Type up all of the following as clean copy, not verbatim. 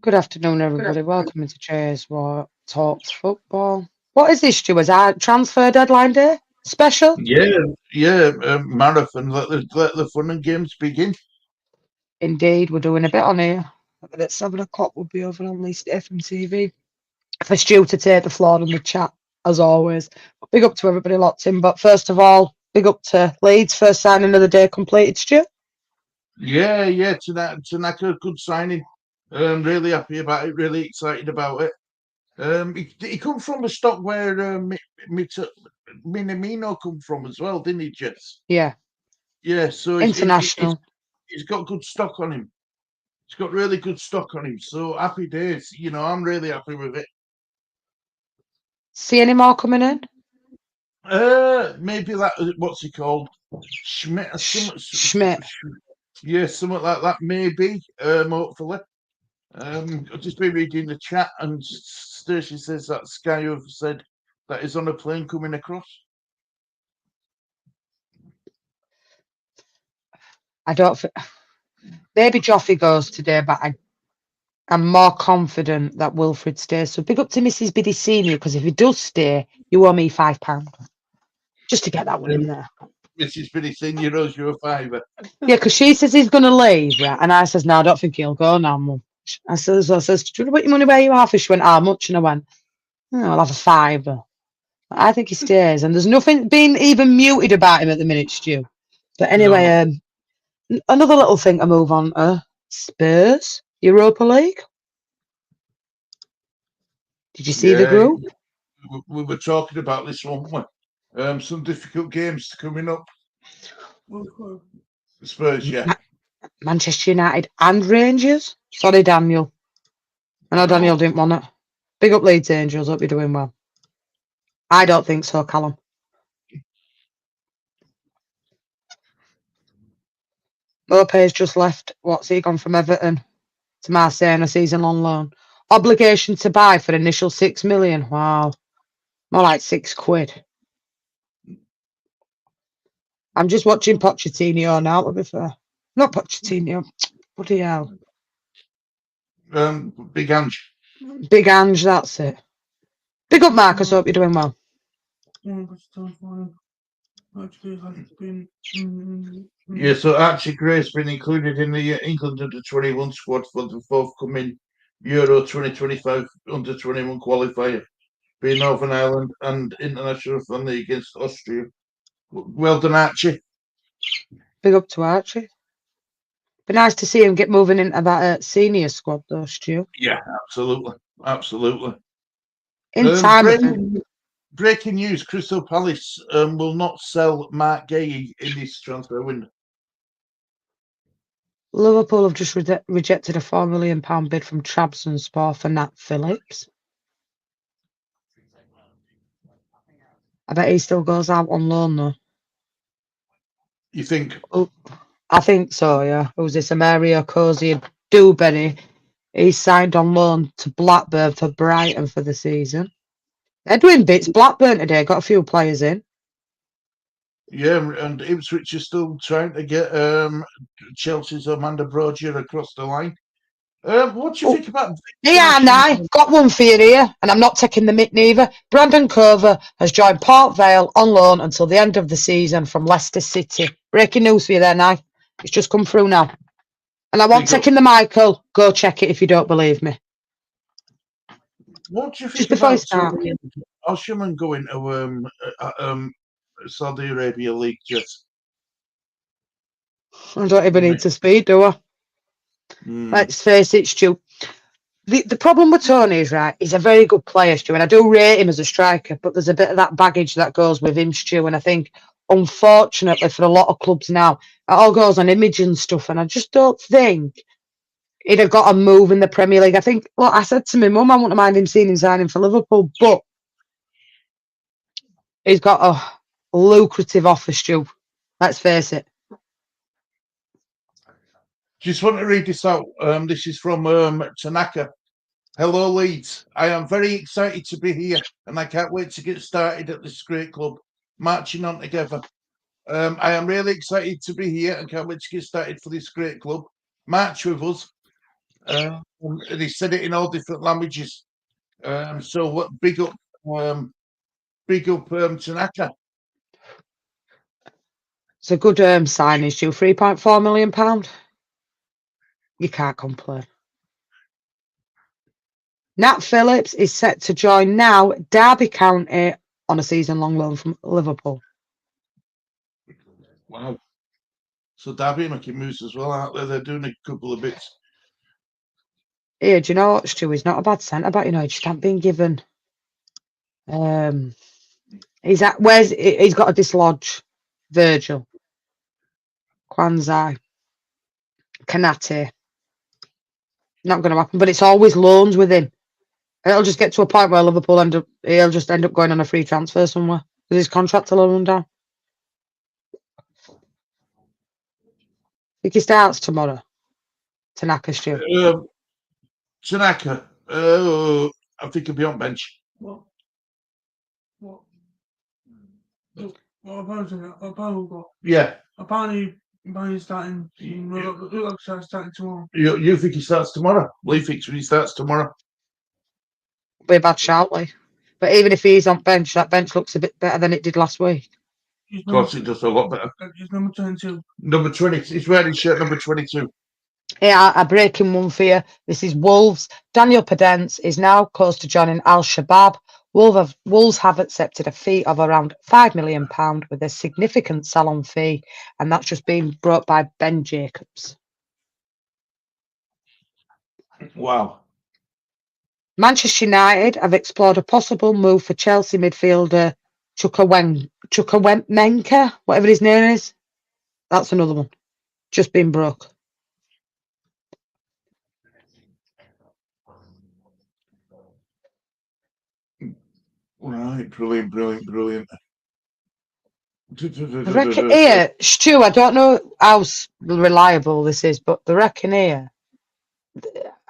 Good afternoon, everybody. Welcome to Jay's What Talks Football. What is this, Stu? Is our transfer deadline day special? Marathon. Let the fun and games begin. Indeed, we're doing a bit on here. At 7 o'clock, we'll be over on Lee from TV. For Stu to take the floor in the chat, as always. Big up to everybody locked in. But first of all, big up to Leeds, first signing of the day completed, Stu. Tanaka, good signing. Really happy about it. Really excited about it. He come from a stock where Minamino come from as well, didn't he, Jess? Yeah. Yeah, so International. he's got good stock on him. He's got really good stock on him. So happy days. I'm really happy with it. See any more coming in? Maybe that. What's he called? Schmidt. Schmidt. Yeah, something like that. Maybe. Hopefully. I've just been reading the chat, and Stacey says that Sky have said that he's on a plane coming across. I don't. Maybe Joffrey goes today, but I'm more confident that Wilfred stays. So big up to Mrs. Biddy Senior, because if he does stay, you owe me £5. Just to get that one in there. Mrs. Biddy Senior owes you a £5. Yeah, because she says he's going to leave, right? And I says, no, I don't think he'll go now, Mum. I says, do you want to put your money where you are? She went, how much? And I went, I'll have a £5. I think he stays. And there's nothing being even muted about him at the minute, Stu. But anyway, another little thing to move on to. Spurs, Europa League. Did you see the group? We were talking about this one. Some difficult games coming up. Spurs, yeah. Manchester United and Rangers. Sorry, Daniel. I know Daniel didn't want it. Big up Leeds Angels. Hope you're doing well. I don't think so, Callum. Lopez just left. What's he gone from Everton to Marseille on a season-long loan? Obligation to buy for initial 6 million. Wow. More like £6. I'm just watching Pochettino now, to be fair. Not Pochettino. Bloody hell. Big Ange. Big Ange, that's it. Big up, Marcus. Hope you're doing well. Yeah, so Archie Gray's been included in the England under-21 squad for the forthcoming Euro 2025 under-21 qualifier, being Northern Ireland and international friendly against Austria. Well done, Archie. Big up to Archie. Be nice to see him get moving into that senior squad, though, Stu. Yeah, absolutely. In time. Breaking news: Crystal Palace will not sell Mark Gay in this transfer window. Liverpool have just rejected a £4 million bid from Trabzonspor for Nat Phillips. I bet he still goes out on loan, though. You think? Oh, I think so, yeah. Who's this? Mario Cozy Dewberry. He's signed on loan to Blackburn for Brighton for the season. They're doing bits. Blackburn today got a few players in. Yeah, and Ipswich is still trying to get Chelsea's Amanda Brogier across the line. What do you think about? Yeah, I got one for you here, and I'm not taking the mick neither. Brandon Cover has joined Port Vale on loan until the end of the season from Leicester City. Breaking news for you there, Nye. It's just come through now. And I want taking the Michael. Go check it if you don't believe me. What do you think about Osherman going to Saudi Arabia League? Just I don't even need to speed, do I? Let's face it, Stu. The problem with Tony is, right, he's a very good player, Stu, and I do rate him as a striker, but there's a bit of that baggage that goes with him, Stu, and I think, unfortunately, for a lot of clubs now, it all goes on image and stuff, and I just don't think he'd have got a move in the Premier League. I think, look, I said to my mum, I wouldn't mind him seeing him signing for Liverpool, but he's got a lucrative offer, Stu. Let's face it. Just want to read this out. This is from Tanaka. Hello, Leeds. I am very excited to be here, and I can't wait to get started at this great club, marching on together. I am really excited to be here and can't wait to get started for this great club. March with us. And he said it in all different languages. So what? Big up Tanaka. It's a good signing, Stu. £3.4 million. You can't complain. Nat Phillips is set to join now Derby County on a season-long loan from Liverpool. Wow. So Derby making moves as well, aren't they? They're doing a couple of bits. Here, do you know what, Stu? He's not a bad centre-back, you know. He just hasn't been given. He's got to dislodge Virgil, Kwanzaa, Kanate. Not going to happen, but it's always loans with him. It'll just get to a point where he'll just end up going on a free transfer somewhere because his contract will run down. I think he starts tomorrow. Tanaka, Stu. Tanaka, I think he'll be on bench. What opponent got? Yeah. Apparently starting. Looks like starting tomorrow. You think he starts tomorrow? Lee thinks he starts tomorrow. Be a bad shout, Lee. But even if he's on bench, that bench looks a bit better than it did last week. Of course, it does a lot better. He's number 22. Number 20. He's wearing shirt number 22. Yeah, a breaking one for you. This is Wolves. Daniel Podence is now close to joining Al Shabab. Wolves have accepted a fee of around £5 million with a significant sell-on fee, and that's just been brought by Ben Jacobs. Wow. Manchester United have explored a possible move for Chelsea midfielder Chukwuemeka, whatever his name is. That's another one. Just been broke. Right, brilliant. The reckon here, Stu, I don't know how reliable this is, but the reckon here,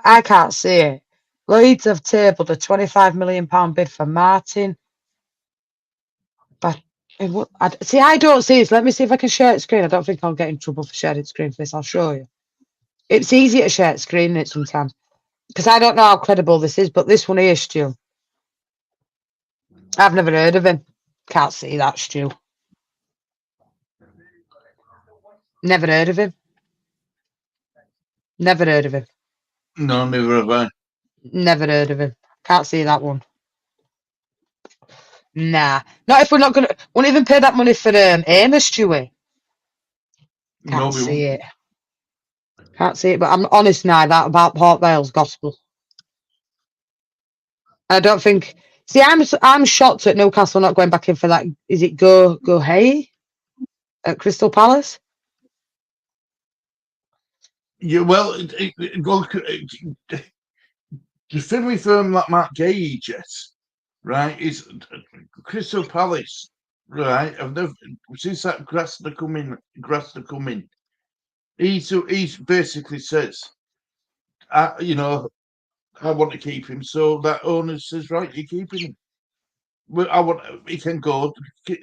I can't see it. Leeds have tabled a £25 million bid for Martin. But I don't see this. Let me see if I can share it screen. I don't think I'll get in trouble for sharing screen for this. I'll show you. It's easy to share screen it sometimes because I don't know how credible this is. But this one here, Stu, I've never heard of him. Can't see that, Stu. Never heard of him. Never heard of him. No, neither have I. Never heard of him. Can't see that one. Nah. Not if we're not going to... Won't even pay that money for Amos, Stewie. Can't see it. Can't see it, but I'm honest now that about Port Vale's gospel. I don't think... See, I'm shocked at Newcastle not going back in for that. Is it Go Hey at Crystal Palace? Yeah, well, the family firm like Mark Gage, right, is Crystal Palace, right? I've never since that Grasner come in. He's basically says, I want to keep him. So that owner says, right, you're keeping him. Well, he can go.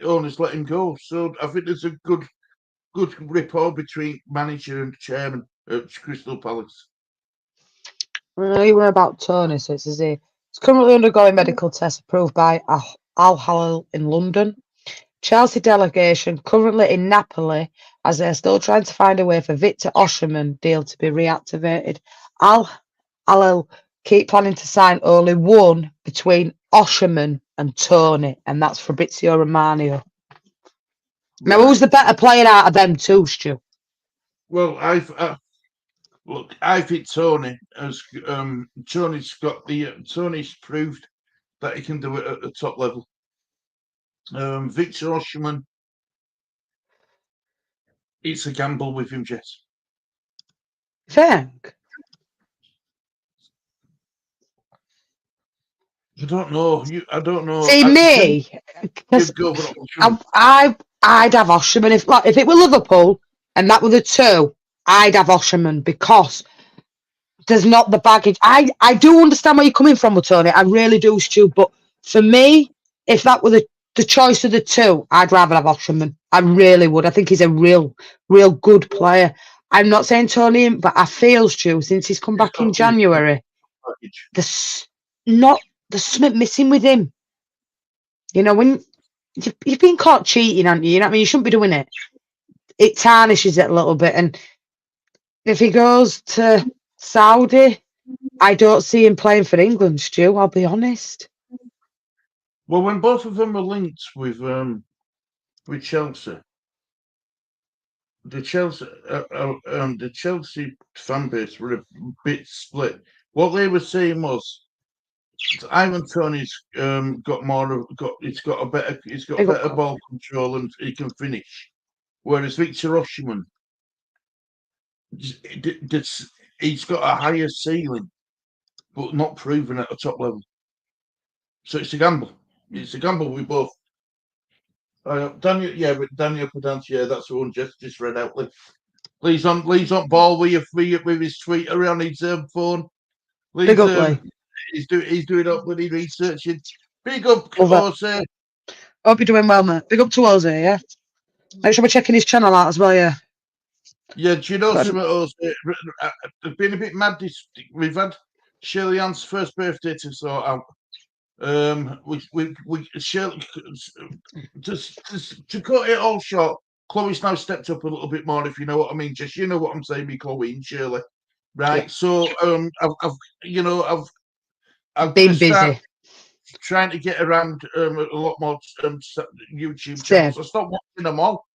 Owners let him go. So I think there's a good rapport between manager and chairman at Crystal Palace. You were about Tony, so it says here. It's currently undergoing medical tests approved by Al Hilal in London. Chelsea delegation currently in Napoli as they're still trying to find a way for Victor Osimhen deal to be reactivated. Al Hilal keep planning to sign only one between Osimhen and Tony, and that's Fabrizio Romano. Now, who's the better player out of them two, Stu? Well, I think Tony has. Tony's proved that he can do it at the top level. Victor Osimhen, it's a gamble with him, Jess. Think? I don't know. I don't know. See, me, I'd have Osimhen if it were Liverpool and that were the two. I'd have Osimhen because there's not the baggage. I do understand where you're coming from with Tony. I really do, Stu. But for me, if that were the choice of the two, I'd rather have Osimhen. I really would. I think he's a real good player. I'm not saying Tony, but I feel, Stu, since he's come back in January, there's something missing with him. You know, when you've been caught cheating, haven't you? You know what I mean? You shouldn't be doing it. It tarnishes it a little bit. And if he goes to Saudi, I don't see him playing for England, Stu, I'll be honest. Well, when both of them were linked with Chelsea, the Chelsea fan base were a bit split. What they were saying was, Ivan Toney's got better ball control and he can finish, whereas Victor Osimhen, he's got a higher ceiling, but not proven at a top level. So it's a gamble. It's a gamble with both. Daniel Pedante, that's the one just read out. Lee's on ball with his tweeter on his phone. Big up, Lee. He's doing up bloody researching. Big up, Jose. Hope you're doing well, mate. Big up to Jose, yeah. Make sure we're checking his channel out as well, yeah. Yeah, do you know something, Jose? They've been a bit mad. We've had Shirley Ann's first birthday to sort out. Shirley, to cut it all short, Chloe's now stepped up a little bit more, if you know what I mean. Just you know what I'm saying, me Chloe and Shirley, right? Yeah. So I've been busy trying to get around a lot more YouTube channels. I stopped watching them all.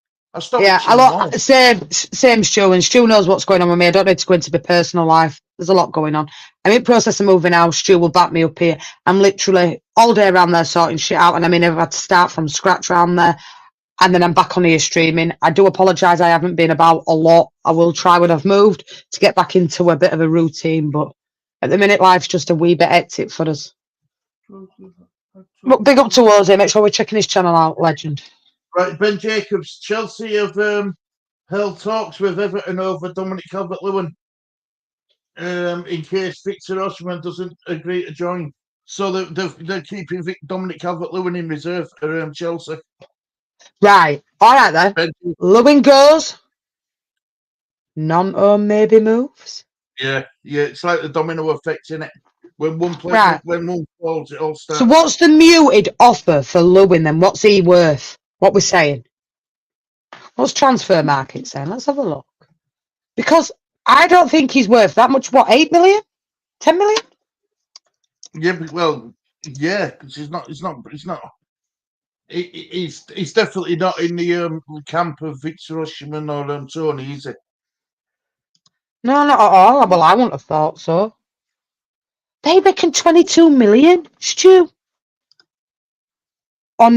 Same Stu, and Stu knows what's going on with me. I don't need to go into my personal life. There's a lot going on. I'm in process of moving out. Stu will back me up here. I'm literally all day around there sorting shit out, and I mean I've had to start from scratch around there, and then I'm back on here streaming. I do apologise, I haven't been about a lot. I will try when I've moved to get back into a bit of a routine, but at the minute life's just a wee bit hectic for us. But big up to Jose. Make sure we're checking his channel out, legend. Right, Ben Jacobs, Chelsea have held talks with Everton over Dominic Calvert-Lewin in case Victor Osimhen doesn't agree to join. So they're keeping Dominic Calvert-Lewin in reserve for Chelsea. Right, all right then. Lewin goes. Non-own maybe moves. Yeah, it's like the domino effect, isn't it? When one player, when one falls, it all starts. So what's the muted offer for Lewin then? What's he worth? What we're saying? What's transfer market saying? Let's have a look. Because I don't think he's worth that much. What, 8 million? 10 million? Yeah, because he's definitely not in the camp of Victor Osimhen or Tony, is he? No, not at all. Well, I wouldn't have thought so. They reckon 22 million, Stu. On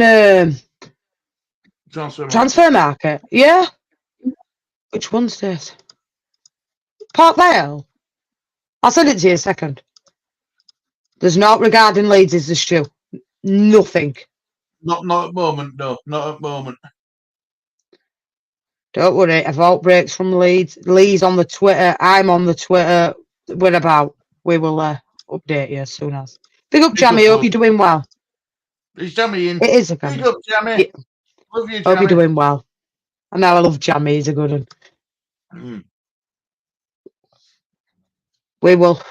transfer market, yeah. Which one's this? Port Vale. I'll send it to you in a second. There's not regarding Leeds, is there, Stu? Nothing. Not at the moment, no. Not at the moment. Don't worry, a vault breaks from Leeds. Lee's on the Twitter. I'm on the Twitter. We're about. We will update you as soon as. Big up, Jamie. Hope you're doing well. Is Jamie in? It is a Big up, Jamie. Yeah. Love you, Jamie. Hope you're doing well. I know I love Jamie. He's a good one. We will.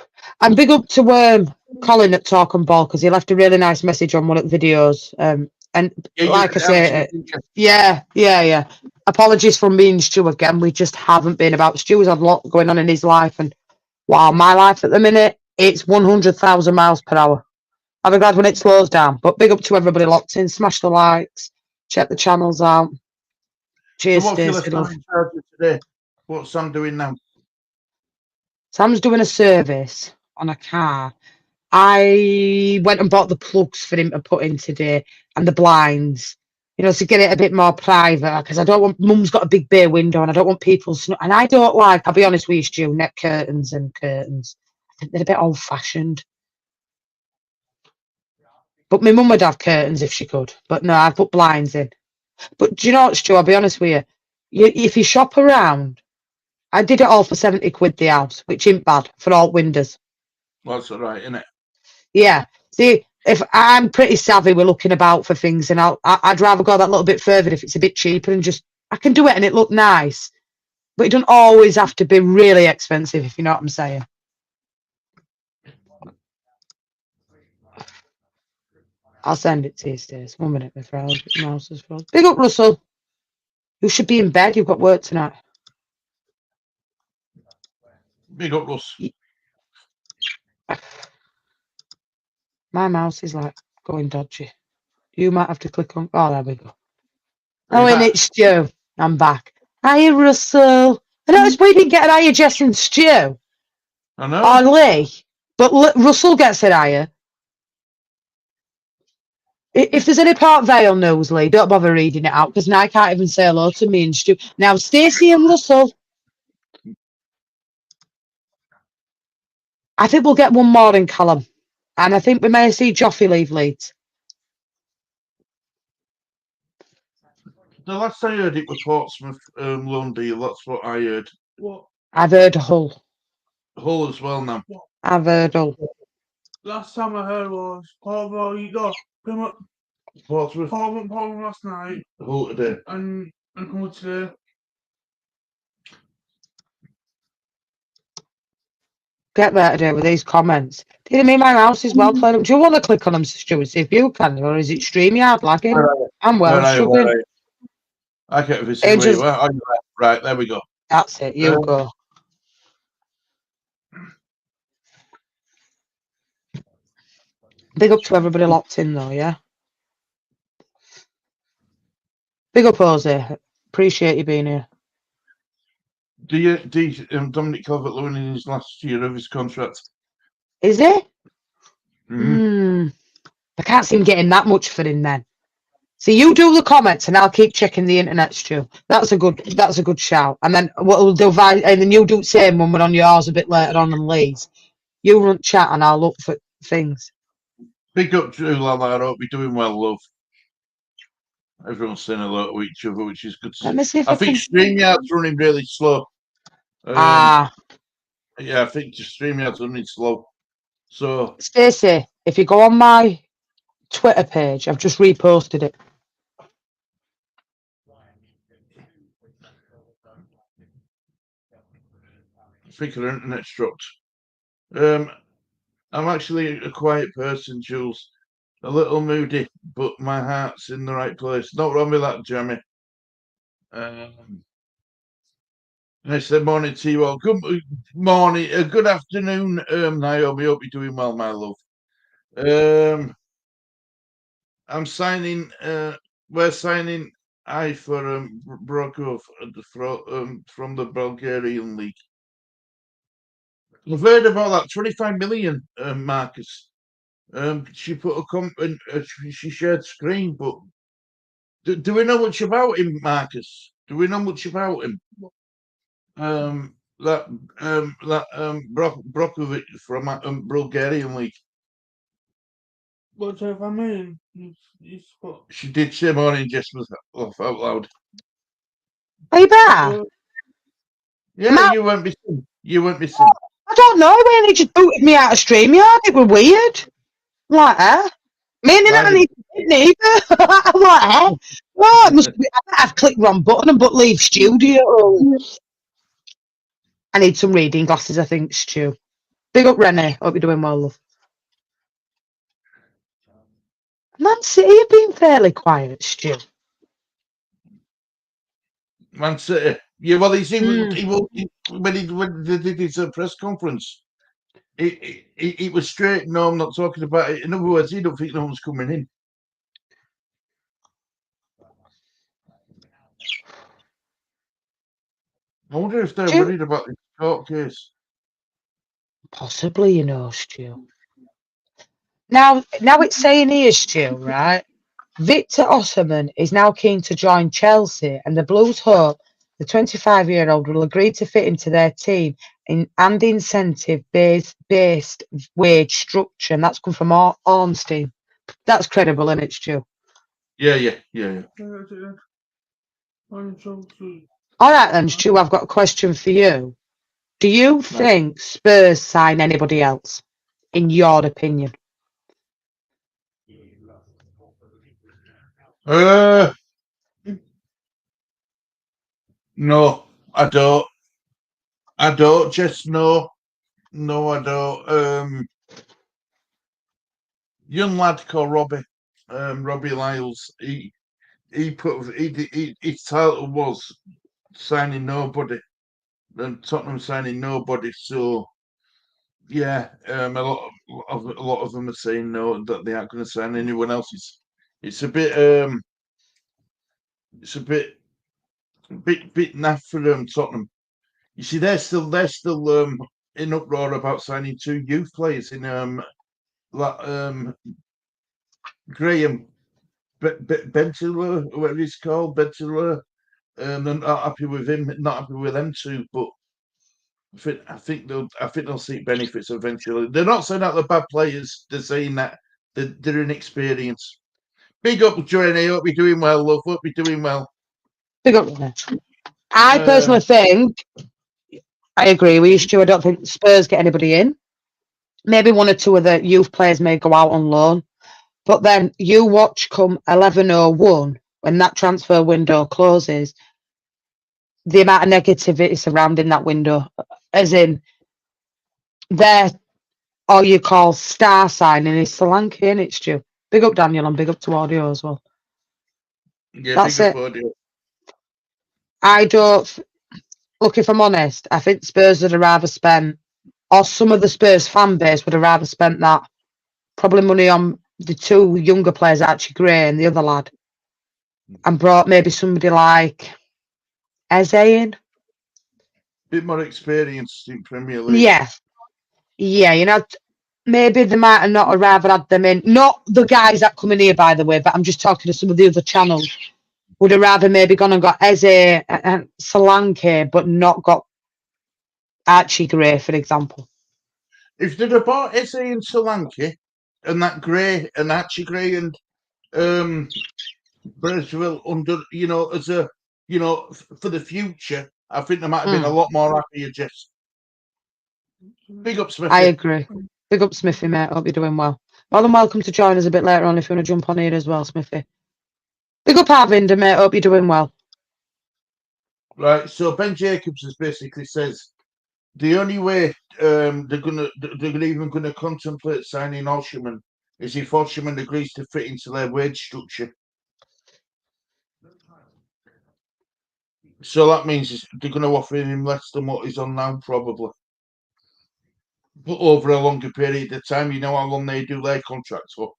And big up to Colin at Talk and Ball, because he left a really nice message on one of the videos. And like I say, yeah. Apologies from me and Stu again. We just haven't been about. Stu's had a lot going on in his life, and wow, my life at the minute, it's 100,000 miles per hour. I'll be glad when it slows down. But big up to everybody locked in. Smash the likes. Check the channels out. Cheers, so today? What's Sam doing now? Sam's doing a service on a car. I went and bought the plugs for him to put in today and the blinds, to get it a bit more private, because I don't want, Mum's got a big bay window and I don't want people, and I don't like, I'll be honest with you, Stu, net curtains and curtains. I think they're a bit old fashioned. But my mum would have curtains if she could. But no, I've put blinds in. But do you know what, Stu, I'll be honest with you, if you shop around, I did it all for 70 quid the house, which ain't bad for all windows. Well, that's all right, isn't it? Yeah. See, if I'm pretty savvy with looking about for things, and I'd rather go that little bit further if it's a bit cheaper and just, I can do it and it look nice. But it doesn't always have to be really expensive, if you know what I'm saying. I'll send it to you, Stace. 1 minute, my friend. Mouse is frozen. Big up, Russell. You should be in bed. You've got work tonight. Big up, Russ. My mouse is like going dodgy. You might have to click on. Oh, there we go. Oh, and it's Stu. I'm back. Hiya, Russell. I noticed we didn't get an hiya, Jess and Stu. I know. Or Lee. But Russell gets an hiya. If there's any Port Vale news, Lee, don't bother reading it out because now I can't even say hello to me and Stu. Now, Stacey and Russell. I think we'll get one more in Callum. And I think we may see Joffrey leave Leeds. The last I heard, it was Portsmouth loan deal. That's what I heard. What? I've heard Hull. Hull as well now. I've heard Hull. Last time I heard was Portsmouth, Parliament last night Hull today. and come today. Get there today with these comments. Do you mean my mouse is well played up? Do you want to click on them, Stuart, see if you can? Or is it StreamYard lagging? I'm well struggling. I can't even see where you are. Right, there we go. That's it, you go. Big up to everybody locked in though, yeah? Big up, Jose. Appreciate you being here. Do you Dominic Calvert-Lewin in his last year of his contract? Is it? Mm-hmm. I can't see him getting that much for him then. See, you do the comments and I'll keep checking the internet, Stu. That's a good shout. And then what we'll do, and then you do the same when we're on yours a bit later on and Lee's. You run chat and I'll look for things. Big up to Lala. I hope you're doing well, love. Everyone's saying hello to each other, which is good to see. Let me see if I think StreamYard's running really slow. Yeah, I think StreamYard's running slow. So, Stacey, if you go on my Twitter page, I've just reposted it. I think the internet's dropped. I'm actually a quiet person, Jules. A little moody, but my heart's in the right place. Not wrong with that, Jeremy. I said morning to you all. Good morning, good afternoon, Naomi. Hope you're doing well, my love. I'm signing. We're signing for Brokov from the Bulgarian league. I've heard about that 25 million, Marcus. She put a comment. She shared screen, but do we know much about him, Marcus? Do we know much about him? Brokovic from Bulgarian league. What do I mean? She did say morning, just was off out loud. Are you back? Yeah, Matt, you won't be seen. You won't be seen. I don't know when they just booted me out of StreamYard. It was weird. I'm like, eh? Meaning I need neither. I'm like, eh? Oh, it must be. I've clicked wrong button but leave studio. I need some reading glasses, I think, Stu. Big up, Renee. Hope you're doing well, love. Man City have been fairly quiet, Stu. Man City. Yeah, well, when they did his press conference, it was straight. No, I'm not talking about it. In other words, he don't think no one's coming in. I wonder if they're worried about the court case. Possibly, you know, Stu. Now it's saying here, Stu, right? Victor Osimhen is now keen to join Chelsea, and the Blues hope the 25-year-old will agree to fit into their team and incentive-based wage structure. And that's come from Ornstein. That's credible, isn't it, Stu? Yeah. All right then, Stu, I've got a question for you. Do you think Spurs sign anybody else, in your opinion? No, I don't. Just no, I don't. Young lad called Robbie, Robbie Lyles. His title was signing nobody, and Tottenham signing nobody. So yeah, a lot of them are saying no, that they aren't going to sign anyone else. It's a bit naff for Tottenham. You see, they're still in uproar about signing 2 youth players in Graham Bentler, whatever he's called, Bentler. They're not happy with him, not happy with them 2, but I think they'll see benefits eventually. They're not saying that they're bad players. They're saying that they're inexperienced. Big up, Joanne. I hope you're doing well, love. Hope you're doing well. Big up. I personally think, I agree with you, Stu. I don't think Spurs get anybody in. Maybe 1 or 2 of the youth players may go out on loan. But then you watch come 11:01, when that transfer window closes, the amount of negativity surrounding that window, as in their, all you call star signing is Solanke, innit, it, Stu? Big up Daniel and big up to Audio as well. Yeah, that's big up it. Audio. I don't, look, if I'm honest, I think Spurs would have rather spent, or some of the Spurs fan base would have rather spent that probably money on the 2 younger players, Archie Gray and the other lad, and brought maybe somebody like Eze in. Bit more experienced in Premier League. Yeah, you know, maybe they might have not have rather had them in. Not the guys that come in here, by the way, but I'm just talking to some of the other channels. Would have rather maybe gone and got Eze and Solanke, but not got Archie Gray, for example. If they'd have bought Eze and Solanke and that Gray and Archie Gray and Brezville under, as a, for the future, I think they might have been a lot more happier. Just big up, Smithy. I agree. Big up, Smithy, mate. Hope you're doing well. More than welcome to join us a bit later on if you want to jump on here as well, Smithy. Big up, Arvinder, mate. Hope you're doing well. Right. So Ben Jacobs has basically says the only way they're even gonna contemplate signing Osherman is if Osherman agrees to fit into their wage structure. So that means they're going to offer him less than what he's on now, probably. But over a longer period of time, you know how long they do their contracts for.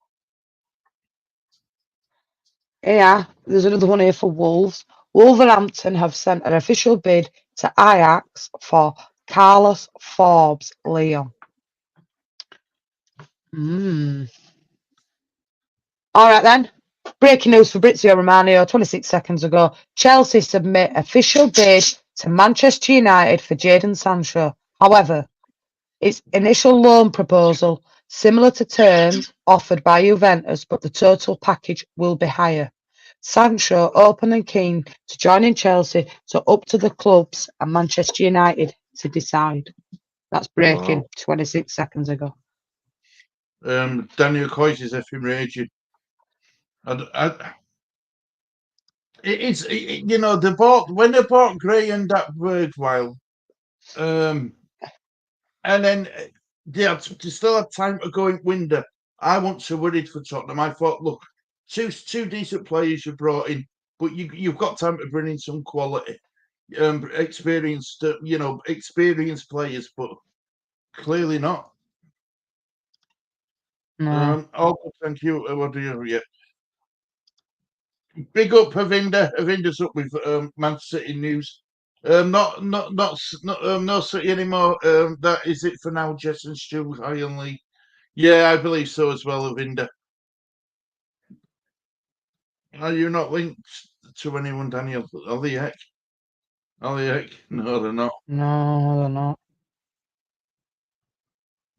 Yeah, there's another one here for Wolves. Wolverhampton have sent an official bid to Ajax for Carlos Forbes Leon. All right then. Breaking news for Fabrizio Romano 26 seconds ago. Chelsea submit official bid to Manchester United for Jadon Sancho. However, its initial loan proposal similar to terms offered by Juventus, but the total package will be higher. Sancho open and keen to joining Chelsea, so up to the clubs and Manchester United to decide. That's breaking 26 seconds ago. Daniel Coyce is effing raging. They bought Gray and that Birdwhile, and then they still had time to go in window. I wasn't so worried for Tottenham. I thought, look, two decent players you brought in, but you've got time to bring in some quality, experienced players, but clearly not. No. Thank you. What do you? Yeah. Big up Avinda. Avinda's up with Man City news. No City anymore. That is it for now. Jess and Stu high on league. Yeah, I believe so as well, Avinda. Are you not linked to anyone, Daniel? Are they heck? No, they're not. No, they're not.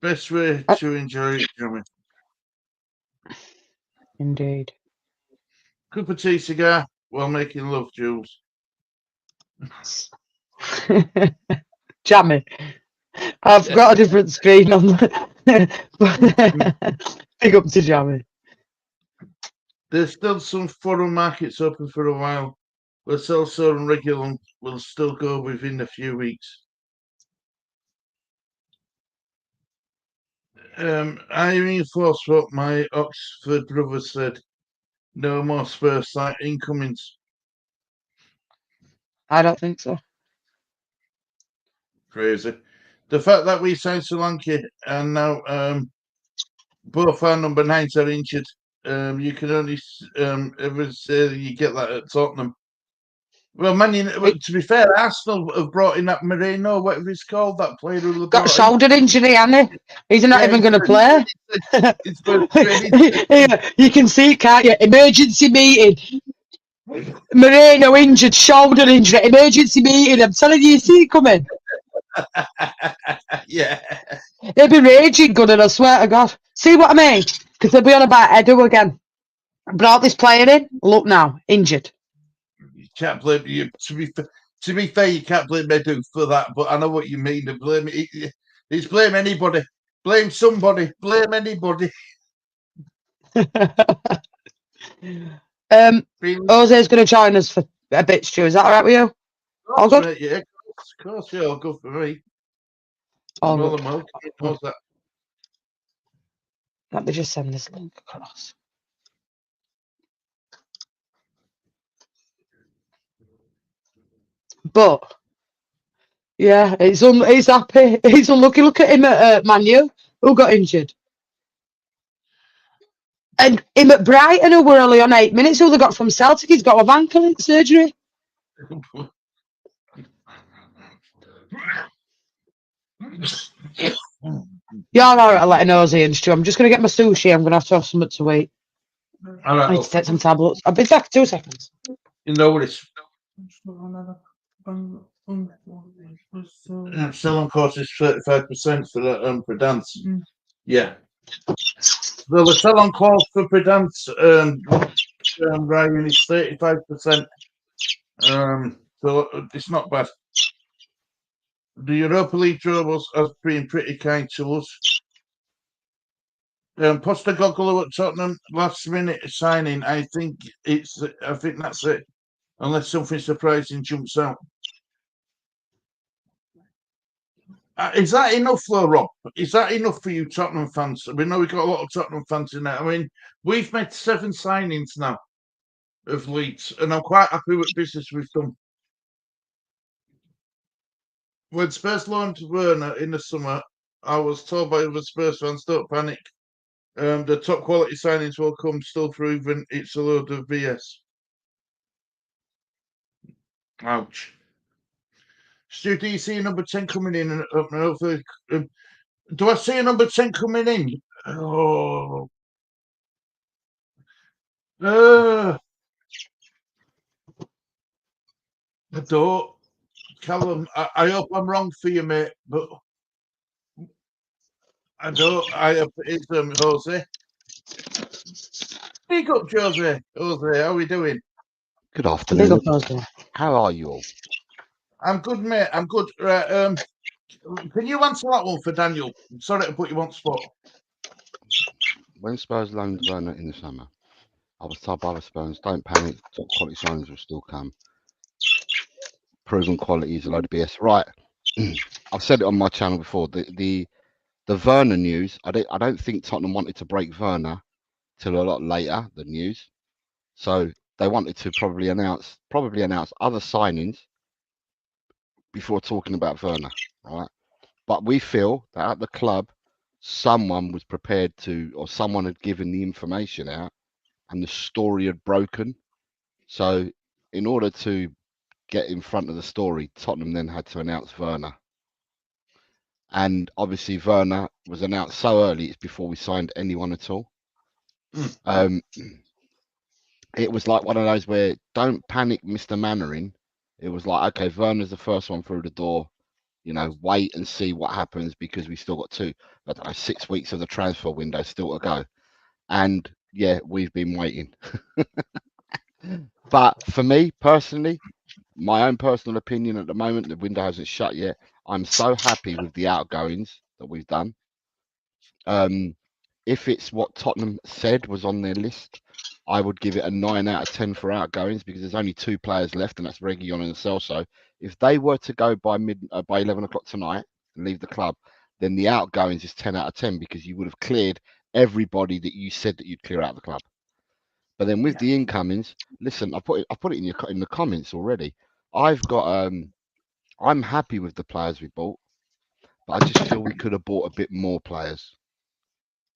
Best way to enjoy it, Jimmy. Indeed. Cup of tea, cigar, while making love, Jules. Jamming. I've got a different screen on. Big up to jamming. There's still some foreign markets open for a while, Lo Celso and Reguilon will still go within a few weeks. I reinforce what my Oxford brother said. No more Spurs site incomings. I don't think so. Crazy. The fact that we signed Solanke and now both our number 9s are injured. You can only ever say you get that at Tottenham. Well, to be fair, Arsenal have brought in that Moreno, whatever he's called, that player who Got a shoulder injury, hasn't he? He's not even going to play. It's training. Yeah, you can see, can't you? Emergency meeting. Moreno injured, shoulder injury, emergency meeting. I'm telling you see it coming. Yeah. They'll be raging good, and I swear to God. See what I mean? Because they'll be on about Edu again. Brought this player in. Look now, injured. You can't blame you. To be fair, you can't blame Edu for that. But I know what you mean. It's blame anybody. Blame somebody. Blame anybody. Jose's going to join us for a bit, Stu. Is that all right with you? All good? Mate, yeah, of course. Yeah, all good for me. All More good. than welcome. What's that? Let me just send this link across. But yeah, he's happy. He's unlucky. Look at him at Man U, who got injured. And him at Brighton, who were only on 8 minutes, who they got from Celtic, he's got a ankle surgery. You're all right letting Ozzy in, Stu. I'm just going to get my sushi. I'm going to have something to eat. All right. I need to take some tablets. I'll be back 2 seconds. You know what it's. Selling cost is 35% for that for dance. Yeah. Well, the sell-on cost for Predance, Ryan, is 35%. So it's not bad. The Europa League draw has been pretty kind to us. Postecoglou at Tottenham, last minute signing. I think that's it. Unless something surprising jumps out. Is that enough, though, Rob? Is that enough for you Tottenham fans? We know we've got a lot of Tottenham fans in there. I mean, we've made 7 signings now of Leeds, and I'm quite happy with business we've done. When Spurs launched Werner in the summer, I was told by other Spurs fans, don't panic. The top quality signings will come, still proven it's a load of BS. Ouch. Stu, do you see a number 10 coming in? And hopefully, do I see a number 10 coming in? Oh. I don't. Callum, I hope I'm wrong for you, mate, but I don't. It's Jose. Speak up, Jose. Jose, how are we doing? Good afternoon. Big up, Ozzy. How are you all? I'm good, mate. I'm good. Right, can you answer that one for Daniel? Sorry to put you on the spot. When Spurs loaned Werner in the summer, I was told by the Spurs, don't panic, top quality signings will still come. Proven quality is a load of BS. Right. I've said it on my channel before. The Werner news, I don't think Tottenham wanted to break Werner till a lot later, the news. So they wanted to probably announce other signings before talking about Werner, right? But we feel that at the club, someone was prepared to, or someone had given the information out and the story had broken. So in order to get in front of the story, Tottenham then had to announce Werner. And obviously Werner was announced so early, it's before we signed anyone at all. It was like one of those where, don't panic, Mr. Mannering. It was like, okay, Werner's the first one through the door. You know, wait and see what happens because we still got 6 weeks of the transfer window still to go. And yeah, we've been waiting. But for me personally, my own personal opinion at the moment, the window hasn't shut yet. I'm so happy with the outgoings that we've done. If it's what Tottenham said was on their list, I would give it a 9 out of 10 for outgoings because there's only 2 players left, and that's Reguilon and Celso. If they were to go by 11 o'clock tonight and leave the club, then the outgoings is 10 out of 10 because you would have cleared everybody that you said that you'd clear out of the club. But then with the incomings, listen, I put it in the comments already. I've got I'm happy with the players we bought, but I just feel we could have bought a bit more players.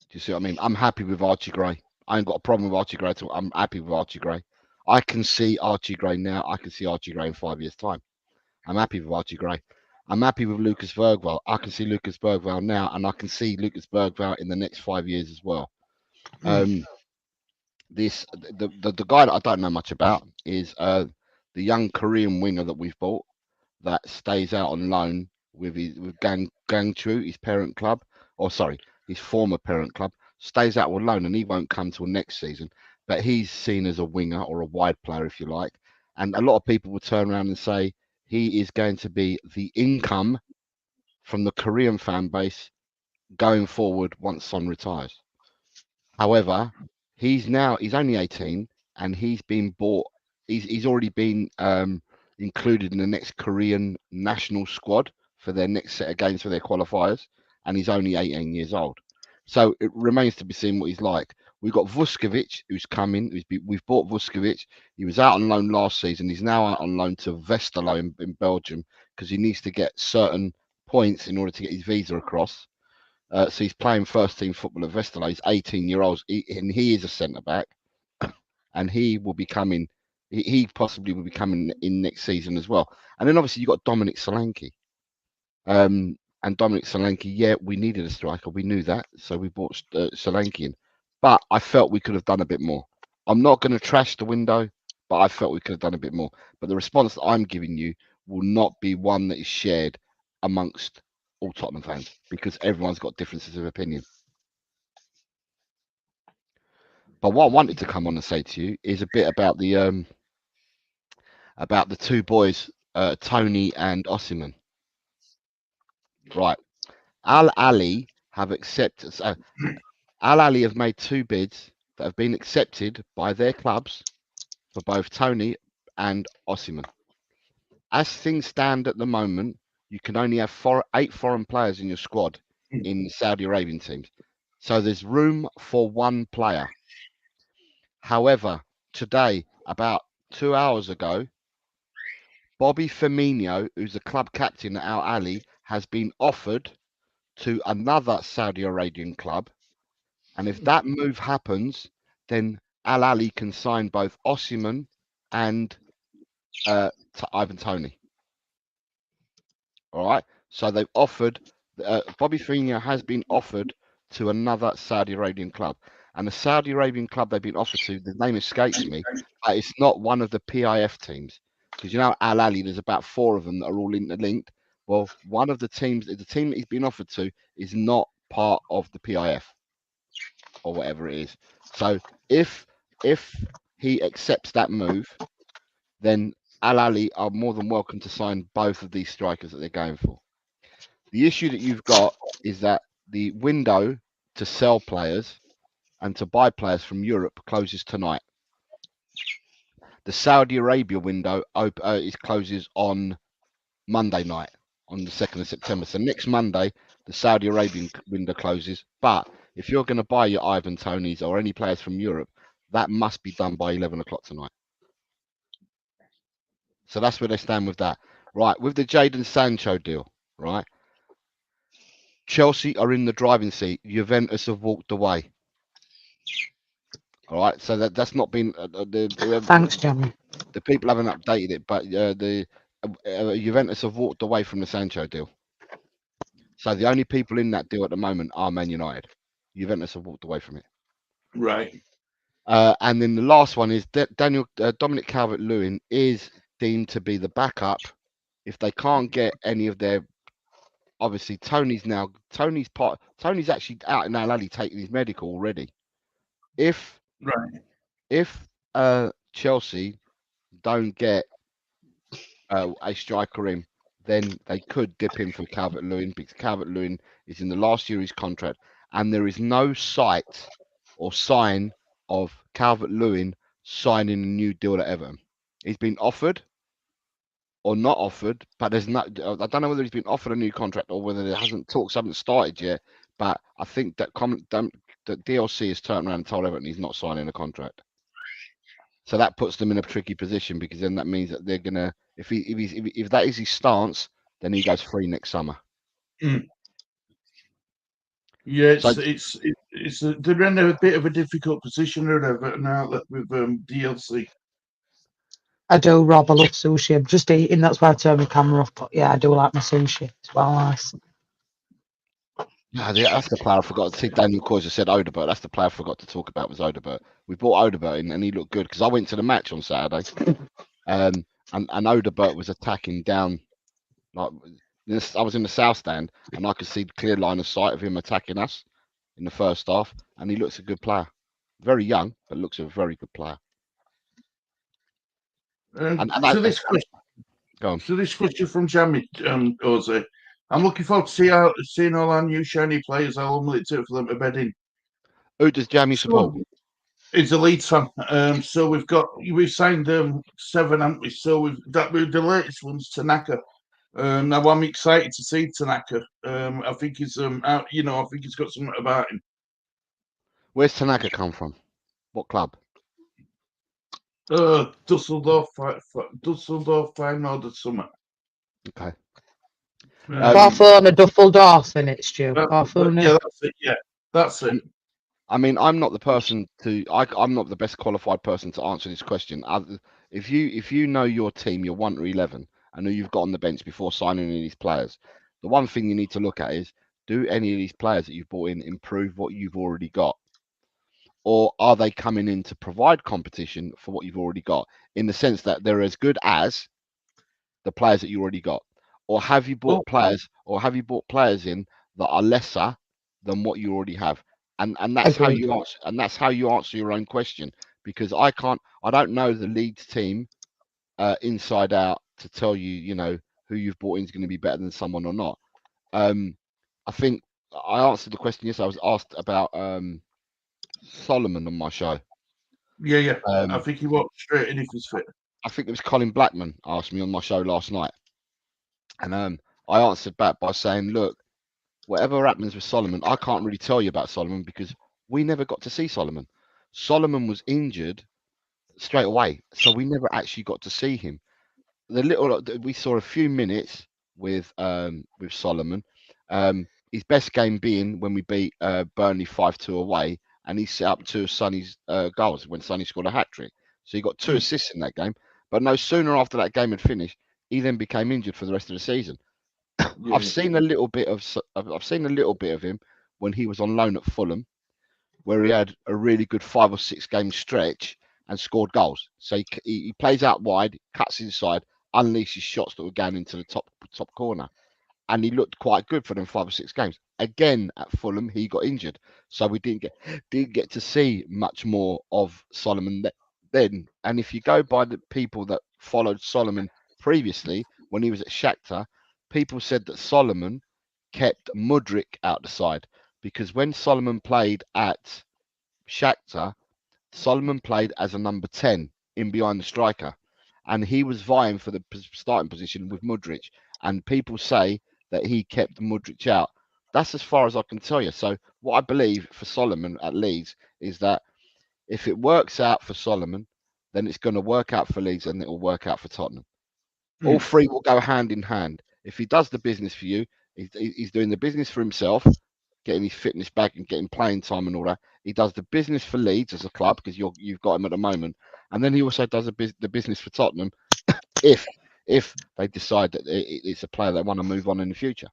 Do you see what I mean? I'm happy with Archie Gray. I ain't got a problem with Archie Gray at all. I'm happy with Archie Gray. I can see Archie Gray now. I can see Archie Gray in 5 years' time. I'm happy with Archie Gray. I'm happy with Lucas Bergwall. I can see Lucas Bergwall now, and I can see Lucas Bergwall in the next 5 years as well. The guy that I don't know much about is the young Korean winger that we've bought that stays out on loan with Gangju, his parent club, or sorry, his former parent club, stays out on loan, and he won't come till next season. But he's seen as a winger or a wide player, if you like. And a lot of people will turn around and say he is going to be the income from the Korean fan base going forward once Son retires. However, he's only 18 and he's been bought. He's already been included in the next Korean national squad for their next set of games for their qualifiers, and he's only 18 years old. So it remains to be seen what he's like. We've got Vuskovic, who's coming. We've bought Vuskovic. He was out on loan last season. He's now out on loan to Westerlo in Belgium because he needs to get certain points in order to get his visa across. So he's playing first team football at Westerlo. He's 18 years old, and he is a centre back, and he will be coming. He possibly will be coming in next season as well. And then obviously you've got Dominic Solanke. And Dominic Solanke, yeah, we needed a striker. We knew that. So we bought Solanke in. But I felt we could have done a bit more. I'm not going to trash the window, but I felt we could have done a bit more. But the response that I'm giving you will not be one that is shared amongst all Tottenham fans because everyone's got differences of opinion. But what I wanted to come on and say to you is a bit about the 2 boys, Tony and Osimhen. Right. Al Ali have accepted. Al Ali have made 2 bids that have been accepted by their clubs for both Tony and Osimhen. As things stand at the moment, you can only have 8 foreign players in your squad in Saudi Arabian teams. So there's room for 1 player. However, today, about 2 hours ago, Bobby Firmino, who's the club captain at Al Ali, has been offered to another Saudi Arabian club. And if that move happens, then Al Ali can sign both Osimhen and Ivan Toney. All right. So they've offered, Bobby Firmino has been offered to another Saudi Arabian club. And the Saudi Arabian club they've been offered to, the name escapes me, but it's not one of the PIF teams. Because you know, Al Ali, there's about 4 of them that are all interlinked. Well, one of the teams, the team that he's been offered to, is not part of the PIF or whatever it is. So if he accepts that move, then Al Ali are more than welcome to sign both of these strikers that they're going for. The issue that you've got is that the window to sell players and to buy players from Europe closes tonight. The Saudi Arabia window closes on Monday night, on the 2nd of September. So next Monday, the Saudi Arabian window closes. But if you're going to buy your Ivan Tonys or any players from Europe, that must be done by 11 o'clock tonight. So that's where they stand with that. Right, with the Jadon Sancho deal, right? Chelsea are in the driving seat. Juventus have walked away. All right, so that's not been Thanks, Jamie. The people haven't updated it, but the Juventus have walked away from the Sancho deal. So the only people in that deal at the moment are Man United. Juventus have walked away from it. Right. And then the last one is Dominic Calvert-Lewin is deemed to be the backup if they can't get any of their. Obviously, Tony's actually out in Al Ali taking his medical already. If Chelsea don't get a striker in, then they could dip in for Calvert-Lewin because Calvert-Lewin is in the last year of his contract, and there is no sight or sign of Calvert-Lewin signing a new deal at Everton. He's been offered or not offered, but there's not. I don't know whether he's been offered a new contract or whether there hasn't talks haven't started yet. But I think that that DLC has turned around and told Everton he's not signing a contract. So that puts them in a tricky position because then that means that they're gonna if that is his stance, then he goes free next summer. Yeah, So- they're in a bit of a difficult position or whatever now with DLC. I do, Rob. I love sushi. I'm just eating. That's why I turned my camera off. But yeah, I do like my sushi. It's well nice. That's the player I forgot. See, Daniel Coyser said Odegaard. That's the player I forgot to talk about was Odegaard. We bought Odegaard in and he looked good because I went to the match on Saturday, and Odegaard was attacking down. Like I was in the south stand and I could see the clear line of sight of him attacking us in the first half, and he looks a good player. Very young, but looks a very good player. So this question from Jamie Jose. I'm looking forward to seeing all our new shiny players. How long will it take for them to bed in? Who does Jamie support? It's a Leeds fan. So we've signed 7, haven't we? So the latest one's Tanaka. Now I'm excited to see Tanaka. I think he's out. I think he's got something about him. Where's Tanaka come from? What club? Dusseldorf Feyenoord or something. Okay. Barcelona, Dusseldorf in it, Stu. Yeah, Barcelona. that's it. Yeah, that's it. I mean, I'm not the person I'm not the best qualified person to answer this question. If you know your team, your 1 to 11, and who you've got on the bench before signing any of these players, the one thing you need to look at is, do any of these players that you've brought in improve what you've already got? Or are they coming in to provide competition for what you've already got, in the sense that they're as good as the players that you already got? Or have you bought players in that are lesser than what you already have? And that's how you answer, and that's how you answer your own question, because I don't know the Leeds team inside out to tell you, who you've bought in is going to be better than someone or not. I think I answered the question. Yes, I was asked about Solomon on my show. Yeah. I think he walked straight in if he's fit. I think it was Colin Blackman asked me on my show last night, and I answered back by saying, look, whatever happens with Solomon, I can't really tell you about Solomon because we never got to see Solomon. Solomon was injured straight away, so we never actually got to see him. We saw a few minutes with Solomon. His best game being when we beat Burnley 5-2 away, and he set up 2 of Sonny's goals when Sonny scored a hat-trick. So he got 2 assists in that game. But no sooner after that game had finished, he then became injured for the rest of the season. Yeah. I've seen a little bit of him when he was on loan at Fulham, where he had a really good 5 or 6 game stretch and scored goals. So he plays out wide, cuts inside, unleashes shots that were going into the top corner, and he looked quite good for them 5 or 6 games. Again at Fulham, he got injured, so we didn't get to see much more of Solomon then. And if you go by the people that followed Solomon previously when he was at Shakhtar, people said that Solomon kept Mudryk out the side, because when Solomon played at Shakhtar, Solomon played as a number 10 in behind the striker, and he was vying for the starting position with Mudryk, and people say that he kept Mudryk out. That's as far as I can tell you. So what I believe for Solomon at Leeds is that if it works out for Solomon, then it's going to work out for Leeds and it will work out for Tottenham. All 3 will go hand in hand. If he does the business for you, he's doing the business for himself, getting his fitness back and getting playing time and all that. He does the business for Leeds as a club because you've got him at the moment, and then he also does the business for Tottenham if they decide that it's a player they want to move on in the future.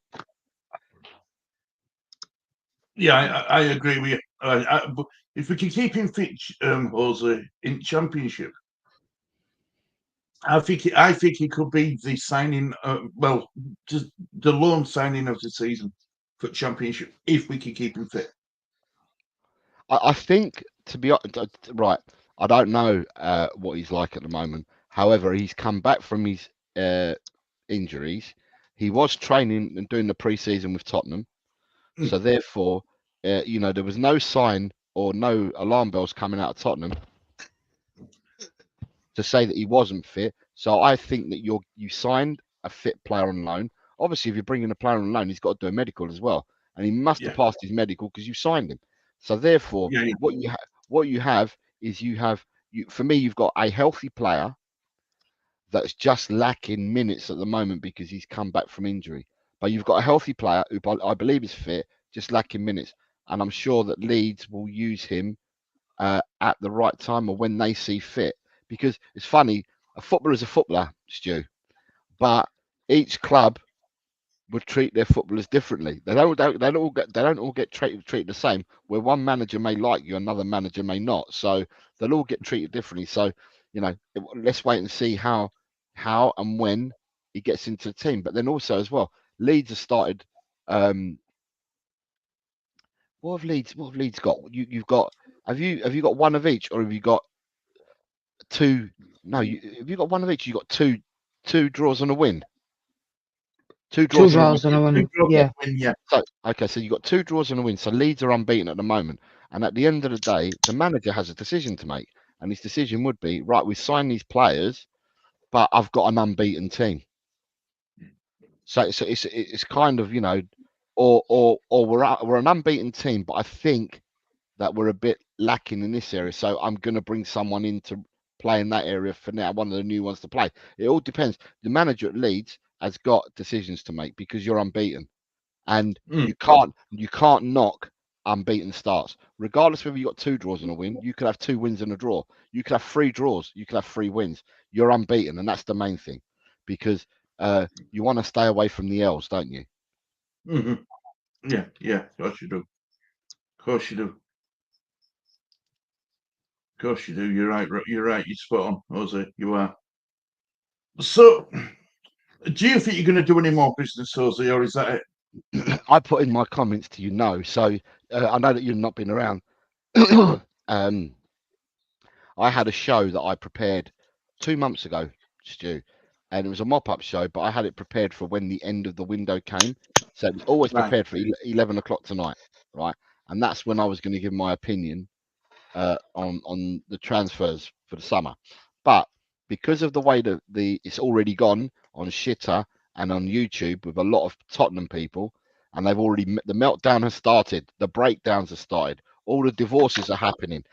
Yeah, I agree with you. But if we can keep him fit, Jose, in Championship, I think he could be the signing. Just the loan signing of the season for Championship if we can keep him fit. I think, to be right, I don't know what he's like at the moment. However, he's come back from his injuries. He was training and doing the pre-season with Tottenham, so therefore, there was no sign or no alarm bells coming out of Tottenham to say that he wasn't fit. So I think that you signed a fit player on loan. Obviously, if you're bringing a player on loan, he's got to do a medical as well, and he must have passed his medical because you signed him. So therefore, what you have is for me, you've got a healthy player that's just lacking minutes at the moment because he's come back from injury. But you've got a healthy player who I believe is fit, just lacking minutes, and I'm sure that Leeds will use him at the right time or when they see fit. Because it's funny, a footballer is a footballer, Stu, but each club would treat their footballers differently. They don't all get treated the same. Where one manager may like you, another manager may not. So they'll all get treated differently. So let's wait and see how and when he gets into the team. But then also as well, Leeds have started. What have Leeds got? You've got. Have you got one of each, or have you got two? No, have you got one of each? You got two draws and a win. Two draws and a win. Yeah. So you got 2 draws and a win. So Leeds are unbeaten at the moment. And at the end of the day, the manager has a decision to make, and his decision would be, right, we sign these players, but I've got an unbeaten team. So it's kind of or we're an unbeaten team, but I think that we're a bit lacking in this area. So I'm going to bring someone in to play in that area for now, one of the new ones to play. It all depends. The manager at Leeds has got decisions to make because you're unbeaten, and you can't knock unbeaten starts. Regardless whether you got 2 draws and a win, you could have 2 wins and a draw. You could have 3 draws. You could have 3 wins. You're unbeaten, and that's the main thing, because you want to stay away from the L's, don't you? Mm-hmm. Yeah. Of course you do. Of course you do. Of course you do. You're right. You're spot on, Jose. You are. So, do you think you're going to do any more business, Jose, or is that it? I put in my comments to so I know that you've not been around. I had a show that I prepared 2 months ago, Stu, and it was a mop-up show, but I had it prepared for when the end of the window came. So it was always prepared for 11 o'clock tonight, right? And that's when I was going to give my opinion on the transfers for the summer. But because of the way that it's already gone on Shitter and on YouTube with a lot of Tottenham people, and the meltdown has started, the breakdowns have started, all the divorces are happening.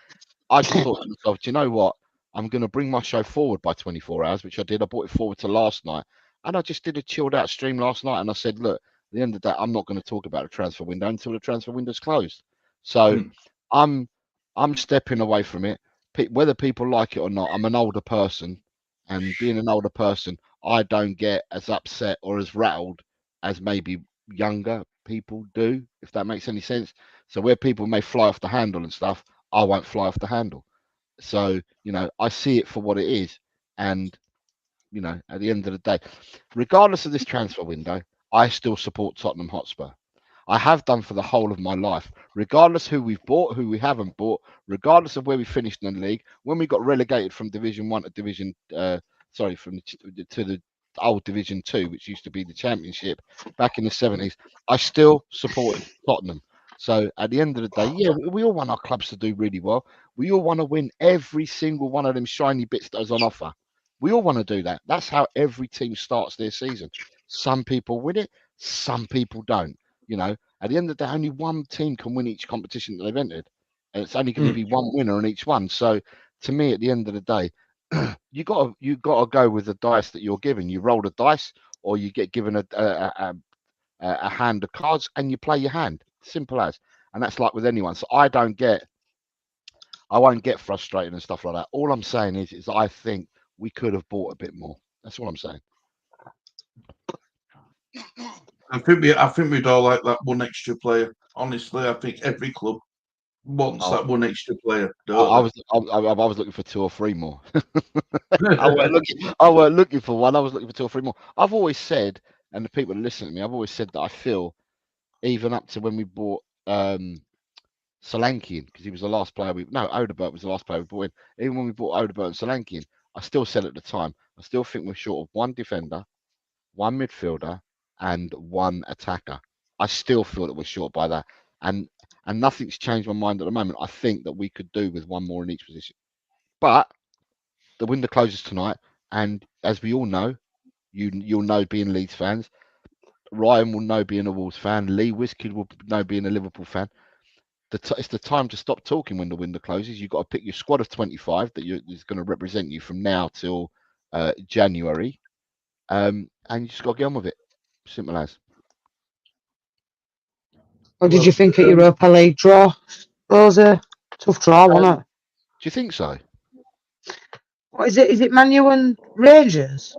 I just thought to myself, do you know what? I'm going to bring my show forward by 24 hours, which I did. I brought it forward to last night, and I just did a chilled out stream last night. And I said, look, at the end of the day, I'm not going to talk about the transfer window until the transfer window's closed. So I'm stepping away from it, whether people like it or not. I'm an older person, and being an older person, I don't get as upset or as rattled as maybe younger people do, if that makes any sense. So where people may fly off the handle and stuff, I won't fly off the handle. So, I see it for what it is. And, at the end of the day, regardless of this transfer window, I still support Tottenham Hotspur. I have done for the whole of my life, regardless who we've bought, who we haven't bought, regardless of where we finished in the league. When we got relegated from Division 1 to to the old Division 2, which used to be the Championship back in the 70s, I still supported Tottenham. So at the end of the day, yeah, we all want our clubs to do really well. We all want to win every single one of them shiny bits that is on offer. We all want to do that. That's how every team starts their season. Some people win it, some people don't. At the end of the day, only one team can win each competition that they've entered, and it's only going to be one winner in each one. So to me, at the end of the day, you got to go with the dice that you're given. You roll the dice, or you get given a hand of cards, and you play your hand. Simple as. And that's like with anyone. So I won't get frustrated and stuff like that. All I'm saying is I think we could have bought a bit more. That's what I'm saying. I think we'd all like that one extra player. Honestly, I think every club wants that one extra player. I was looking for 2 or 3 more. I weren't looking for one. I was looking for 2 or 3 more. I've always said, and the people that listen to me, I've always said that I feel, even up to when we bought Solanke, because he was the last player Odegaard was the last player we bought in. Even when we bought Odegaard and Solanke, I still said at the time, I still think we're short of 1 defender, 1 midfielder, and 1 attacker. I still feel that we're short by that. And and nothing's changed my mind at the moment. I think that we could do with one more in each position. But the window closes tonight, and as we all know, you'll know being Leeds fans. Ryan will know being a Wolves fan. Lee Whiskey will know being a Liverpool fan. It's the time to stop talking when the window closes. You've got to pick your squad of 25 that is going to represent you from now till January, and you just got to get on with it. Simple as. Or did Well, you think at Europa League draw? It was a tough draw, wasn't it? Do you think so? What is it? Is it Man U and Rangers?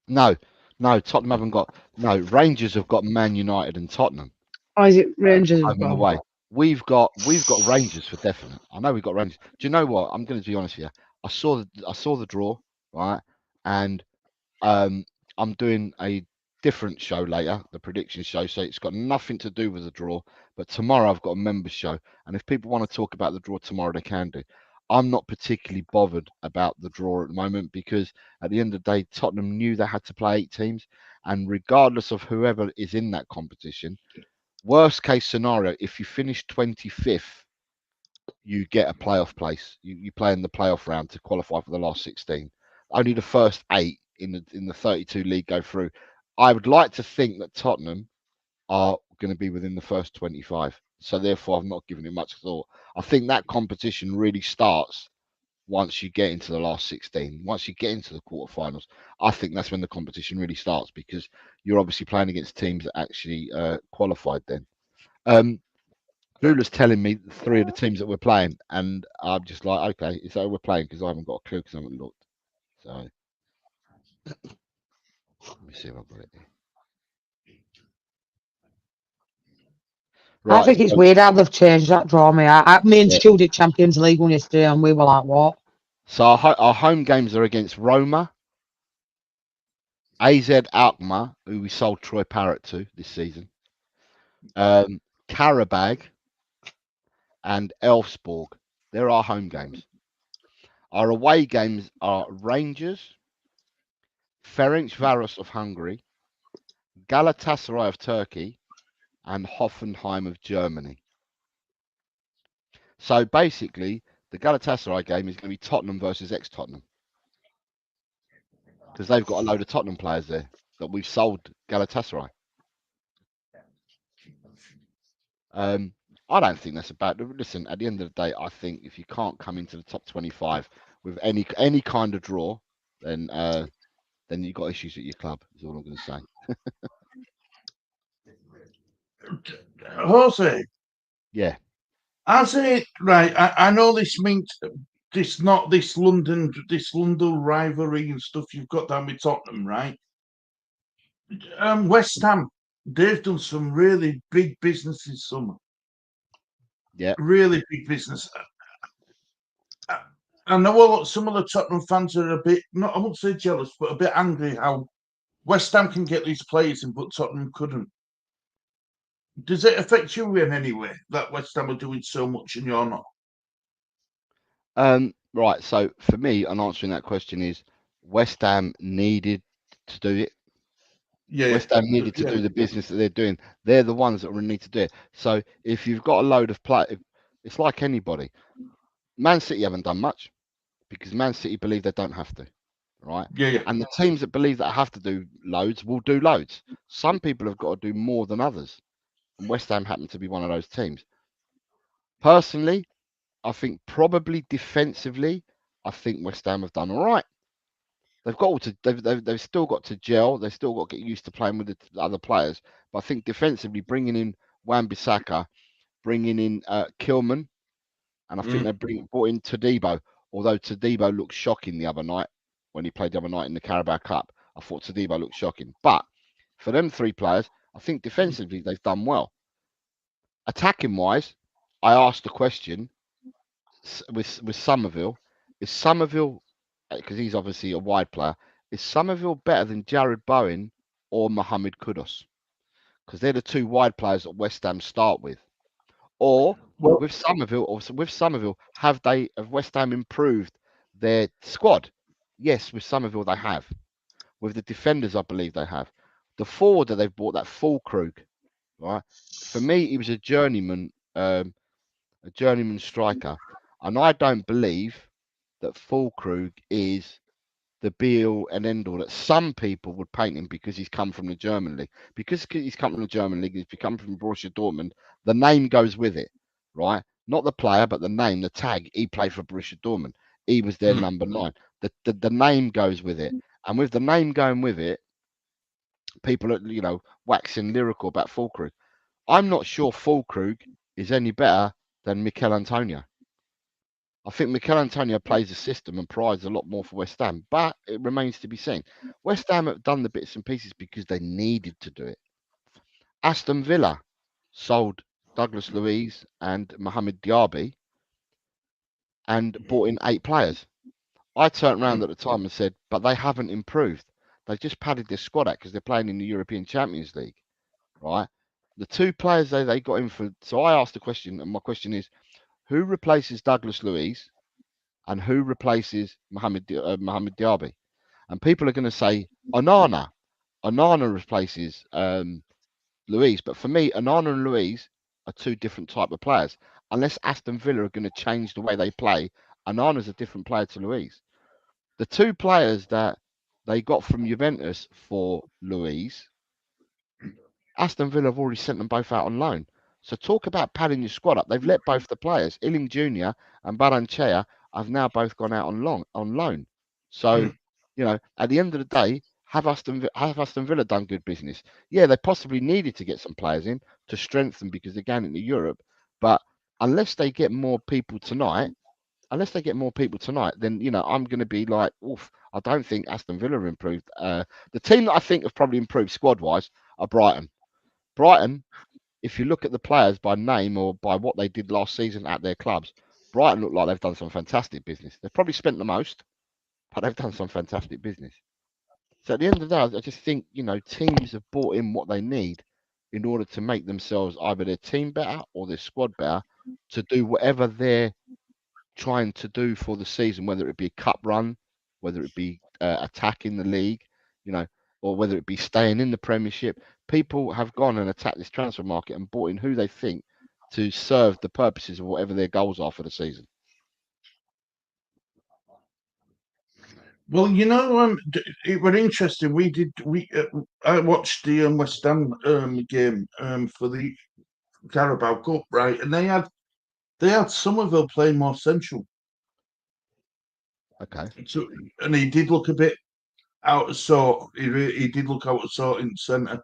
No, Tottenham haven't got. No, Rangers have got Man United and Tottenham Or is it Rangers? home and away. We've got Rangers for definite. I know we've got Rangers. Do you know what? I'm going to be honest with you. I saw the draw, right, and I'm doing a different show later, the prediction show. So it's got nothing to do with the draw. But tomorrow I've got a members show, and if people want to talk about the draw tomorrow, they can do. I'm not particularly bothered about the draw at the moment because at the end of the day, Tottenham knew they had to play 8 teams, and regardless of whoever is in that competition, worst case scenario, if you finish 25th, you get a playoff place. You play in the playoff round to qualify for the last 16. Only the first 8 in the 32 league go through. I would like to think that Tottenham are going to be within the first 25. So therefore, I've not given it much thought. I think that competition really starts once you get into the last 16. Once you get into the quarterfinals, I think that's when the competition really starts because you're obviously playing against teams that actually qualified then. Lula's telling me 3 of the teams that we're playing, and I'm just like, okay, is that who we're playing? Because I haven't got a clue because I haven't looked. So let me see if I've got it here. I think it's weird how they've changed that draw. Me and Stu did Champions League one yesterday, and we were like, "What?" So our home games are against Roma, AZ Alkmaar, who we sold Troy Parrott to this season, Karabag, and Elfsborg. They're our home games. Our away games are Rangers, Ferencváros of Hungary, Galatasaray of Turkey, and Hoffenheim of Germany. So basically, the Galatasaray game is going to be Tottenham versus ex-Tottenham because they've got a load of Tottenham players there that we've sold Galatasaray. I don't think that's about. Listen, at the end of the day, I think if you can't come into the top 25 with any kind of draw, then you've got issues at your club. Is all I'm going to say. Jose, Yeah. I say right. I know this means this not this London rivalry and stuff you've got down with Tottenham, right? West Ham, they've done some really big business this summer. Yeah. Really big business. I know some of the Tottenham fans are a bit, I won't say jealous, but a bit angry how West Ham can get these players in, but Tottenham couldn't. Does it affect you in any way that West Ham are doing so much and you're not? Right. So for me, an answering that question is West Ham needed to do it. Yeah. West Ham needed to do the business that they're doing. They're the ones that need to do it. So if you've got a load of play, it's like anybody. Man City haven't done much because Man City believe they don't have to, right? Yeah. And the teams that believe that have to do loads will do loads. Some people have got to do more than others. And West Ham happen to be one of those teams. Personally, I think probably defensively, I think West Ham have done all right. They've still got to gel. They've still got to get used to playing with the other players. But I think defensively, bringing in Wan-Bissaka, bringing in Kilman, and I think they brought in Todibo. Although Todibo looked shocking the other night when he played the other night in the Carabao Cup, I thought Todibo looked shocking. But for them 3 players, I think defensively they've done well. Attacking wise, I asked a question with Somerville. Is Somerville, because he's obviously a wide player, is Somerville better than Jared Bowen or Mohamed Kudus? Because they're the 2 wide players that West Ham start with. Or with Somerville, have West Ham improved their squad? Yes, with Somerville they have. With the defenders, I believe they have. The forward that they've bought, that Füllkrug, right? For me, he was a journeyman striker, and I don't believe that Füllkrug is the be-all and end-all that some people would paint him because he's come from the German league. Because he's come from the German league, he's become from Borussia Dortmund. The name goes with it, right? Not the player, but the name, the tag. He played for Borussia Dortmund. He was their number 9. The name goes with it, and with the name going with it, people are waxing lyrical about Füllkrug. I'm not sure Füllkrug is any better than Mikel Antonio. I think Mikel Antonio plays the system and provides a lot more for West Ham, but it remains to be seen. West Ham have done the bits and pieces because they needed to do it. Aston Villa sold Douglas Luiz and Mohamed Diaby and bought in 8 players. I turned around at the time and said, but they haven't improved. They've just padded their squad out because they're playing in the European Champions League, right? The 2 players they got in for. So I asked the question, and my question is, who replaces Douglas Luiz and who replaces Mohamed Diaby? And people are going to say Onana. Onana replaces Luiz, but for me, Onana and Luiz are 2 different type of players. Unless Aston Villa are going to change the way they play, Onana's a different player to Luiz. The 2 players that they got from Juventus for Luiz, Aston Villa have already sent them both out on loan. So talk about padding your squad up. They've let both the players, Iling Jr. and Baranchea, have now both gone out on loan. So, at the end of the day, have Aston Villa done good business? Yeah, they possibly needed to get some players in to strengthen because they're going into Europe. But unless they get more people tonight, then I'm going to be like, oof, I don't think Aston Villa have improved. The team that I think have probably improved squad-wise are Brighton. Brighton, if you look at the players by name or by what they did last season at their clubs, Brighton look like they've done some fantastic business. They've probably spent the most, but they've done some fantastic business. So at the end of the day, I just think, teams have bought in what they need in order to make themselves either their team better or their squad better to do whatever they're trying to do for the season, whether it be a cup run, whether it be attacking the league, or whether it be staying in the Premiership. People have gone and attacked this transfer market and bought in who they think to serve the purposes of whatever their goals are for the season. Well, it was interesting. I watched the West Ham game for the Carabao Cup, right? And they had Somerville playing more central. Okay. So, and he did look a bit out of sort. He did look out of sort in centre.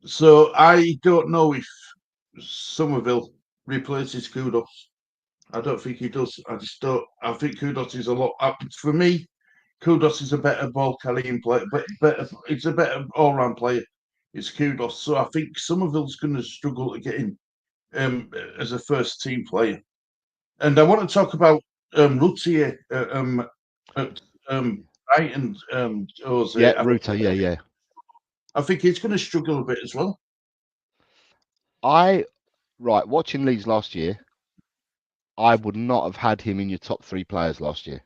So I don't know if Somerville replaces Kudus. I don't think he does. I just don't. I think Kudus is a lot. For me, Kudus is a better ball carrying player, but it's a better all round player. It's Kudus. So I think Somerville's going to struggle to get in as a first team player. And I want to talk about Rutier at Brighton. Ruta, yeah. I think he's going to struggle a bit as well. Watching Leeds last year, I would not have had him in your top 3 players last year.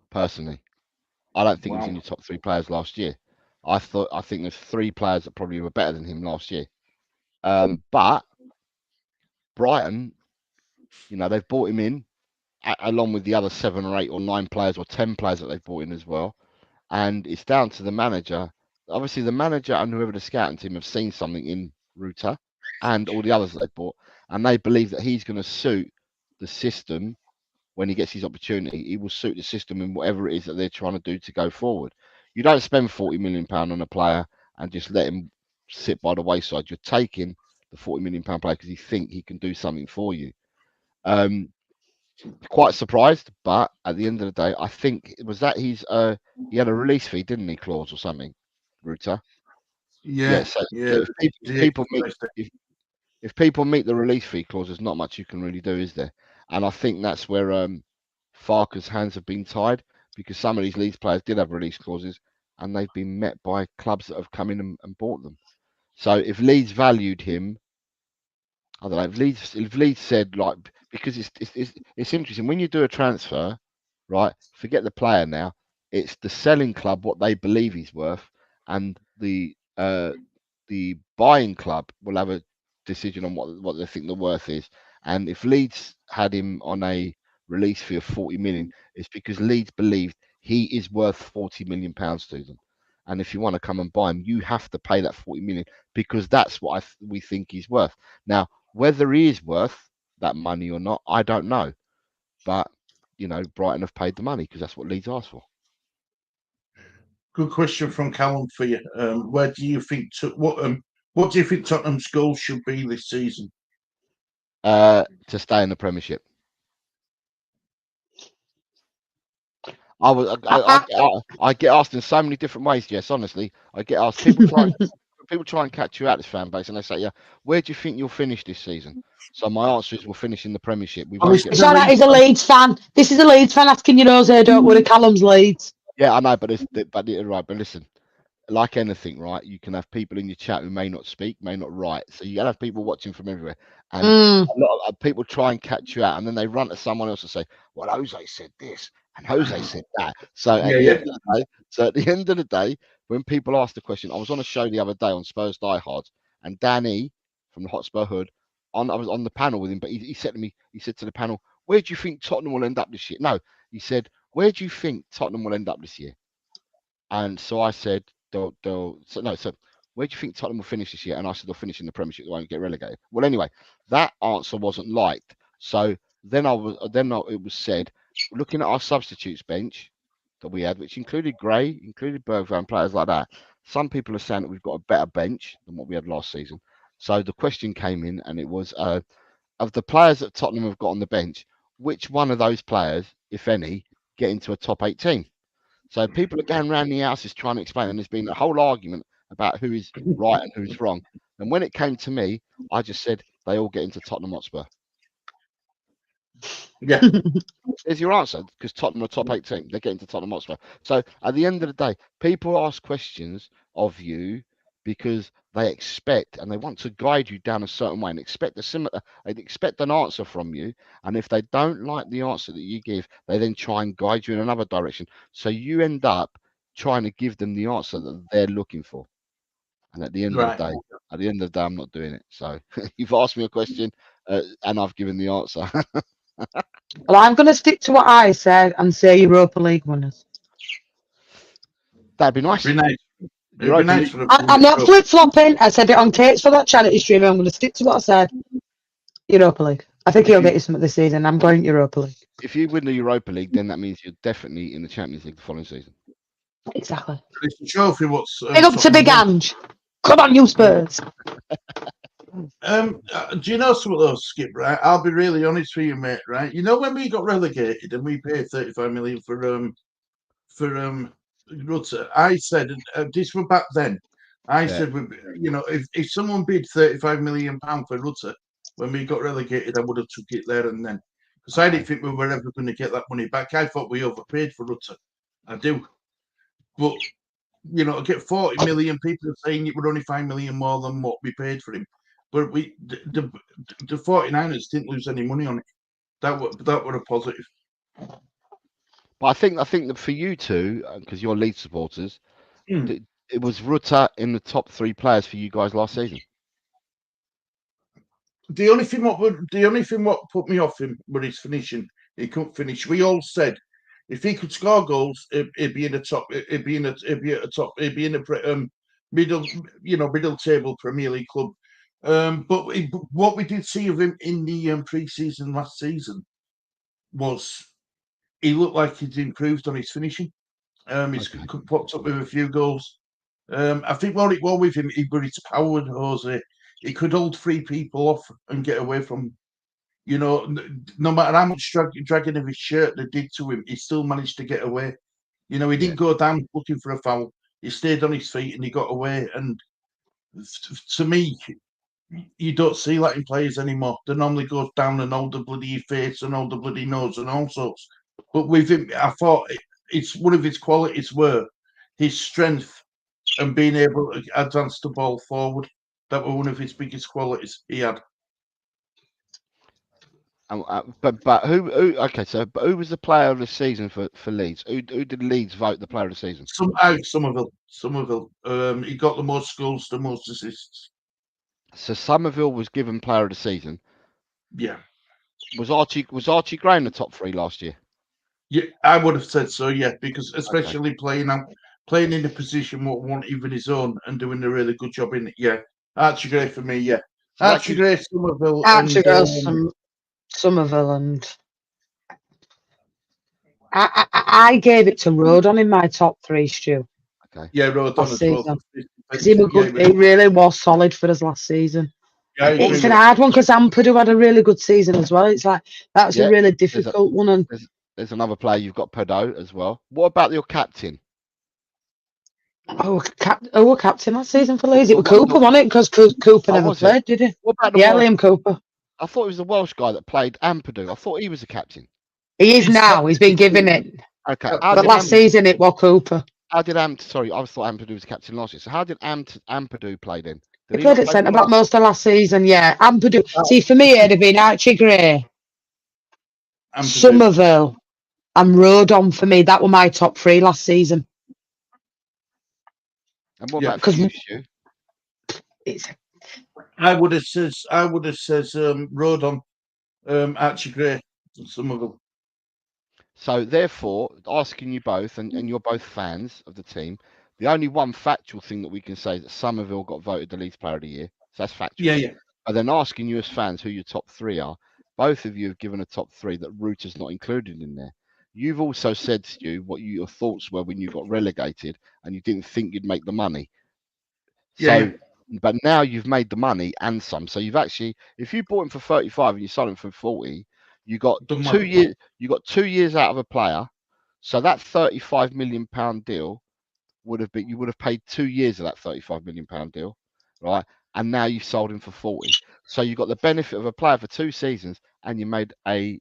Personally, I don't think he was in your top 3 players last year. I think there's 3 players that probably were better than him last year. But Brighton, they've bought him in along with the other 7 or 8 or 9 players or 10 players that they've bought in as well. And it's down to the manager. Obviously, the manager and whoever the scouting team have seen something in Ruta and all the others that they've bought, and they believe that he's going to suit the system when he gets his opportunity. He will suit the system in whatever it is that they're trying to do to go forward. You don't spend £40 million on a player and just let him sit by the wayside. You're taking the £40 million player because you think he can do something for you. Quite surprised, but at the end of the day, I think he had a release fee, didn't he, clause or something, Ruta? Yeah. So if people meet the release fee clause, there's not much you can really do, is there? And I think that's where Farke's hands have been tied, because some of these Leeds players did have release clauses and they've been met by clubs that have come in and bought them. So if Leeds valued him, I don't know, if Leeds said, because it's interesting when you do a transfer, right? Forget the player now. It's the selling club what they believe he's worth, and the the buying club will have a decision on what they think the worth is. And if Leeds had him on a release fee of 40 million, it's because Leeds believed he is worth 40 million pounds to them. And if you want to come and buy him, you have to pay that 40 million because that's what we think he's worth. Now, whether he is worth that money or not, I don't know. But, you know, Brighton have paid the money because that's what Leeds asked for. Good question from Callum for you. Where do you think what do you think Tottenham's goal should be this season? To stay in the Premiership. I get asked in so many different ways. Yes, honestly, I get asked. People try and catch you out, this fan base, and they say, "Yeah, where do you think you'll finish this season?" So my answer is, we'll finish in the Premiership. We won't get. Shout out, he's a Leeds fan. This is a Leeds fan asking you, Jose. Don't worry, Callum's Leeds. Yeah, I know, but right. But listen, like anything, right? You can have people in your chat who may not speak, may not write. So you gotta have people watching from everywhere, and a lot of people try and catch you out, and then they run to someone else and say, "Well, Jose said this, and Jose said that." So at the end of the day, when people ask the question, I was on a show the other day on Spurs Die Hard, and Danny from the Hotspur Hood, I was on the panel with him, but he said to me, he said to the panel, "Where do you think Tottenham will end up this year?" No, he said, "Where do you think Tottenham will end up this year?" And so I said, so where do you think Tottenham will finish this year? And I said, they'll finish in the Premiership, they won't get relegated. Well, anyway, that answer wasn't liked. So then it was said, looking at our substitutes bench that we had, which included Gray, included Bergvall and players like that, some people are saying that we've got a better bench than what we had last season. So the question came in, and it was, of the players that Tottenham have got on the bench, which one of those players, if any, get into a top 8 team? So people are going around the houses trying to explain, and there's been a whole argument about who is right and who's wrong. And when it came to me, I just said they all get into Tottenham Hotspur. Yeah. There's your answer, because Tottenham are a top 8 team. They get into Tottenham Hotspur. So at the end of the day, people ask questions of you because they expect and they want to guide you down a certain way and expect an answer from you. And if they don't like the answer that you give, they then try and guide you in another direction. So you end up trying to give them the answer that they're looking for. And at the end of the day, I'm not doing it. So you've asked me a question and I've given the answer. Well, I'm going to stick to what I said and say Europa League winners. That'd be nice. It'd be nice. I'm not flip-flopping. I said it on tapes for that charity stream. I'm going to stick to what I said. Europa League. I think he'll get you something this season. I'm going Europa League. If you win the Europa League, then that means you're definitely in the Champions League the following season. Exactly. It's a trophy. Big up to Big Ange. Come on, you Spurs. Do you know some of those, Skip? Right, I'll be really honest with you, mate. Right, you know when we got relegated and we paid 35 million for Rutter, I said, this was back then. I said, you know, if someone bid 35 million pound for Rutter when we got relegated, I would have took it there and then, because I didn't think we were ever going to get that money back. I thought we overpaid for Rutter. I do, but you know, to get 40 million, people are saying it were only 5 million more than what we paid for him. But the 49ers didn't lose any money on it. That were a positive. But I think that for you two, because you're Leeds supporters, it was Rutter in the top 3 players for you guys last season. The only thing what put me off him was his finishing. He couldn't finish. We all said if he could score goals, it'd be in the top. It'd be in a middle table Premier League club. But what we did see of him in the pre-season last season was he looked like he'd improved on his finishing. He's popped up with a few goals. I think what it was with him, he's powered, Jose. He could hold 3 people off and get away from, you know, no matter how much dragging of his shirt they did to him, he still managed to get away. You know, he didn't go down looking for a foul. He stayed on his feet and he got away. And to me, you don't see that in players anymore. They normally go down and hold the bloody face and hold the bloody nose and all sorts. But with him, I thought it's one of his qualities were his strength and being able to advance the ball forward. That were one of his biggest qualities he had. But who? Okay, so but who was the player of the season for Leeds? Who did Leeds vote the player of the season? Somerville. He got the most goals, the most assists. So Somerville was given player of the season. Yeah. Was Archie Gray in the top 3 last year? Yeah, I would have said so, yeah, because especially playing in a position what wasn't even his own and doing a really good job in it. Yeah. Archie Gray for me, yeah. So that Archie Gray, Somerville, Archie and Gray, Somerville, and I gave it to Rodon in my top 3, Stu. Okay. yeah, Rodon Last as well. season. Because he really was solid for us last season. Yeah, I agree It's with an that. hard one because Ampadu had a really good season as well. It's like that's Yeah, a really difficult one. And There's another player you've got, Pedot, as well. What about your captain? captain last season for Leeds. It was Cooper, wasn't it? Because Cooper never was it? played, did he? What about the Yeah, Welsh? Liam Cooper. I thought it was the Welsh guy that played Ampadu. I thought he was the captain. He is now. He's been given it. Okay. But last season it was Cooper. Sorry, I thought Ampadu was the captain last year. So how did Ampadu play then? He played at centre back most of last season. Yeah, Ampadu. See, for me, it'd have been Archie Gray, Somerville, and Rodon. For me, that were my top 3 last season. And what Yeah. about you, Stu? I would have said Rodon, Archie Gray, and Somerville. So therefore, asking you both, and you're both fans of the team, the only one factual thing that we can say is that Somerville got voted the Leeds Player of the Year. So that's factual. Yeah. But then asking you as fans who your top 3 are, both of you have given a top 3 that Router's not included in there. You've also said, Stu, what your thoughts were when you got relegated and you didn't think you'd make the money. But now you've made the money and some. So you've actually, if you bought him for 35 and you sold him for 40, you got 2 years. You got 2 years out of a player. So that £35 million deal would have been, you would have paid 2 years of that £35 million deal, right? And now you've sold him for 40. So you got the benefit of a player for 2 seasons, and you made a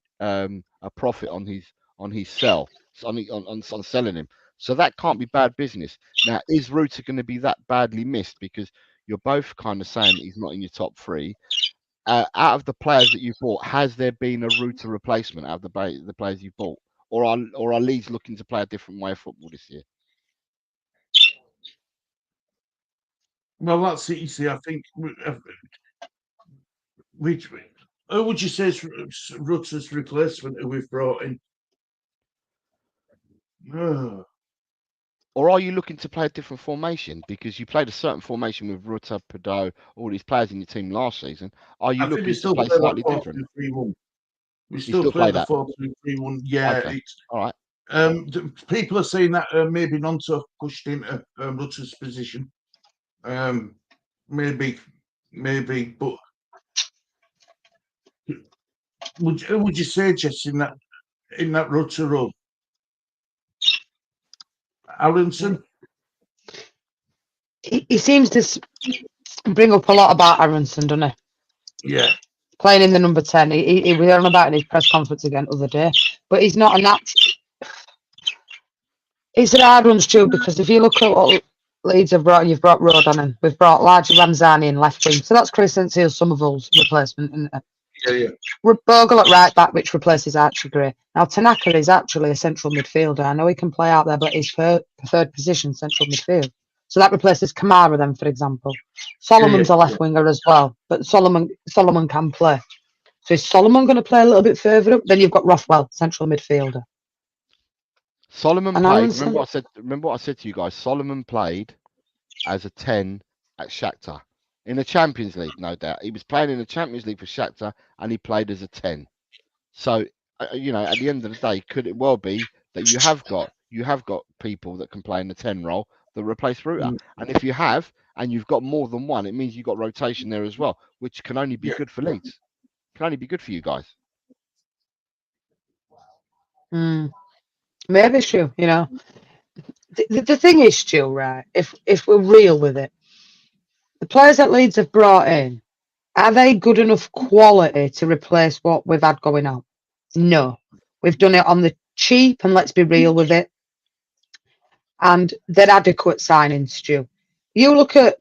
profit on his sell, on selling him. So that can't be bad business. Now, is Ruter going to be that badly missed? Because you're both kind of saying that he's not in your top 3. Out of the players that you bought, has there been a Ruter replacement out of the players you bought, or are Leeds looking to play a different way of football this year? Well, that's it. You see, I think who would you say is Rutter's replacement who we've brought in? Or are you looking to play a different formation? Because you played a certain formation with Rutter, Pedot, all these players in your team last season. Are you looking to play slightly different? We still play the 4-2-3-1. Yeah. Okay. All right. People are saying that maybe Nonto pushed into Rutter's position. Maybe, but who would you say, Jess, in that Rutter role? Aronson? He seems to bring up a lot about Aronson, doesn't he? Yeah. Playing in the number 10. He was on about in his press conference again the other day. But he's not a natural. It's an hard one, Stu, because if you look at what Leeds have brought, you've brought Rodon in. We've brought largely Ramzani in left wing. So that's Chris Seal Somerville's replacement, isn't it? Yeah. Bogle at right back, which replaces Archie Gray. Now, Tanaka is actually a central midfielder. I know he can play out there, but his preferred position, central midfield. So that replaces Kamara then, for example. Solomon's a left winger as well, but Solomon can play. So is Solomon going to play a little bit further up? Then you've got Rothwell, central midfielder. Solomon played. Remember what I said to you guys? Solomon played as a 10 at Shakhtar. In the Champions League, no doubt. He was playing in the Champions League for Shakhtar, and he played as a 10. So, at the end of the day, could it well be that you have got people that can play in the 10 role that replace Ruter? And if you have, and you've got more than one, it means you've got rotation there as well, which can only be good for Leeds. Can only be good for you guys. Maybe, Stu. The thing is, Stu, right? If we're real with it, the players that Leeds have brought in, are they good enough quality to replace what we've had going on? No. We've done it on the cheap, and let's be real with it. And they're adequate signings, Stu. You look at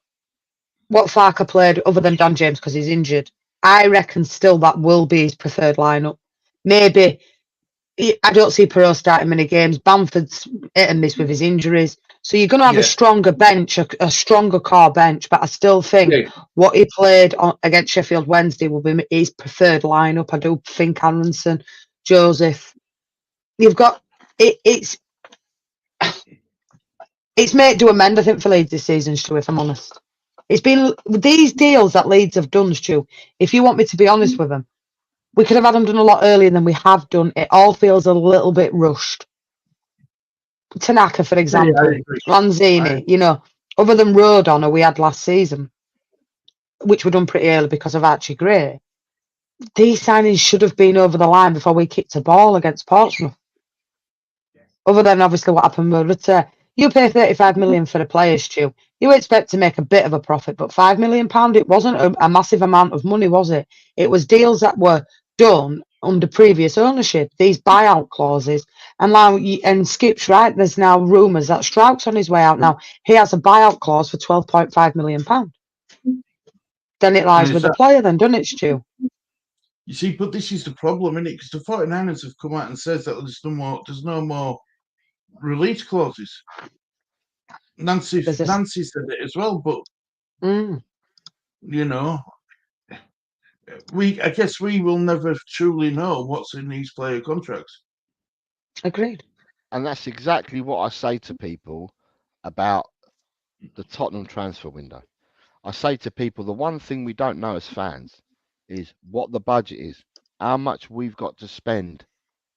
what Farker played other than Dan James because he's injured. I reckon still that will be his preferred lineup. Maybe I don't see Perot starting many games. Bamford's hit and miss with his injuries. So you're going to have a Yeah. stronger bench, a stronger core bench. But I still think Yeah. what he played against Sheffield Wednesday will be his preferred lineup. I do think Aronson, Joseph. You've got it's made to amend, I think, for Leeds this season, Stu, if I'm honest. It's been these deals that Leeds have done, Stu. If you want me to be honest with them, we could have had them done a lot earlier than we have done. It all feels a little bit rushed. Tanaka, for example, agree. Lanzini, you know, other than Rodon, we had last season, which were done pretty early because of Archie Gray. These signings should have been over the line before we kicked a ball against Portsmouth. Other than obviously what happened with Rutte. You pay 35 million for a player, Stu. You expect to make a bit of a profit, but £5 million, it wasn't a massive amount of money, was it? It was deals that were done under previous ownership, these buyout clauses. And now, and Skip's right, there's now rumours that Strauch's on his way out now. He has a buyout clause for £12.5 million. Then it lies with the player, then, doesn't it, Stu? You see, but this is the problem, isn't it? Because the 49ers have come out and said that there's no more release clauses. Nancy said it as well, but you know, I guess we will never truly know what's in these player contracts. Agreed. And that's exactly what I say to people about the Tottenham transfer window. I say to people, the one thing we don't know as fans is what the budget is, how much we've got to spend.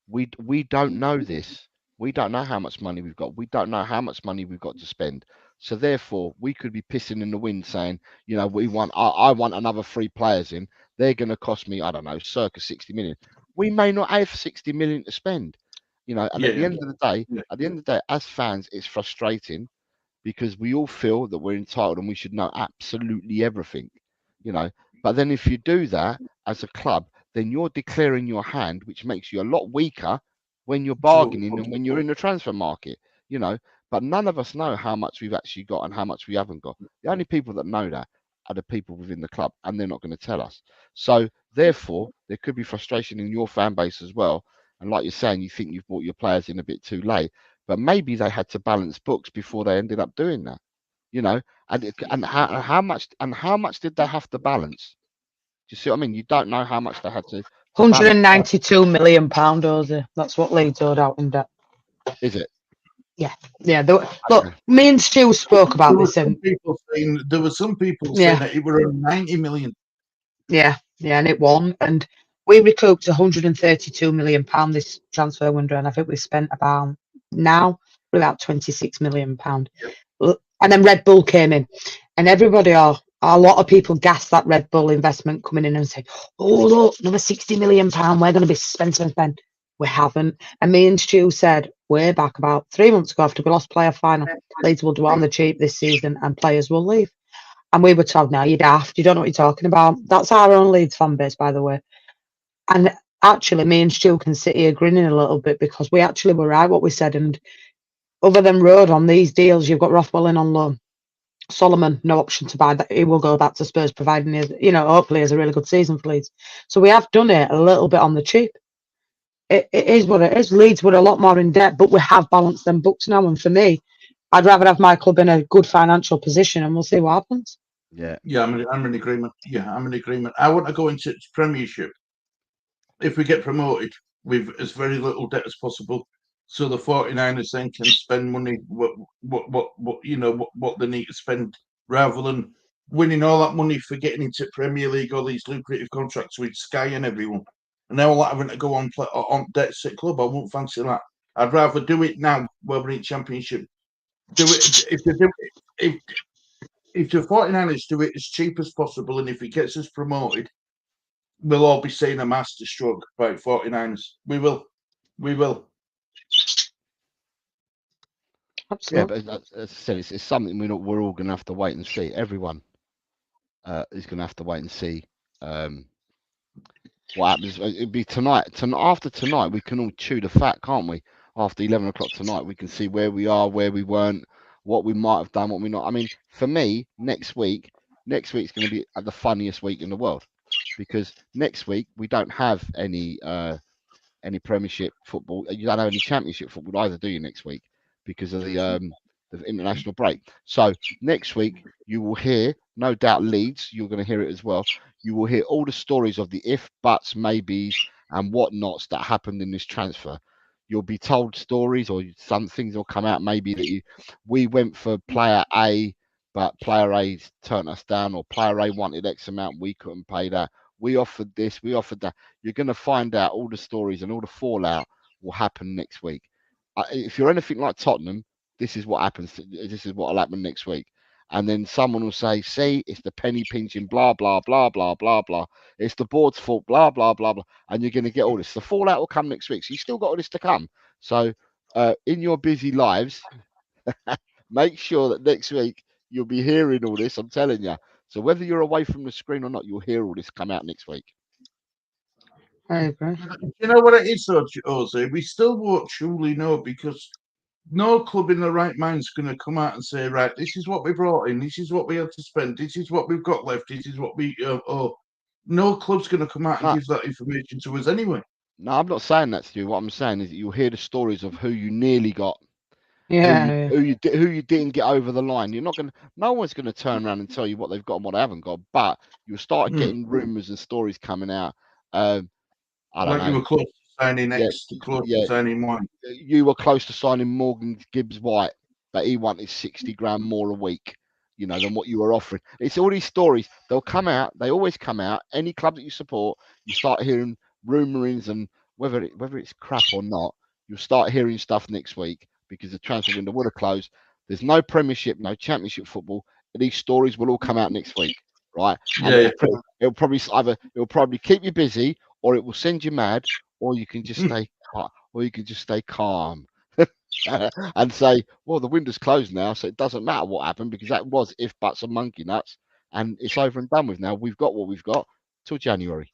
We don't know this. We don't know how much money we've got. We don't know how much money we've got to spend. So therefore, we could be pissing in the wind saying, you know, I want another 3 players in. They're going to cost me, I don't know, circa 60 million. We may not have 60 million to spend. You know, and at the end of the day, as fans, it's frustrating because we all feel that we're entitled and we should know absolutely everything, you know. But then if you do that as a club, then you're declaring your hand, which makes you a lot weaker when you're bargaining and when you're in the transfer market, you know. But none of us know how much we've actually got and how much we haven't got. The only people that know that are the people within the club, and they're not going to tell us. So therefore, there could be frustration in your fan base as well. And like you're saying, you think you've brought your players in a bit too late, but maybe they had to balance books before they ended up doing that, you know. And how much did they have to balance? Do you see what I mean? You don't know how much they had to. £192 million, Ozzy. That's what Leeds owed out in debt. Is it? Yeah. Look, me and Stu spoke about this. There were some people saying that it were 90 million. Yeah, and it won. And we recouped £132 million this transfer window, and I think we've spent about 26 million pound. And then Red Bull came in, and a lot of people gassed that Red Bull investment coming in and said, "Oh look, another 60 million pound. We're going to be spend." We haven't. And me and Stu said way back about 3 months ago after we lost playoff final, Leeds will do it on the cheap this season, and players will leave. And we were told, "Now you're daft. You don't know what you're talking about." That's our own Leeds fan base, by the way. And actually, me and Stu can sit here grinning a little bit because we actually were right what we said. And other than Road on these deals, you've got Rothwell in on loan. Solomon, no option to buy that. He will go back to Spurs, providing hopefully has a really good season for Leeds. So we have done it a little bit on the cheap. It is what it is. Leeds were a lot more in debt, but we have balanced them books now. And for me, I'd rather have my club in a good financial position, and we'll see what happens. Yeah, I'm in agreement. I'm in agreement. I want to go into Premiership. If we get promoted with as very little debt as possible, so the 49ers then can spend money what they need to spend, rather than winning all that money for getting into Premier League, all these lucrative contracts with Sky and everyone, and now all having to go on debt sick club. I won't fancy that. I'd rather do it now where we're in Championship. Do it if the 49ers do it as cheap as possible, and if it gets us promoted, we'll all be seeing a master stroke by 49ers. We will. Absolutely. Yeah, but as I said, it's something we're all going to have to wait and see. Everyone is going to have to wait and see what happens. It'll be tonight. After tonight, we can all chew the fat, can't we? After 11 o'clock tonight, we can see where we are, where we weren't, what we might have done, what we're not. I mean, for me, next week's going to be the funniest week in the world. because next week we don't have any Premiership football. You don't have any Championship football either, do you? Next week because of the international break. So next week you will hear, no doubt, Leeds. You're going to hear it as well. You will hear all the stories of the if, buts, maybes, and whatnots that happened in this transfer. You'll be told stories, or some things will come out. Maybe that we went for player A, but player A turned us down, or player A wanted X amount, we couldn't pay that. We offered this, we offered that. You're going to find out all the stories, and all the fallout will happen next week. If you're anything like Tottenham, this is what happens. This is what will happen next week. And then someone will say, see, it's the penny pinching, blah, blah, blah, blah, blah, blah. It's the board's fault, blah, blah, blah, blah. And you're going to get all this. The fallout will come next week. So you still got all this to come. So in your busy lives, make sure that next week you'll be hearing all this. I'm telling you. So whether you're away from the screen or not, you'll hear all this come out next week. I agree. You know what it is, though, Jose? We still won't truly know, because no club in the right mind is going to come out and say, right, this is what we brought in, this is what we had to spend, this is what we've got left, this is what we no club's going to come out and give that information to us anyway. No, I'm not saying that, Stu. What I'm saying is that you'll hear the stories of who you nearly got, Yeah. who you didn't get over the line. You're not going to. No one's going to turn around and tell you what they've got and what they haven't got. But you'll start getting rumours and stories coming out. I don't know. You were close to signing X, close to signing Y. You were close to signing Morgan Gibbs White, but he wanted 60 grand more a week, than what you were offering. It's all these stories. They'll come out. They always come out. Any club that you support, you start hearing rumourings, and whether it's crap or not, you'll start hearing stuff next week because the transfer window would have closed. There's no Premiership, no Championship football. These stories will all come out next week, right? And it'll probably keep you busy, or it will send you mad, or you can just stay calm. And say, well, the window's closed now, so it doesn't matter what happened, because that was if, buts, and monkey nuts, and it's over and done with now. We've got what we've got till January.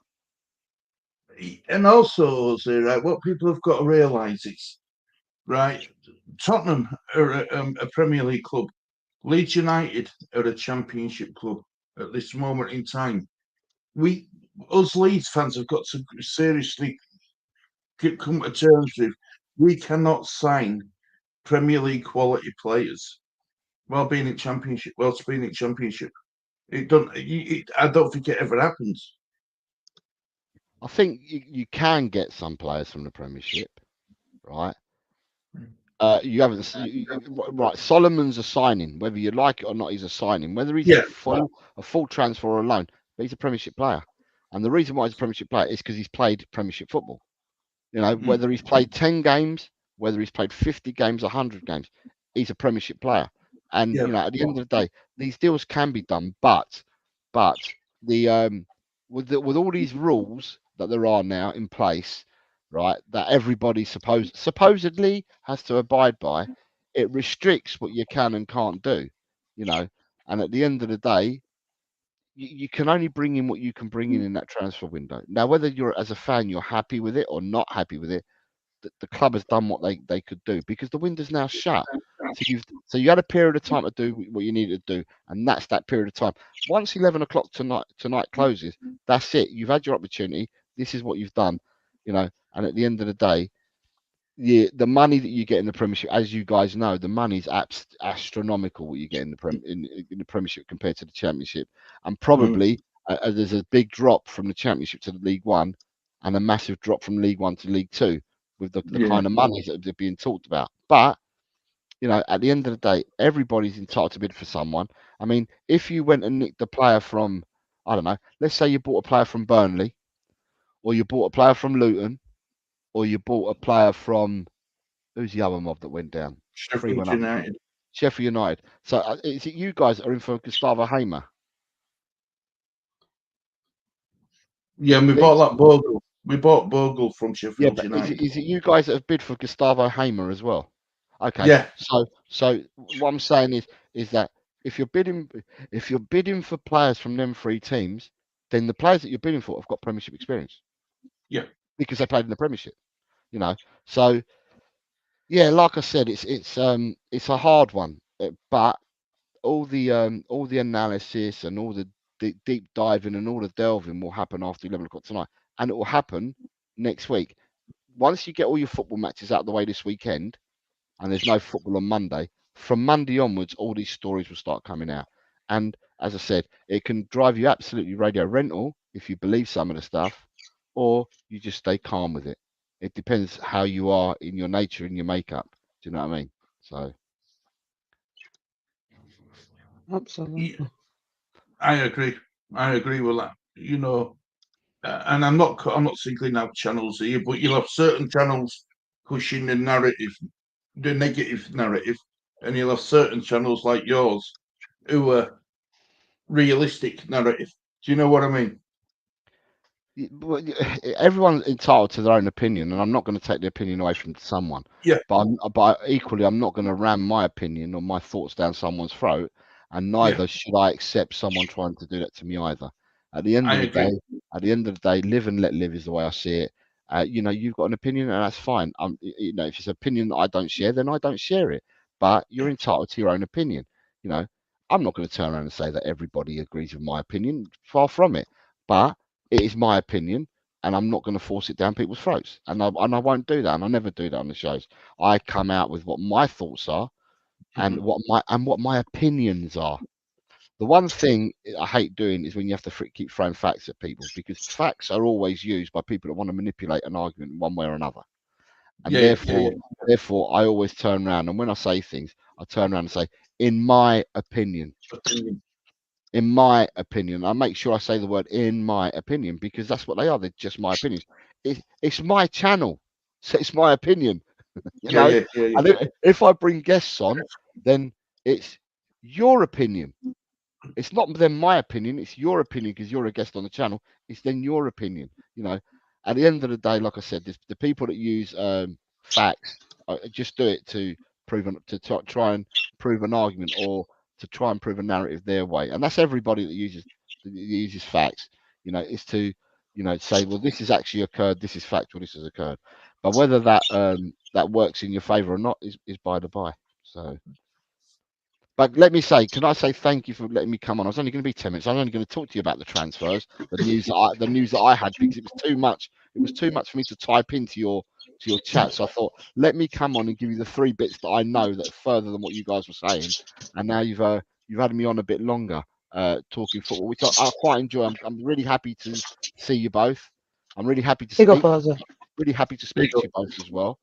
And also, right, what people have got to realise is, right, Tottenham are a Premier League club. Leeds United are a Championship club at this moment in time. Us Leeds fans have got to seriously come to terms with, we cannot sign Premier League quality players while being in Championship. I don't think it ever happens. I think you can get some players from the Premiership, right? You haven't, right? Solomon's a signing, whether you like it or not. He's a signing, whether he's a full transfer or a loan, but he's a Premiership player. And the reason why he's a Premiership player is because he's played Premiership football. Whether he's played 10 games, whether he's played 50 games, 100 games, he's a Premiership player. And at the end of the day, these deals can be done, but the with all these rules that there are now in place, right, that everybody supposedly has to abide by, it restricts what you can and can't do, and at the end of the day, you can only bring in what you can bring in that transfer window. Now, whether you're, as a fan, you're happy with it or not happy with it, the club has done what they could do, because the window's now shut. So you had a period of time to do what you needed to do, and that's that period of time. Once 11 o'clock tonight closes, that's it. You've had your opportunity. This is what you've done, and at the end of the day, the money that you get in the Premiership, as you guys know, the money's astronomical what you get in the Premiership compared to the Championship, and probably there's a big drop from the Championship to the League One, and a massive drop from League One to League Two, with the kind of monies that are being talked about. But at the end of the day, everybody's entitled to bid for someone. I mean, if you went and nicked a player from, I don't know, let's say you bought a player from Burnley, or you bought a player from Luton, or you bought a player from, who's the other mob that went down? Sheffield United. Sheffield United. So is it you guys that are in for Gustavo Hamer? Yeah, and we bought that Bogle. We bought Bogle from Sheffield United. Is it you guys that have bid for Gustavo Hamer as well? Okay. Yeah. So what I'm saying is that if you're bidding for players from them three teams, then the players that you're bidding for have got Premiership experience. Yeah. Because they played in the Premiership. So yeah, like I said, it's a hard one, but all the analysis and all the deep diving and all the delving will happen after 11 o'clock tonight, and it will happen next week. Once you get all your football matches out of the way this weekend, and there's no football on Monday, from Monday onwards, all these stories will start coming out. And as I said, it can drive you absolutely radio rental if you believe some of the stuff, or you just stay calm with it. It depends how you are in your nature, in your makeup. Do you know what I mean? So Absolutely. I agree. I agree with that. You know, and I'm not singling out channels here, but you'll have certain channels pushing the narrative, the negative narrative, and you'll have certain channels like yours who are realistic narrative. Do you know what I mean? everyone's entitled to their own opinion, and I'm not going to take the opinion away from someone. Yeah. But equally, I'm not going to ram my opinion or my thoughts down someone's throat, and neither should I accept someone trying to do that to me either. At the end of the day, live and let live is the way I see it. You know, you've got an opinion, and that's fine. You know, if it's an opinion that I don't share, then I don't share it. But you're entitled to your own opinion. You know, I'm not going to turn around and say that everybody agrees with my opinion. Far from it. But it is my opinion, and I'm not going to force it down people's throats. And I won't do that, and I never do that on the shows. I come out with what my thoughts are, and what my opinions are. The one thing I hate doing is when you have to keep throwing facts at people, because facts are always used by people that want to manipulate an argument in one way or another. And therefore, I always turn around, and when I say things, I turn around and say, in my opinion. In my opinion, I make sure I say the word "in my opinion" because that's what they are. They're just my opinions. It's my channel, so it's my opinion. And if I bring guests on, then it's your opinion. It's not then my opinion. It's your opinion because you're a guest on the channel. It's then your opinion. You know, at the end of the day, like I said, the people that use facts just do it to try and prove an argument or to try and prove a narrative their way, and that's everybody that uses facts. You know, is to say, well, this has actually occurred, this is factual, this has occurred, but whether that that works in your favor or not is by the by. So, but let me say, can I say thank you for letting me come on? I was only going to be 10 minutes. I'm only going to talk to you about the transfers, the news that I had, because it was too much. It was too much for me to type into your chat. So I thought, let me come on and give you the 3 bits that I know that are further than what you guys were saying. And now you've had me on a bit longer talking football, which I quite enjoy. I'm really happy to see you both. I'm really happy to speak. Really happy to speak to you both as well.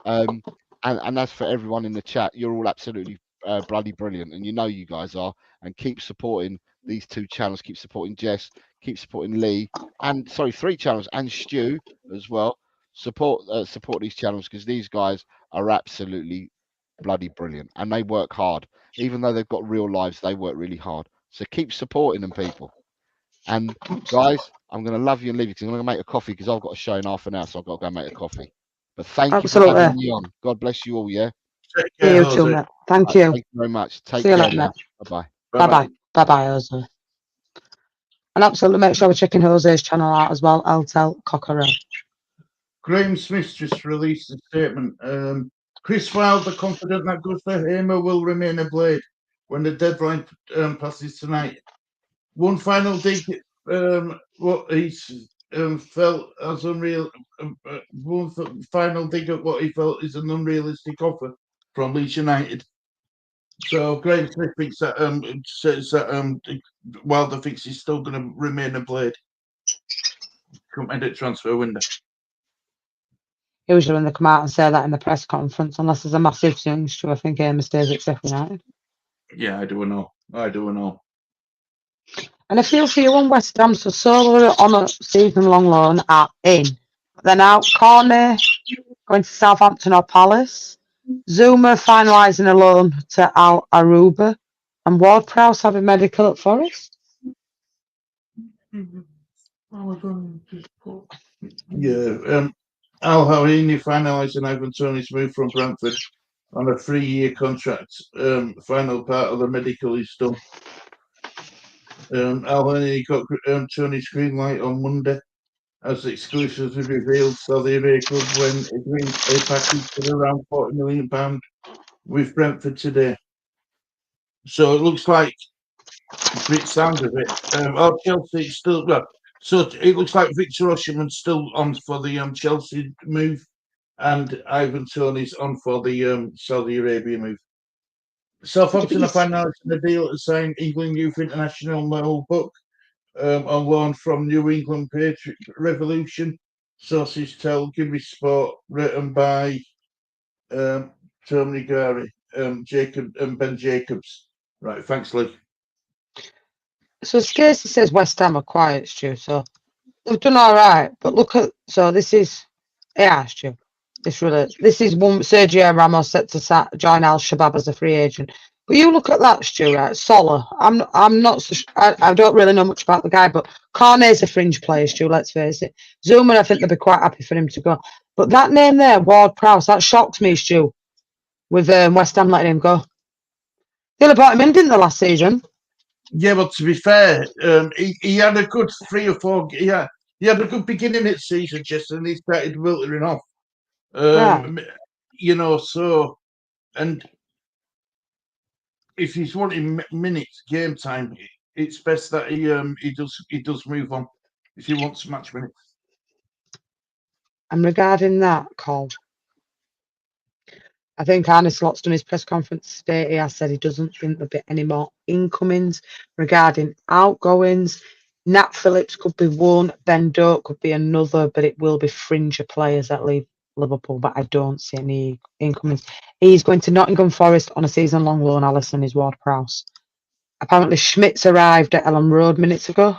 And as for everyone in the chat, you're all absolutely bloody brilliant, and you know you guys are. And keep supporting these 2 channels. Keep supporting Jess. Keep supporting Lee. And 3 channels and Stu as well. Support these channels because these guys are absolutely bloody brilliant, and they work hard. Even though they've got real lives, they work really hard. So keep supporting them, people. And guys, I'm going to love you and leave you because I'm going to make a coffee because I've got a show in half an hour, so I've got to go make a coffee. But thank you for having me on. God bless you all. Yeah. You too, mate. Thank you. Thank you very much. Take See you care. later, mate. Bye-bye. Bye-bye. Bye-bye, Jose. And absolutely make sure we're checking Jose's channel out as well. I'll tell Cockerell. Graham Smith just released a statement. Chris Wilder confident that Gustav Hamer will remain a Blade when the deadline passes tonight. One final dig, what he's felt as unreal. One final dig at what he felt is an unrealistic offer from Leeds United. So Graham Smith thinks that says that Wilder thinks he's still going to remain a Blade. Come end at transfer window. Usually when they come out and say that in the press conference, unless there's a massive change to, I think Hamer stays at Sheffield United. Yeah, I do know. And I feel for you on West Ham, so Solo on a season-long loan at in. Then out Cornet going to Southampton or Palace. Zuma finalising a loan to Al Aruba. And Ward-Prowse having medical at Forest. Yeah, Al Harini finalising Ivan Toney's move from Brentford on a 3-year contract. Final part of the medical is done. Al Harini got Tony's green light on Monday as exclusively revealed Saudi Arabia Club when agreeing a package for around £40 million with Brentford today. So it looks like bit sound of it. Chelsea still well. So it looks like Victor Osimhen's still on for the Chelsea move, and Ivan Toney's on for the Saudi Arabia move. Southampton are finalising the deal to sign England youth international Mel Buck on loan from New England Patriot Revolution. Sources tell Give Me Sport, written by Tony Gary, Jacob and Ben Jacobs. Right, thanks, Lee. So Stacey says West Ham are quiet, Stu. So they've done all right, but look at this is Stu. This is one Sergio Ramos set to join Al Shabab as a free agent. But you look at that, Stu. Right, Sola. I'm not. I don't really know much about the guy, but Cornet's a fringe player, Stu. Let's face it. Zuma, I think they'd be quite happy for him to go. But that name there, Ward-Prowse, that shocks me, Stu. With West Ham letting him go. They only brought him in, didn't they, last season? Yeah, but to be fair, he had a good 3 or 4. He had a good beginning of the season, just and he started wiltering off. Right. You know, so and if he's wanting minutes, game time, it's best that he does move on if he wants match minutes. And regarding that, Cole, I think Arne Slot's done his press conference today. He has said he doesn't think there'll be any more incomings regarding outgoings. Nat Phillips could be one, Ben Doak could be another, but it will be fringe players that leave Liverpool, but I don't see any incomings. He's going to Nottingham Forest on a season-long loan, Alisson is Ward-Prowse. Apparently Schmitz arrived at Ellen Road minutes ago.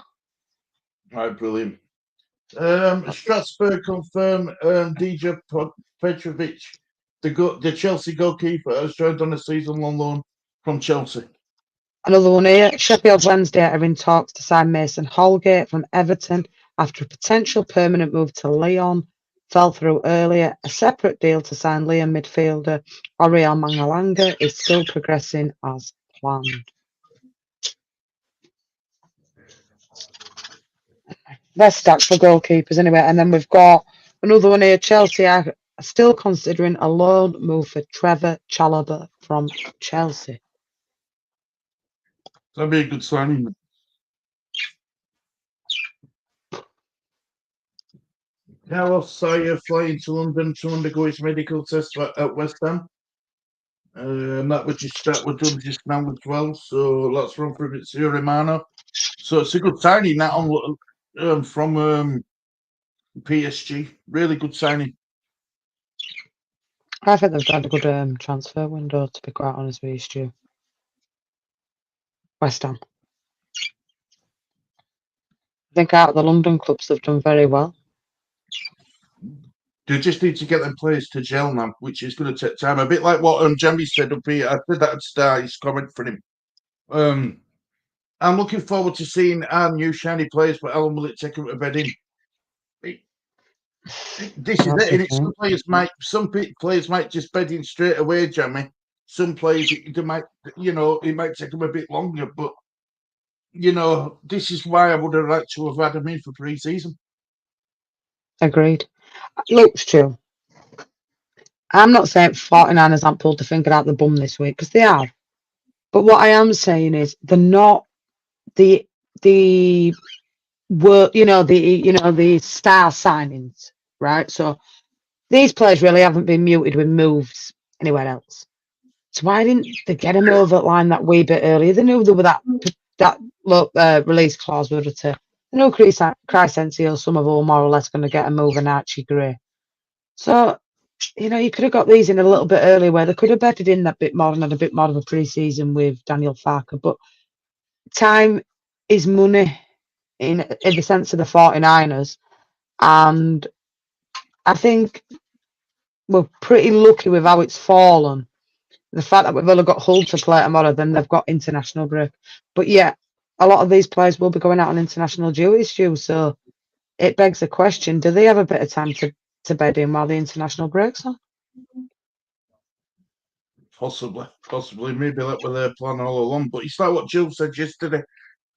Right, brilliant. Strasbourg confirmed Dejan Petrovic, the Chelsea goalkeeper, has joined on a season-long loan from Chelsea. Another one here. Sheffield Wednesday are in talks to sign Mason Holgate from Everton after a potential permanent move to Lyon fell through earlier. A separate deal to sign Lyon midfielder Oriel Mangalanga is still progressing as planned. They're stacked for goalkeepers anyway. And then we've got another one here. Chelsea are still considering a loan move for Trevor Chalobah from Chelsea. That'd be a good signing. Carlos Sayer flying to London to undergo his medical test at West Ham. That was done just now as well. So let's run through Fabrizio Romano. So it's a good signing that on from PSG. Really good signing. I think they've had a good transfer window, to be quite honest with you, Stu. West Ham. I think out of the London clubs, they've done very well. They just need to get them players to gel now, which is going to take time. A bit like what Jamie said up here. I said that at start, his comment for him. I'm looking forward to seeing our new shiny players, but how long will it take them to bed in? This is it. Some players might just bed in straight away, Jamie. Some players, it might take them a bit longer, but this is why I would have liked to have had them in for pre-season. Agreed. Look, Stu, I'm not saying 49ers aren't pulled the finger out the bum this week, because they are. But what I am saying is they're not the work, the star signings, right? So these players really haven't been muted with moves anywhere else. So why didn't they get them over the line that wee bit earlier? They knew there were that release clause would return. They knew Crysencio, some of all more or less going to get a move and Archie Gray. So, you could have got these in a little bit earlier where they could have betted in that bit more and had a bit more of a pre-season with Daniel Farker. But time is money in the sense of the 49ers. And I think we're pretty lucky with how it's fallen. The fact that we've only got Hull to play tomorrow, then they've got international break. But yeah, a lot of these players will be going out on international duties, Stu. So it begs the question, do they have a bit of time to bed in while the international breaks on? Possibly. Maybe that was their plan all along. But it's like what Jill said yesterday.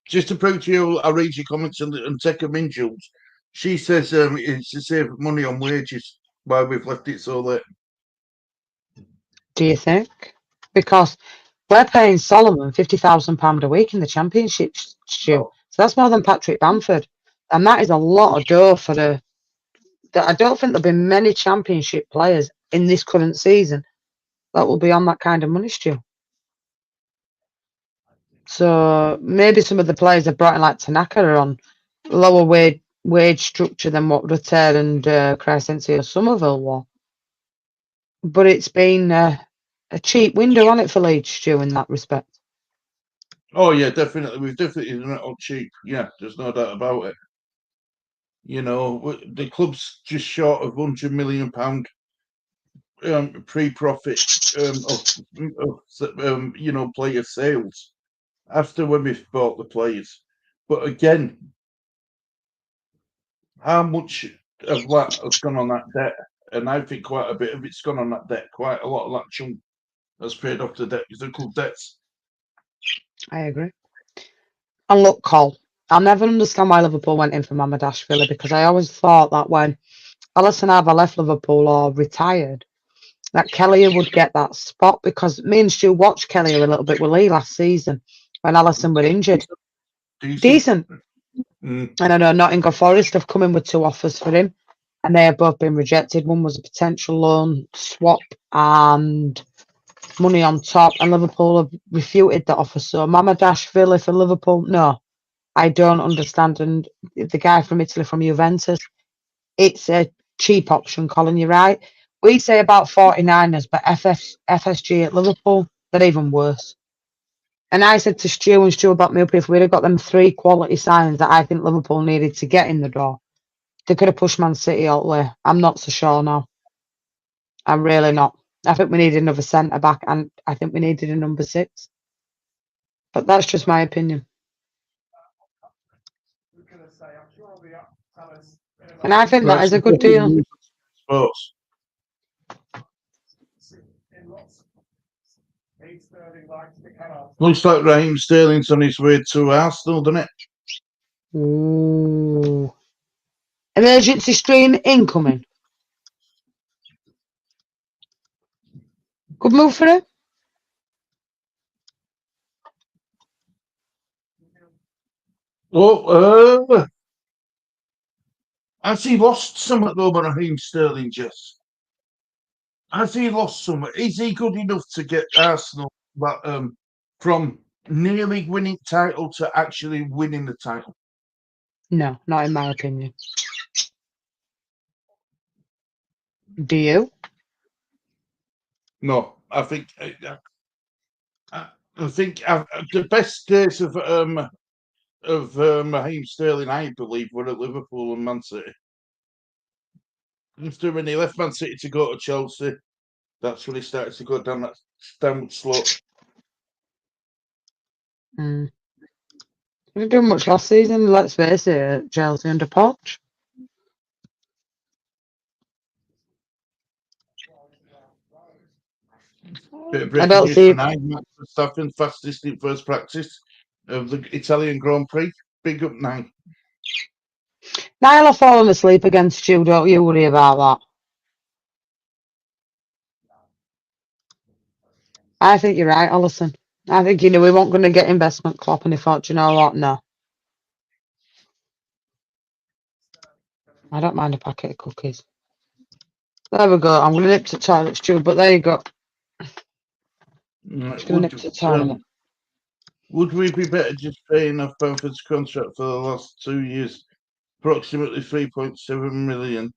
Just to prove to you, I read your comments and take them in, Jules. She says it's to save money on wages why we've left it so late. Do you think? Because We're paying Solomon £50,000 a week in the Championship, Stu. Oh. So that's more than Patrick Bamford, and that is a lot of dough for the. I don't think there'll be many Championship players in this current season that will be on that kind of money, Stu. So maybe some of the players they've brought in, like Tanaka, are on lower wage structure than what Rutter and Crescencio Somerville were. But it's been a cheap window on it for Leeds, Stu, in that respect. Oh yeah, definitely. We've definitely done it all cheap. Yeah, there's no doubt about it. You know, the club's just short of £100 million pre-profit player sales after when we've bought the players. But again, how much of that has gone on that debt? And I think quite a bit of it's gone on that debt. Quite a lot of that chunk has paid off the debt. The club debts. I agree. And look, Cole, I'll never understand why Liverpool went in for Mamadashvili, because I always thought that when Alisson either left Liverpool or retired, that Kelly would get that spot, because me and Stu watched Kelly a little bit with Lee last season when Alisson were injured. Decent. Mm. And I know Nottingham Forest have come in with 2 offers for him, and they have both been rejected. One was a potential loan swap and money on top, and Liverpool have refuted that offer. So Mamadashvili for Liverpool, no, I don't understand. And the guy from Italy, from Juventus, it's a cheap option, Colin, you're right. We say about 49ers, but FSG at Liverpool, they're even worse. And I said to Stu and Stu about me up, if we'd have got them 3 quality signings that I think Liverpool needed to get in the door, they could have pushed Man City out there. I'm not so sure now. I'm really not. I think we needed another centre back, and I think we needed a number 6. But that's just my opinion. And I think that is a good deal. Sports. Looks like Raheem Sterling's on his way to Arsenal, doesn't it? Ooh. Emergency stream incoming. Good move for him. Oh, has he lost some at the Raheem Sterling, Jess? Has he lost some? Is he good enough to get Arsenal from nearly winning title to actually winning the title? No, not in my opinion. Do you? No, I think the best days of Raheem Sterling, I believe, were at Liverpool and Man City. After when he left Man City to go to Chelsea, that's when he started to go down that downward slope. He didn't do much last season, let's face it, at Chelsea under Poch. I don't see. Verstappen fastest in first practice of the Italian Grand Prix. Big up 9. Niall have fallen asleep against you, don't you worry about that. I think you're right, Alisson. I think we weren't going to get investment Klopp, and he thought, you know what, no. I don't mind a packet of cookies. There we go. I'm going to nip to the toilet, Stu, but there you go. Just going to nip to the toilet. Would we be better just paying off Bamford's contract for the last 2 years, approximately 3.7 million,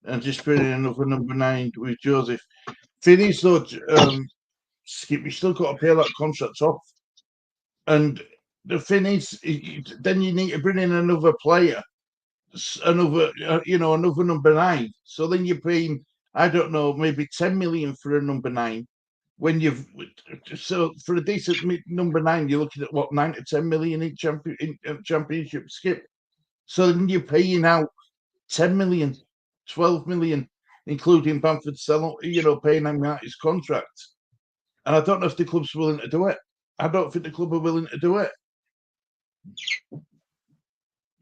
and just bringing another number 9 with Joseph? Finish though, Skip, you still got to pay that contract off. And the thing is, then you need to bring in another player, another number 9. So then you're paying, I don't know, maybe 10 million for a number 9. When so for a decent number 9, you're looking at what, 9 to 10 million in championship, Skip. So then you're paying out 10 million, 12 million, including Bamford paying him out his contract. And I don't know if the club's willing to do it. I don't think the club are willing to do it.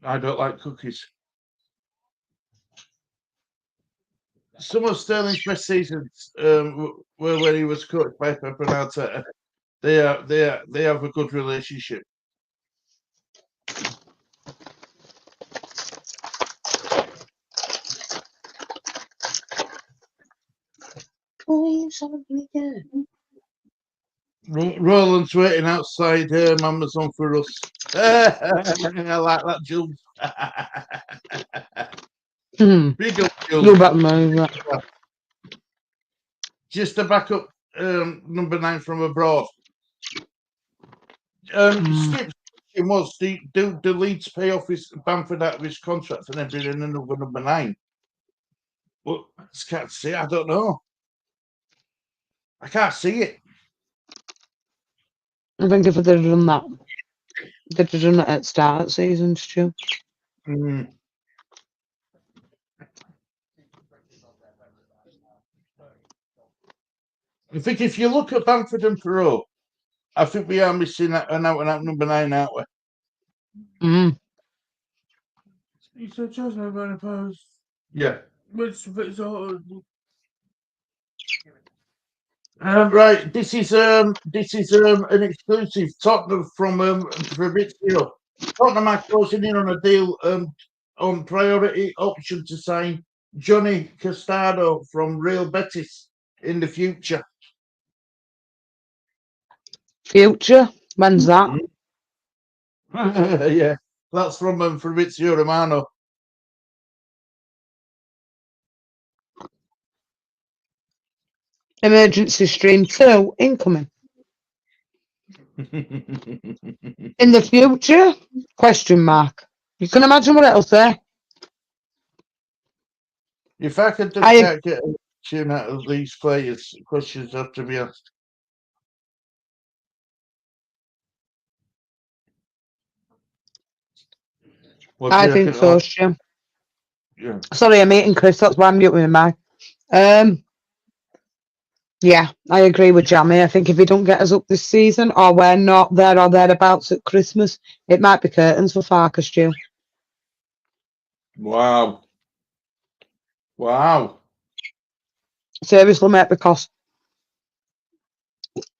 I don't like cookies. Some of Sterling's best seasons were when he was coached by Pep and Arteta. They have a good relationship. Roland's waiting outside Amazon for us. I like that, Jules. Big up, You Jules. better move that. Just to back up number 9 from abroad. Skip's question was, do the Leeds pay off his Bamford out of his contract and then bring in another number 9? Well, I just can't see. I don't know. I can't see it. I think if they'd have done that, they'd have done it at the start of the season, Stu. Mm. I think if you look at Bamford and Perot, I think we are missing an out-and-out number 9, aren't we? He said Chelsea are going to post. Yeah. Which fits all. Right. This is an exclusive Tottenham from Fabrizio. Tottenham are closing in on a deal on priority option to sign Johnny Castado from Real Betis in the future. Future? When's that? Yeah, that's from Fabrizio Romano. Emergency stream 2 incoming. In the future? Question mark. You can imagine what it'll say. If I could I- can't get a tune out of these players, questions have to be asked. What do I you think reckon? so, Stu. Yeah. Sorry, I'm eating Chris. That's why I'm muting my mic. Yeah, I agree with Jamie. I think if he don't get us up this season, or we're not there or thereabouts at Christmas, it might be curtains for Farkas, Stu. Wow. Wow. Seriously, mate, because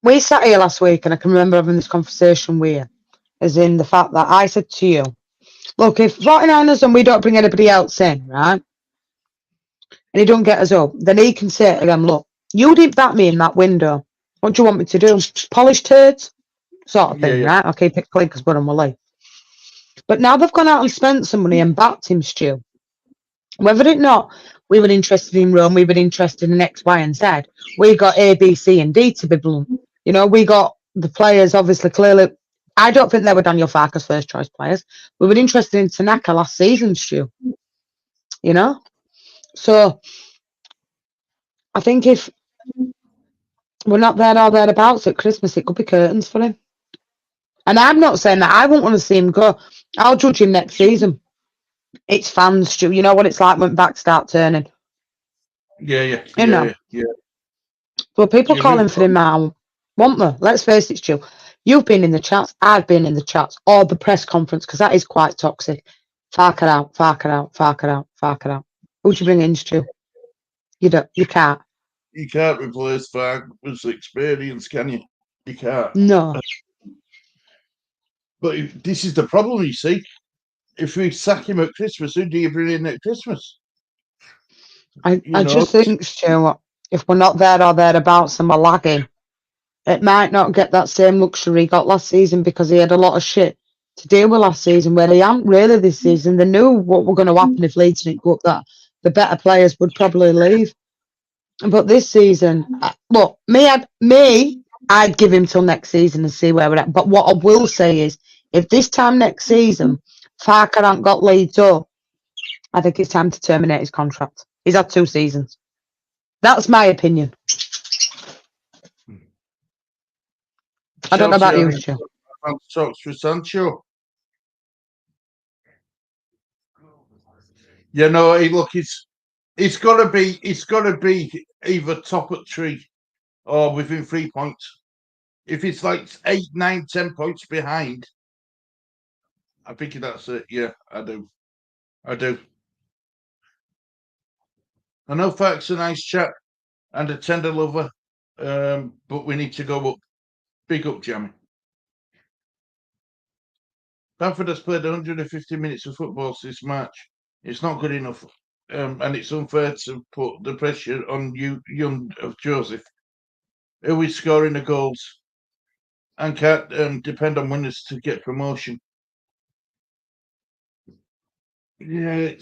we sat here last week and I can remember having this conversation with you, as in the fact that I said to you, look, if 49ers and we don't bring anybody else in, right, and he don't get us up, then he can say to them, look, you didn't back me in that window. What do you want me to do? Polish turds? Sort of thing, Yeah. right? I'll keep it clean because we're on my leg. But now they've gone out and spent some money and backed him, Stu. Whether or not we were interested in Rome, we were interested in X, Y, and Z. We got A, B, C, and D to be blunt. You know, we got the players, obviously, clearly. I don't think they were Daniel Farkas' first choice players. We were interested in Tanaka last season, Stu. You know? So, I think if we're not there or thereabouts at Christmas, it could be curtains for him. And I'm not saying that I won't want to see him go. I'll judge him next season. It's fans, Stu. You know what it's like when backs start turning. Yeah. You know. Yeah. Well, people You calling move for him now, won't they? Let's face it, Stu. You've been in the chats. I've been in the chats. Or the press conference, because that is quite toxic. Farker out, Farker out, Farker out, Farker out. Who'd you bring in, Stu? You don't. You can't. You can't replace Farkas' experience, can you? You can't. No. But this is the problem, you see. If we sack him at Christmas, who do you bring in at Christmas? I just think, Stu, if we're not there or thereabouts and we're lagging, it might not get that same luxury he got last season because he had a lot of shit to deal with last season where they aren't really this season. They knew what were going to happen if Leeds didn't go up, that the better players would probably leave. But this season, look, I'd give him till next season and see where we're at. But what I will say is, if this time next season Farker hasn't got Leeds up, I think it's time to terminate his contract. He's had 2 seasons. That's my opinion. I don't know about you, Stu. Talks for Sancho. You know, look, it's got to be either top at 3 or within 3 points. If it's like 8, 9, 10 points behind, I think that's it. Yeah, I do. I know Fark's a nice chap and a tender lover, but we need to go up. Big up, Jamie. Bamford has played 150 minutes of football since March. It's not good enough, and it's unfair to put the pressure on young of Joseph, who is scoring the goals and can't depend on winners to get promotion. Yeah,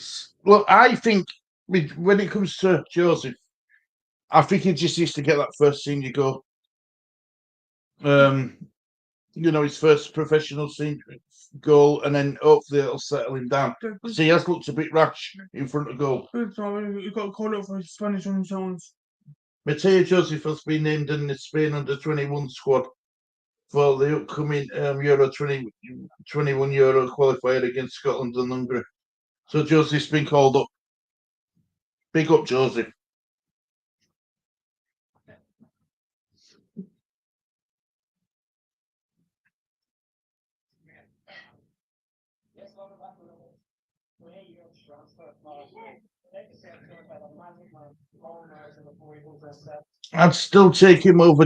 look, I think when it comes to Joseph, I think he just needs to get that first senior goal. His first professional senior goal, and then hopefully it'll settle him down. So he has looked a bit rash in front of goal. You got to call up for his Spanish insurance. Mateo Joseph has been named in the Spain under-21 squad for the upcoming Euro 2021 Euro qualifier against Scotland and Hungary. So Joseph's been called up. Big up, Joseph. I'd still take him over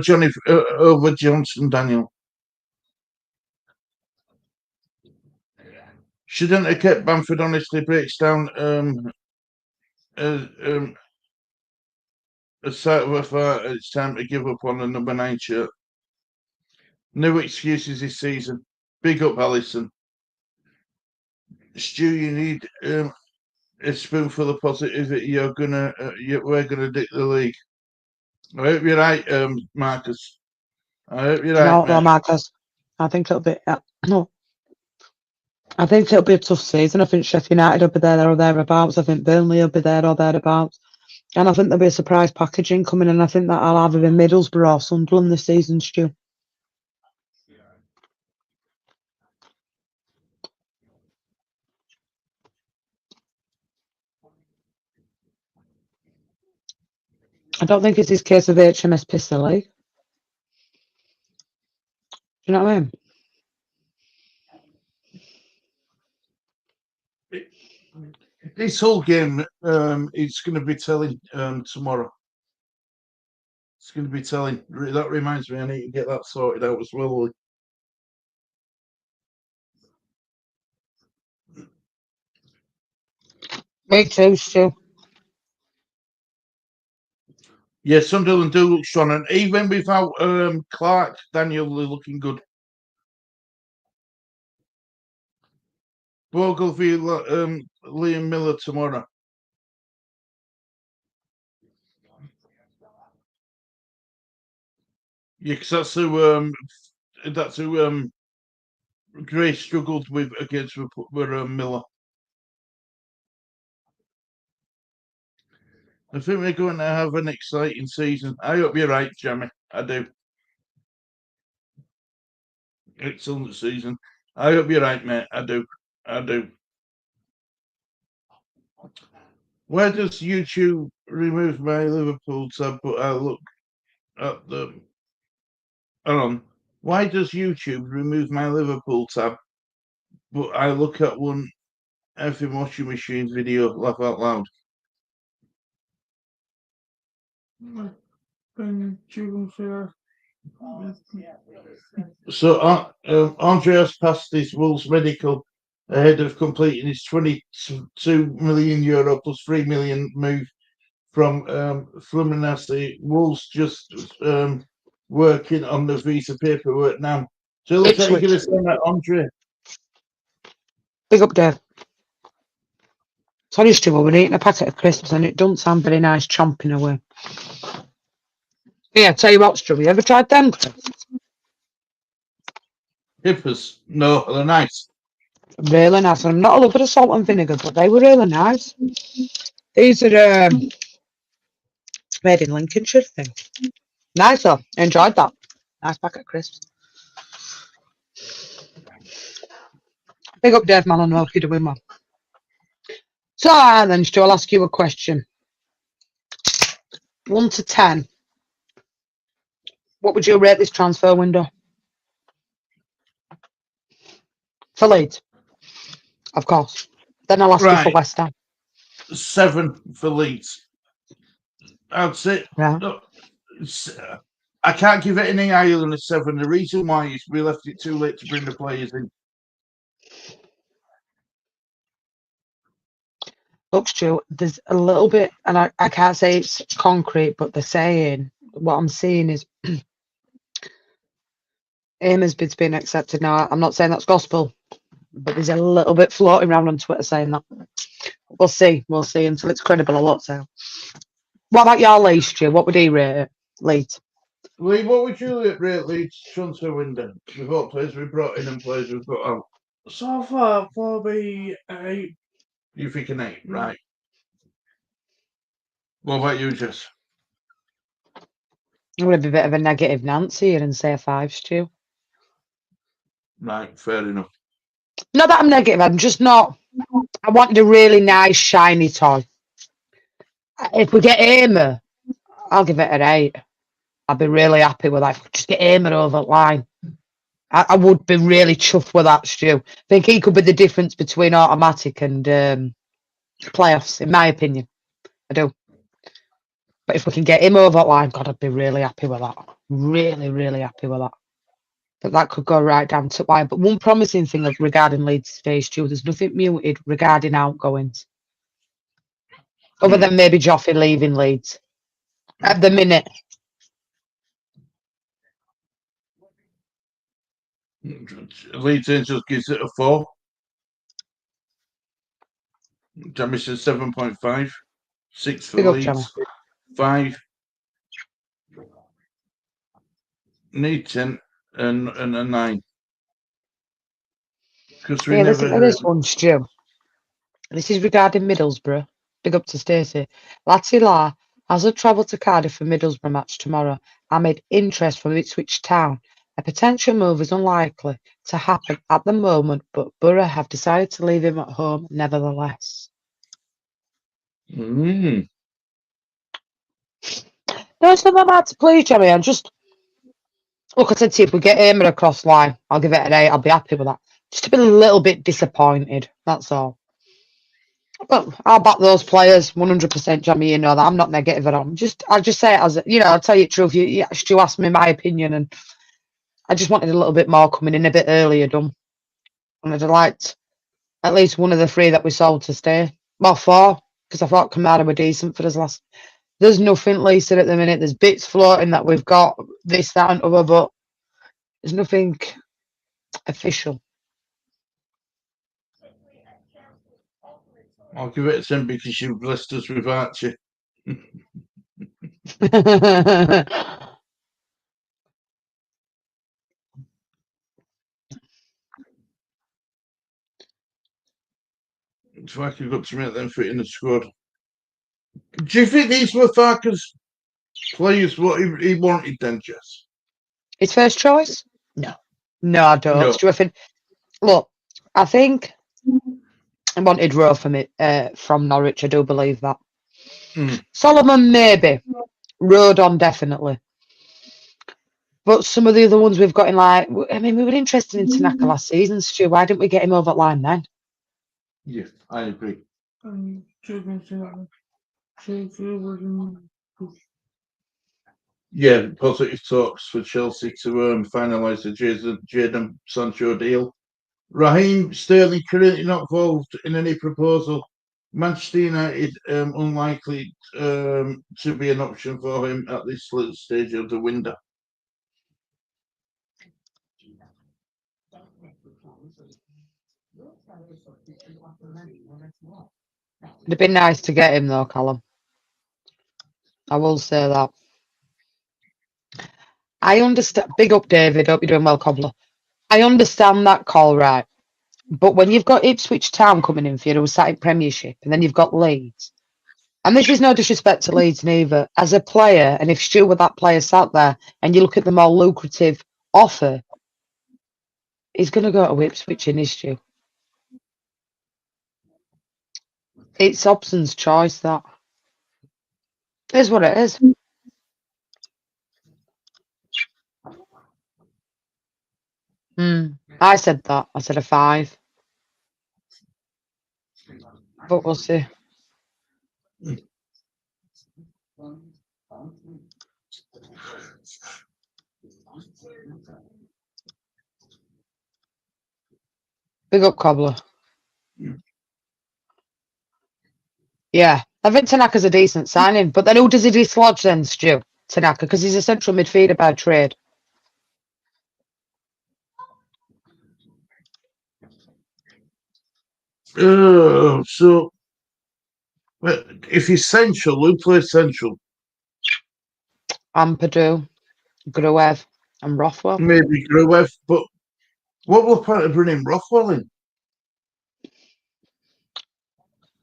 over Johnson, Daniel. Shouldn't have kept Bamford. Honestly, breaks down a sight of a far. It's time to give up on the number 9 shirt. No excuses this season. Big up, Allison. Stu, you need a spoonful of positivity. We're gonna dick the league. I hope you're right, Marcus. I hope you're right, No, Marcus. I think it'll be no. I think it'll be a tough season. I think Sheffield United will be there or thereabouts. I think Burnley will be there or thereabouts. And I think there'll be a surprise packaging coming, and I think that I'll either be Middlesbrough or Sunderland this season, Stu. I don't think it's his case of HMS Pistol League. Do you know what I mean? This whole game, it's going to be telling tomorrow. It's going to be telling. That reminds me, I need to get that sorted out as well. Me too, Stu. Yeah, Sunderland do look strong, and even without Clark, Daniel, they're looking good. Bogle v Liam Miller tomorrow. Yeah, because that's who Gray struggled with against Miller. I think we're going to have an exciting season. I hope you're right, Jamie. I do. Excellent season. I hope you're right, mate. I do. Where does YouTube remove my Liverpool tab? But I look at the. Hold on. Why does YouTube remove my Liverpool tab? But I look at one effing washing machine video, laugh out loud. So Andreas passed his Wolves medical ahead of completing his €22 million plus €3 million move from Fluminense. Wolves just working on the visa paperwork now. So it looks like you're going to send that Andre. Big up, Dave. Sorry, Stu, we're eating a packet of crisps and it doesn't sound very nice chomping away. Yeah, tell you what, Stu, you ever tried them crisps? Hippers? No, they're nice. Really nice. I'm not a lover of salt and vinegar, but they were really nice. These are made in Lincolnshire, I think. Nice though. Enjoyed that. Nice packet of crisps. Big up Dave Man and Milky doing well. So then, Stu, I'll ask you a question. 1 to 10. What would you rate this transfer window? For Leeds, of course. Then I'll ask you for West Ham. 7 for Leeds. I'd say. Yeah. I can't give it any higher than a 7. The reason why is we left it too late to bring the players in. Look, Stu, there's a little bit, and I can't say it's concrete, but they're saying, what I'm seeing is Amers bid's been accepted now. I'm not saying that's gospel, but there's a little bit floating around on Twitter saying that. We'll see until it's credible or what's out. What about your Leeds, Stu? What would he rate it? Leeds? Lee, what would you rate Leeds transfer window? We've got players we brought in and players we've got out. So far, probably 8. You think an 8, right? What about you, Jess? I'm going to be a bit of a negative Nancy here and say a 5, Stu. Right, fair enough. Not that I'm negative, I'm just not. I wanted a really nice, shiny toy. If we get Amer, I'll give it an 8. I'd be really happy with that. If we just get Amer over the line, I would be really chuffed with that, Stu. I think he could be the difference between automatic and playoffs, in my opinion. I do. But if we can get him over the line, God, I'd be really happy with that. Really, really happy with that. But that could go right down to why. But one promising thing regarding Leeds today, Stu, there's nothing muted regarding outgoings. Other than maybe Joffrey leaving Leeds. At the minute. Leeds Angels gives it a 4. Jamie says 7.5. 6 for Big up, Leeds. Jamie. 5. Need 10 and a 9. Because we Yeah, never listen to this one, Stu. This is regarding Middlesbrough. Big up to Stacey. Latila hasn't travelled to Cardiff for Middlesbrough match tomorrow amid interest from Ipswich Town. A potential move is unlikely to happen at the moment, but Borough have decided to leave him at home nevertheless. Mm. No, it's not that bad to please, Jamie. I'm just... Look, I said to you, if we get Amer across line, I'll give it an 8. I'll be happy with that. Just a little bit disappointed, that's all. But I'll back those players 100%, Jamie. You know that I'm not negative at all. I just say it as I'll tell you the truth. You asked me my opinion, and I just wanted a little bit more coming in a bit earlier, done. And I'd have liked at least one of the 3 that we sold to stay. Well, 4, because I thought Kamara were decent for us last. There's nothing, Lisa, at the minute. There's bits floating that we've got this, that, and other, but there's nothing official. I'll give it a 10 because you've blessed us with Archie. It's like you've got to make them fit in the squad. Do you think these were Farker's players what he wanted then, Jess? His first choice? No, I don't. No. Stu, look, I think I wanted Rowe from Norwich. I do believe that. Solomon maybe, Rodon definitely. But some of the other ones we've got in, like, I mean, we were interested in Tanaka last season, Stu. Why didn't we get him over the line then? Yeah, I agree. Yeah, positive talks for Chelsea to finalise the Jadon Sancho deal. Raheem Sterling currently not involved in any proposal. Manchester United unlikely to be an option for him at this stage of the window. It'd be nice to get him though, Callum. I will say that. I understand. Big up, David. Hope you're doing well, Cobbler. I understand that call, right? But when you've got Ipswich Town coming in for you, who's sat in Premiership, and then you've got Leeds, and this is no disrespect to Leeds neither, as a player, and if Stu were that player sat there, and you look at the more lucrative offer, he's going to go to Ipswich in his Stu. It's Hobson's choice, that. It is what it is. I said that. I said a 5. But we'll see. Big up Cobbler. Yeah, I think Tanaka's a decent signing, but then who does he dislodge then, Stu? Tanaka, because he's a central midfielder by trade. So, well, if he's central, who plays central? Ampadu, Gruev, and Rothwell. Maybe Gruev, but what will the point of bringing Rothwell in?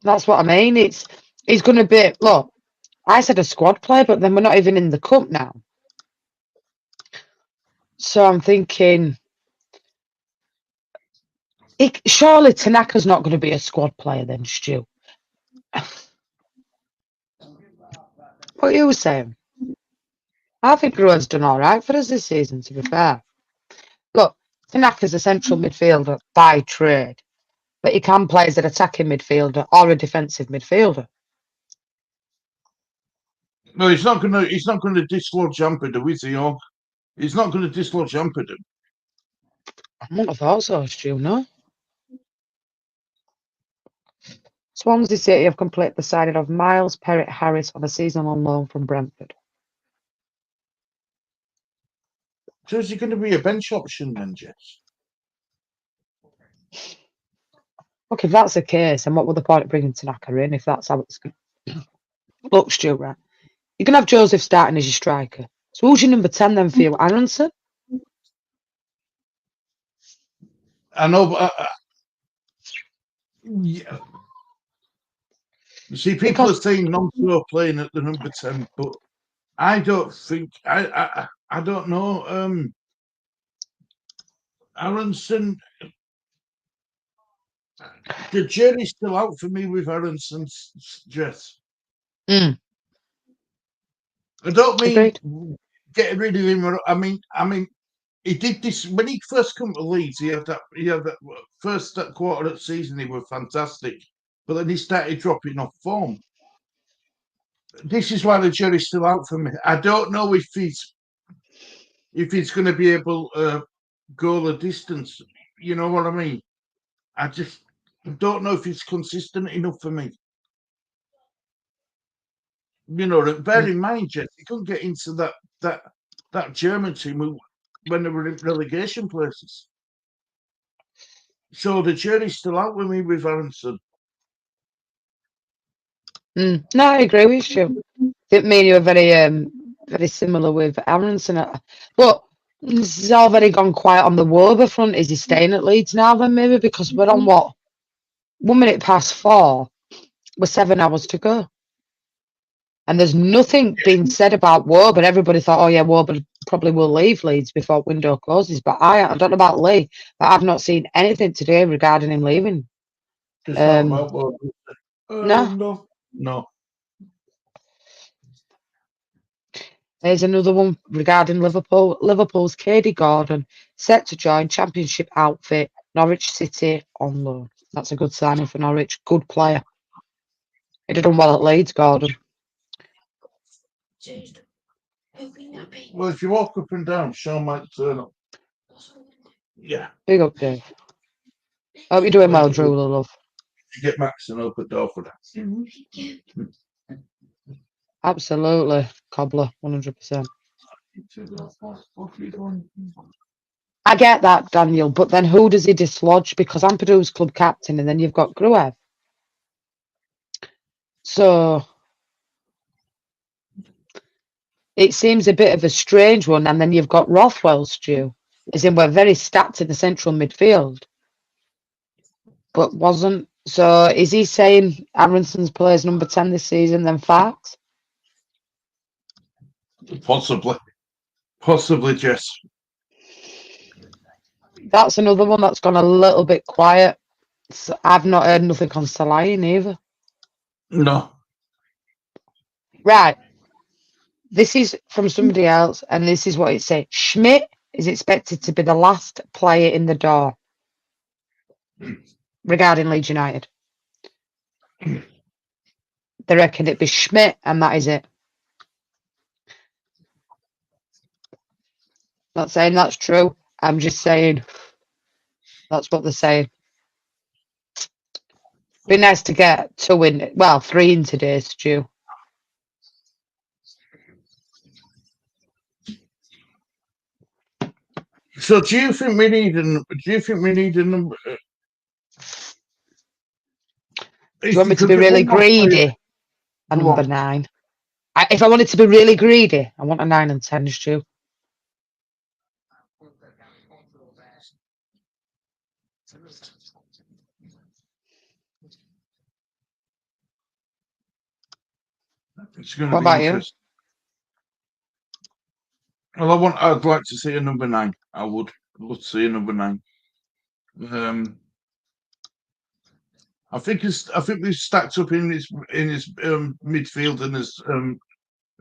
That's what I mean. He's going to be, look, I said a squad player, but then we're not even in the cup now. So I'm thinking, surely Tanaka's not going to be a squad player then, Stu. What you were saying? I think Gruev's done all right for us this season, to be fair. Look, Tanaka's a central midfielder by trade, but he can play as an attacking midfielder or a defensive midfielder. No, he's not going to dislodge Ampadu, is he? Or he's not going to dislodge Ampadu. I wouldn't have thought so, Stu, no? Swansea City have completed the signing of Miles Perrott-Harris on a season-long loan from Brentford. So is he going to be a bench option then, Jess? Look, if that's the case, then what would the point of bringing Tanaka in if that's how it's going to look, Stu, right? You're going to have Joseph starting as your striker. So who's your number 10 then for you? Aronson? I know, but yeah. You see, people are saying Nonso playing at the number 10, but I don't think I don't know. Aronson, the jury's still out for me with Aronson's Jess. Mm. I don't mean Agreed. getting rid of him. I mean, he did this when he first come to Leeds. He had that first quarter of the season. He was fantastic, but then he started dropping off form. This is why the jury's still out for me. I don't know if he's going to be able to go the distance. You know what I mean? I just don't know if he's consistent enough for me. You know, bear in mind, Jess, he couldn't get into that German team when they were in relegation places. So the jury's still out with me with Aronson. No, I agree with you. Didn't mean you were very similar with Aronson. But he's already gone quiet on the Wober front. Is he staying at Leeds now then maybe? Because we're on what? 1 minute past 4. We're 7 hours to go. And there's nothing being said about Wober. Everybody thought, oh yeah, Wober probably will leave Leeds before window closes. But I don't know about Lee, but I've not seen anything today regarding him leaving. Just not about No. No. There's another one regarding Liverpool. Liverpool's Katie Gordon set to join Championship outfit Norwich City on loan. That's a good signing for Norwich. Good player. He did done well at Leeds, Gordon. Well, if you walk up and down, Sean might turn up. Yeah. Big up, Dave. Hope you're doing well, Drew, love. You get Max and open door for that. Absolutely. Cobbler, 100%. I get that, Daniel, but then who does he dislodge? Because Ampadu's club captain, and then you've got Gruev. So it seems a bit of a strange one, and then you've got Rothwell, Stu. As in, we're very stacked in the central midfield, but wasn't. So is he saying Aronson's plays number 10 this season, then Farks? Possibly, Jess. That's another one that's gone a little bit quiet. So I've not heard nothing on Salahin either. No. Right. This is from somebody else, and this is what it said. Schmidt is expected to be the last player in the door regarding Leeds United. They reckon it'd be Schmidt, and that is it. Not saying that's true. I'm just saying that's what they're saying. Be nice to get 2 in, well, 3 in today, Stu. So do you think we need a number? Do you want me to be really greedy? A number 9. If I wanted to be really greedy, I want a 9 and 10, Stu. It's going What to be about you? interesting. Well, I'd like to see a number 9. I would love to see a number 9. I think we've stacked up in his midfield and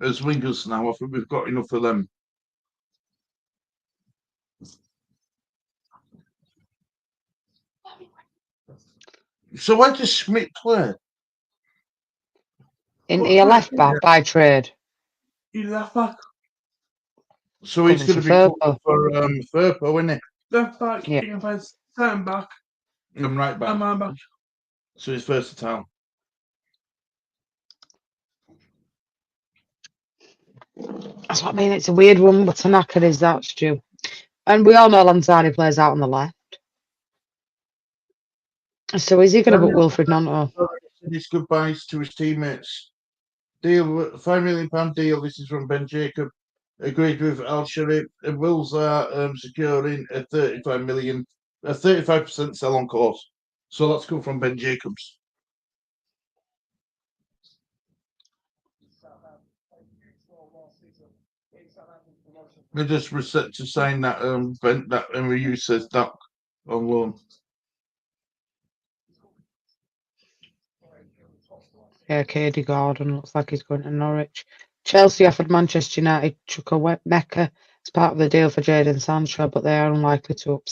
as wingers now. I think we've got enough of them. So where does Schmidt play? Into your left back by trade. He's left back. So he's going to be Firpo. for Firpo, isn't he? Left back. Yeah. He can play centre back And right back. and man back. So he's versatile. That's what I mean. It's a weird one, but Tanaka is that, Stu. And we all know Lanzani plays out on the left. So is he going to put Wilfred Gnonto? His goodbyes to his teammates. Deal, £5 million deal. This is from Ben Jacob. Agreed with Al Sharif. The Wolves are securing a 35% sell on course. So that's come from Ben Jacobs. We just were set to sign that that MOU says that on loan. Yeah, Katie Gordon looks like he's going to Norwich. Chelsea offered Manchester United Chukwuemeka as part of the deal for Jadon Sancho, but they are unlikely to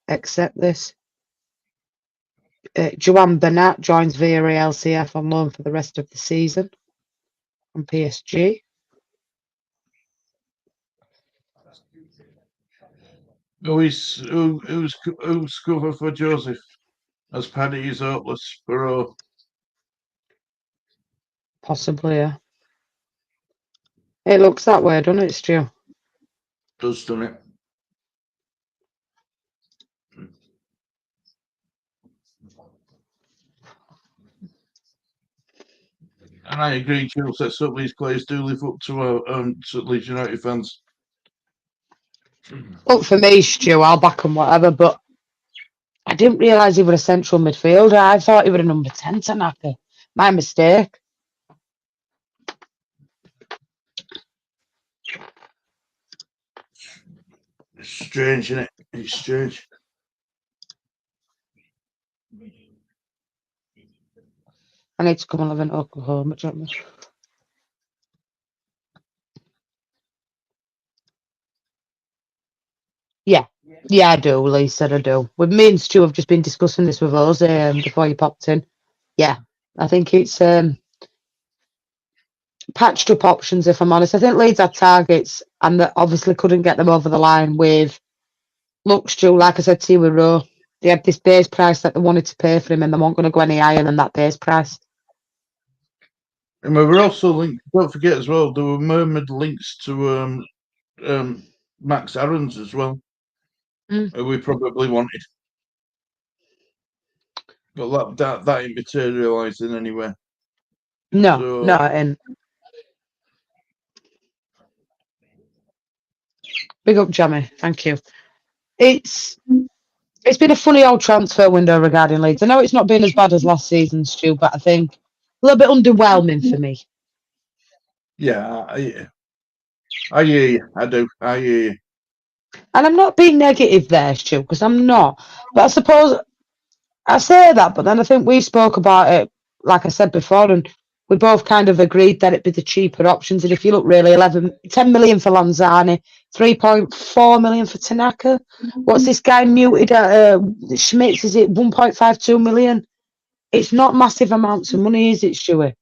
accept this. Joan Bernat joins Villarreal CF on loan for the rest of the season from PSG. Who's cover for Joseph? As Paddy is hopeless for Possibly, yeah. It looks that way, doesn't it, Stu? does, doesn't it? And I agree, Jules, that some of these players do live up to Leeds United fans. Look, for me, Stu, I'll back him whatever, but I didn't realise he was a central midfielder. I thought he was a number 10 Tanaka. My mistake. It's strange, isn't it? It's strange. I need to come and live in Oklahoma, don't I? Yeah, I do, Lee said I do. With me and Stu have just been discussing this with us before you popped in. Yeah, I think it's patched up options, if I'm honest. I think Leeds had targets and that obviously couldn't get them over the line with, look, Stu, like I said to you with Rowe, they had this base price that they wanted to pay for him and they weren't going to go any higher than that base price. And we were also linked, don't forget as well, there were murmured links to Max Aarons as well. Who we probably wanted. But that ain't materialising anywhere. No, and big up, Jamie. Thank you. It's been a funny old transfer window regarding Leeds. I know it's not been as bad as last season, Stu, but I think a little bit underwhelming for me. Yeah, I hear you. I do. I hear you. And I'm not being negative there, Stu, because I'm not. But I suppose I say that, but then I think we spoke about it, like I said before, and we both kind of agreed that it'd be the cheaper options. And if you look really, 10 million for Lanzani, 3.4 million for Tanaka. What's this guy muted at Schmitz? Is it 1.52 million? It's not massive amounts of money, is it, Stuart?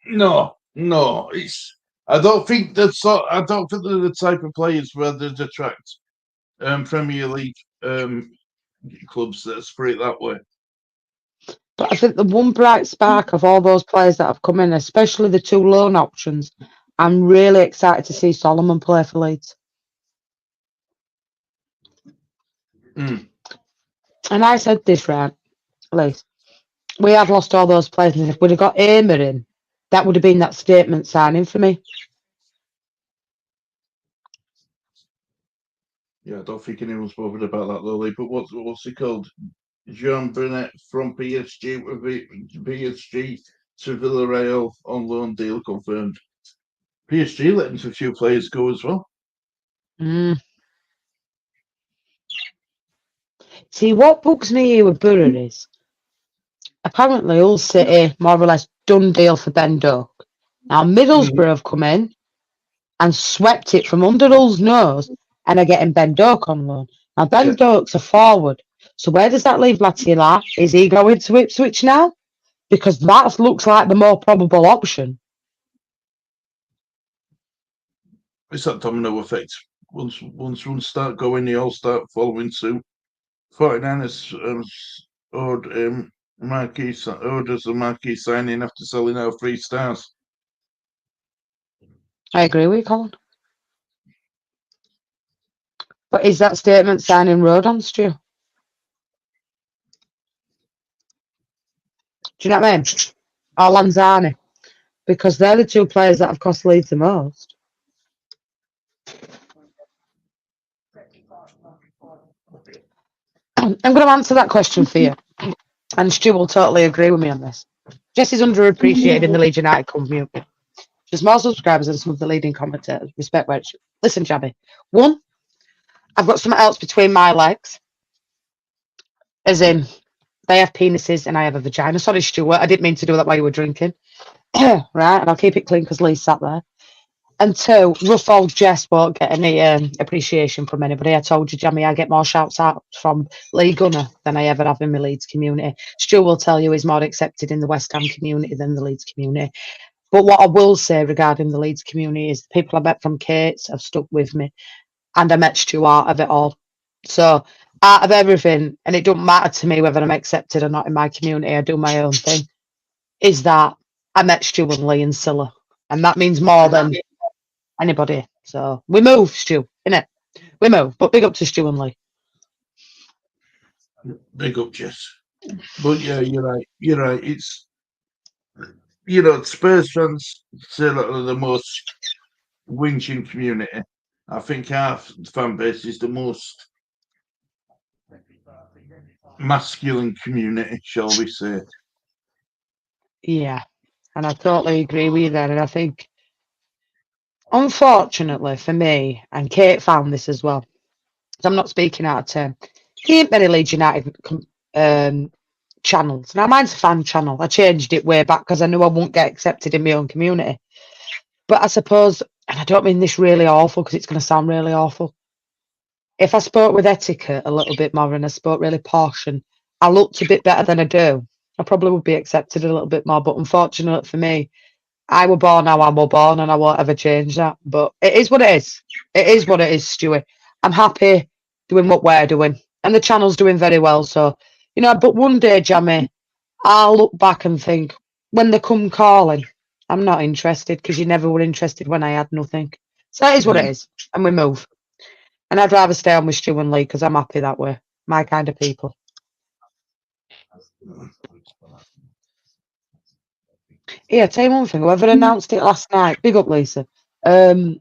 No. It's. I don't think they're the type of players where they'd attract Premier League clubs that split that way. But I think the one bright spark of all those players that have come in, especially the 2 loan options, I'm really excited to see Solomon play for Leeds. Mm. And I said this, right, Liz, we have lost all those players, and if we'd have got Aimer in, that would have been that statement signing for me. Yeah, I don't think anyone's bothered about that, Lily. But what's he called? Jean Burnett from PSG to Villarreal on loan deal confirmed. PSG letting a few players go as well. Mm. See, what bugs me here with Borough is apparently Hull City more or less done deal for Ben Doak. Now Middlesbrough have come in and swept it from under Hull's nose and are getting Ben Doak on loan. Now Ben Doak's a forward, so where does that leave Latila? Is he going to Ipswich now? Because that looks like the more probable option. It's that domino effect. Once one start going, they all start following suit. 49ers owed us a marquee signing after selling our 3 stars. I agree with you, Colin. But is that statement signing Rodon, Stu? Do you know what I mean? Or Lanzani? Because they're the 2 players that have cost Leeds the most. I'm going to answer that question for you. And Stu will totally agree with me on this. Jesse's underappreciated in the Leeds United community. There's more subscribers than some of the leading commentators. Respect where it's... Listen, Jabby. 1, I've got something else between my legs. As in, they have penises and I have a vagina. Sorry, Stuart. I didn't mean to do that while you were drinking. Right, and I'll keep it clean because Lee sat there. And 2, rough old Jess won't get any appreciation from anybody. I told you, Jamie, I get more shouts out from Lee Gunner than I ever have in my Leeds community. Stu will tell you he's more accepted in the West Ham community than the Leeds community. But what I will say regarding the Leeds community is the people I met from Kate's have stuck with me. And I met Stu out of it all. So out of everything, and it don't matter to me whether I'm accepted or not in my community, I do my own thing, is that I met Stu and Lee and Scylla. And that means more than anybody. So we move, Stu, innit? We move. But big up to Stu and Lee. Big up, Jess. But yeah, you're right. It's Spurs fans say that are the most whinging community. I think our fan base is the most masculine community, shall we say. Yeah. And I totally agree with you there. And I think, unfortunately for me, and Kate found this as well, so I'm not speaking out of turn, he ain't many Leeds United channels. Now, mine's a fan channel. I changed it way back because I knew I wouldn't get accepted in my own community. But I suppose, and I don't mean this really awful because it's going to sound really awful, if I spoke with etiquette a little bit more and I spoke really posh and I looked a bit better than I do, I probably would be accepted a little bit more. But unfortunately for me, I were born how I were born and I won't ever change that. But it is what it is. It is what it is, Stuart. I'm happy doing what we're doing. And the channel's doing very well. So, but one day, Jamie, I'll look back and think, when they come calling, I'm not interested because you never were interested when I had nothing. So it is what it is. And we move. And I'd rather stay on with Stu and Lee because I'm happy that way. My kind of people. Yeah, tell you one thing. Whoever announced it last night, big up Lisa. They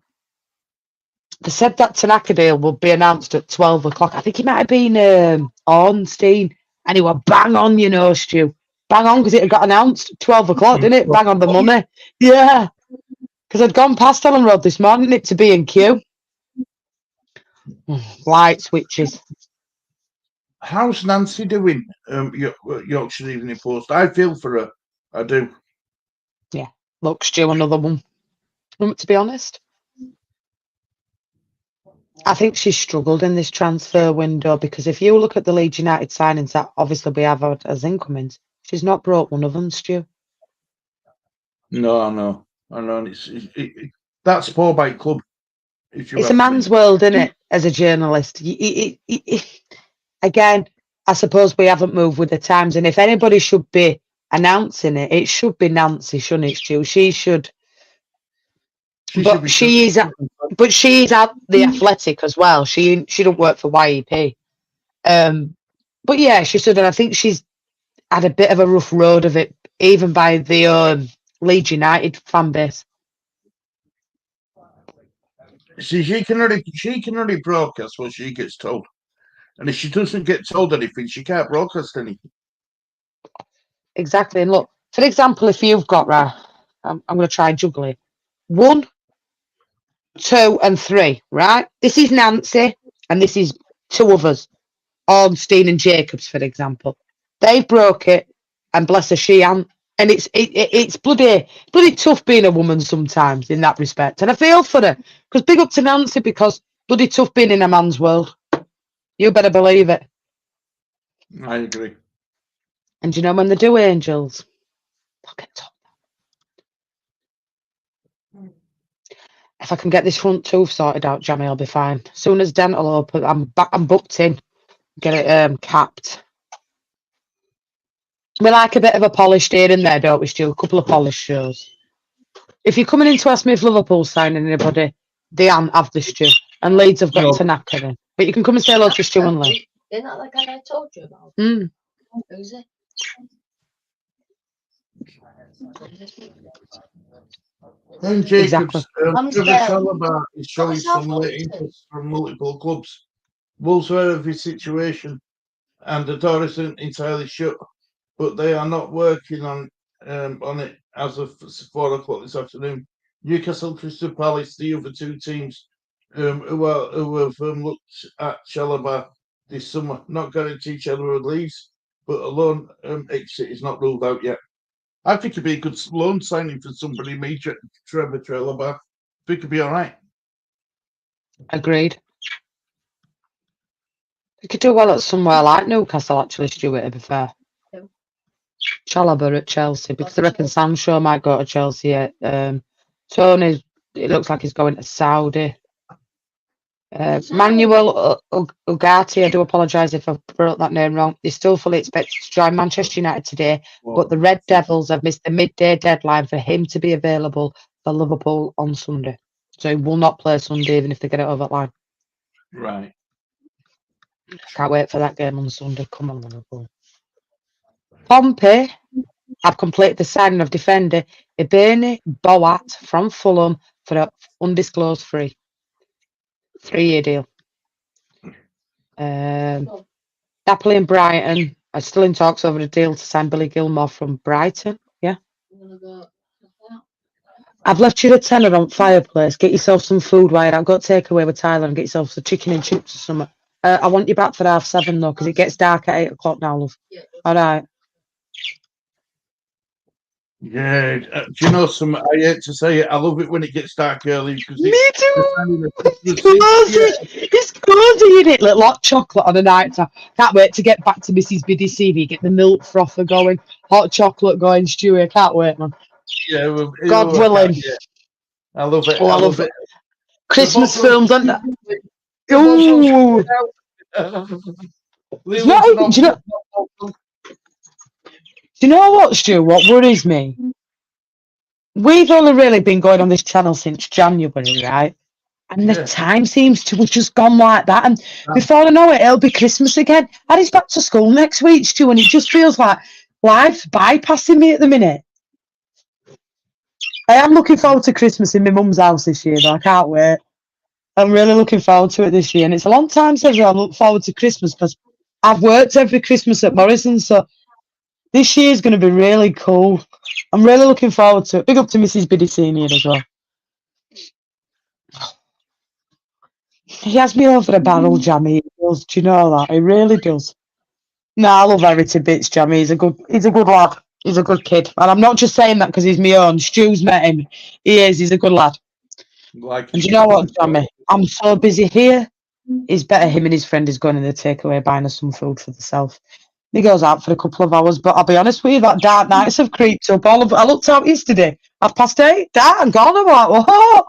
said that Tanaka deal would be announced at 12 o'clock. I think it might have been Ornstein. And he were bang on, Stu. Bang on, because it had got announced at 12 o'clock, didn't it? Bang on the money. Yeah. Because I'd gone past Ellen Road this morning, to B&Q. Light switches. How's Nancy doing? Yorkshire Evening Post. I feel for her. I do. Yeah. Look, Stu, another one. To be honest, I think she's struggled in this transfer window because if you look at the Leeds United signings that obviously we have had as incomings, she's not brought one of them, Stu. No, I know. That's poor bike club. If you It's ask a man's me. world, isn't it? As a journalist, again, I suppose we haven't moved with the times, and if anybody should be announcing it, it should be Nancy, shouldn't it, Stu? She should, She should but be she is, but she's at the Athletic as well. She don't work for YEP. But yeah, she should, and I think she's had a bit of a rough road of it, even by the Leeds United fan base. See, she can only broadcast what she gets told, and if she doesn't get told anything, she can't broadcast anything. Exactly. And look, for example, if you've got I'm going to try and juggle it. 1, 2, and 3. Right. This is Nancy, and this is 2 others, Ornstein and Jacobs, for example. They broke it, and bless her, she ain't. And it's bloody tough being a woman sometimes in that respect. And I feel for her, because big up to Nancy, because bloody tough being in a man's world. You better believe it. I agree. And you know when they do angels, they'll get top. If I can get this front tooth sorted out, Jamie, I'll be fine. As soon as dental open, I'm booked in. Get it capped. We like a bit of a polish here and there, don't we, Stu? A couple of polish shows. If you're coming in to ask me if Liverpool signing anybody, they aren't, have the Stu. And Leeds have got No. to knacker in. But you can come and say hello to Stu and Lee. Isn't that the guy I told you about? Mm. Who's it? And Jacobs, Exactly. I'm Trevor scared. Chalobah is showing What's that some late interest from multiple clubs. Wolves are aware of his situation, and the door isn't entirely shut, but they are not working on it as of 4 o'clock this afternoon. Newcastle, Crystal Palace, the other 2 teams who have looked at Chalobah this summer, not guaranteed Chalobah leaves, but a loan exit is not ruled out yet. I think it'd be a good loan signing for somebody, Trevor Chalobah. I think it'd be all right. Agreed. They could do well at somewhere like Newcastle, actually, Stuart, to be fair. Who? Chalobah at Chelsea, because I reckon Sancho might go to Chelsea. Tony, it looks like he's going to Saudi. Manuel Ugarte, I do apologise if I wrote that name wrong. He's still fully expected to join Manchester United today, but the Red Devils have missed the midday deadline for him to be available for Liverpool on Sunday. So he will not play Sunday, even if they get it over the line. Right. Can't wait for that game on Sunday. Come on, Liverpool. Pompey have completed the signing of defender Ibeni Boat from Fulham for an undisclosed fee. 3-year deal. Napoli and Brighton are still in talks over the deal to sign Billy Gilmore from Brighton. Yeah. I've left you a tenner on Fireplace. Get yourself some food while I've got takeaway with Tyler and get yourself some chicken and chips or something. I want you back for 7:30 though, because it gets dark at 8 o'clock now, love. Yeah. All right. Yeah. Do you know some? I hate to say it. I love it when it gets dark early because Me too. it's It's cozy, isn't it? Little hot chocolate on a night time. Can't wait to get back to Mrs. Biddy CV, get the milk frother going, hot chocolate going, Stewie. I can't wait, man. Yeah, God willing. Yeah. I love it. Oh, I love it. Christmas films, aren't they? Ooh. Do you know what, Stu? What worries me? We've only really been going on this channel since January, right? And the time seems to have just gone like that. And before I know it, it'll be Christmas again. And he's back to school next week, Stu, and it just feels like life's bypassing me at the minute. I am looking forward to Christmas in my mum's house this year, though. I can't wait. I'm really looking forward to it this year. And it's a long time since I look forward to Christmas because I've worked every Christmas at Morrison, so this year is going to be really cool. I'm really looking forward to it. Big up to Mrs. Biddy Senior as well. He has me over a barrel, Jammy. He does. Do you know that? He really does. No, I love Harry to bits, Jammy. He's a good lad. He's a good kid. And I'm not just saying that because he's my own. Stu's met him. He is. He's a good lad. And you know what, Jammy? I'm so busy here. It's better him and his friend is going in the takeaway buying us some food for themselves. He goes out for a couple of hours, but I'll be honest with you, that dark nights have creeped up. I looked out yesterday, 8:30, dark and gone. I'm like, whoa,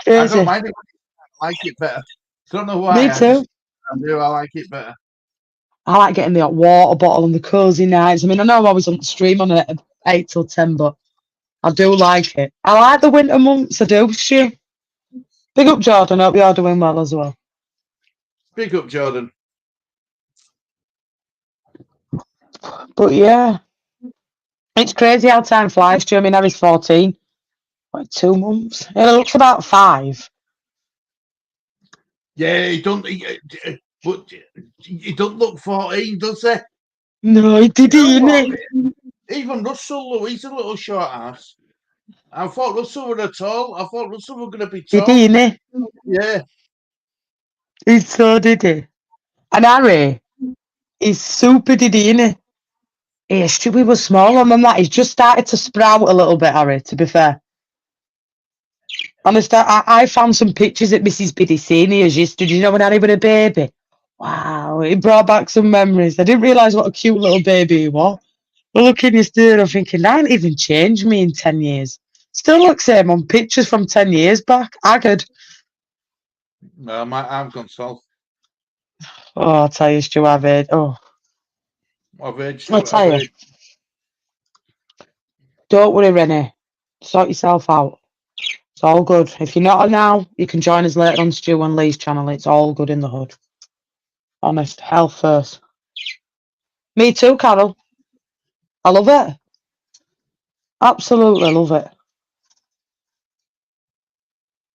Crazy. don't mind it. I like it better. Don't know why. Me too. I do. I like it better. I like getting the hot water bottle and the cozy nights. I mean, I know I'm always on the stream on it at 8 till 10, but I do like it. I like the winter months. I do, Stu. Big up, Jordan. Hope you're doing well as well. Big up, Jordan. But yeah, it's crazy how time flies, Stu. I mean, Harry's 14. Like 2 months. It looks about 5. Yeah, he don't. But he don't look 14, does he? No, he did, You know didn't what? he? Even Russell, he's a little short ass. I thought Russell were tall. I thought Russell were going to be Did tall. he, didn't Yeah. he? He's so did he. And Harry, he's super did he, innit? Yeah, Stewie was smaller than that. He's just started to sprout a little bit, Harry, to be fair. Honestly, I found some pictures at Mrs. Biddy Senior's yesterday, you know, when Harry was a baby. Wow, it brought back some memories. I didn't realise what a cute little baby he was. But looking yesterday, I'm thinking, I ain't even changed me in 10 years. Still look same on pictures from 10 years back. Haggard. I've gone south. Oh, I'll tell you, Stu, I've heard. Oh, I've aged. I'll tell you. Don't worry, Rennie. Sort yourself out. It's all good. If you're not on now, you can join us later on Stu and Lee's channel. It's all good in the hood. Honest, health first. Me too, Carol. I love it. Absolutely love it.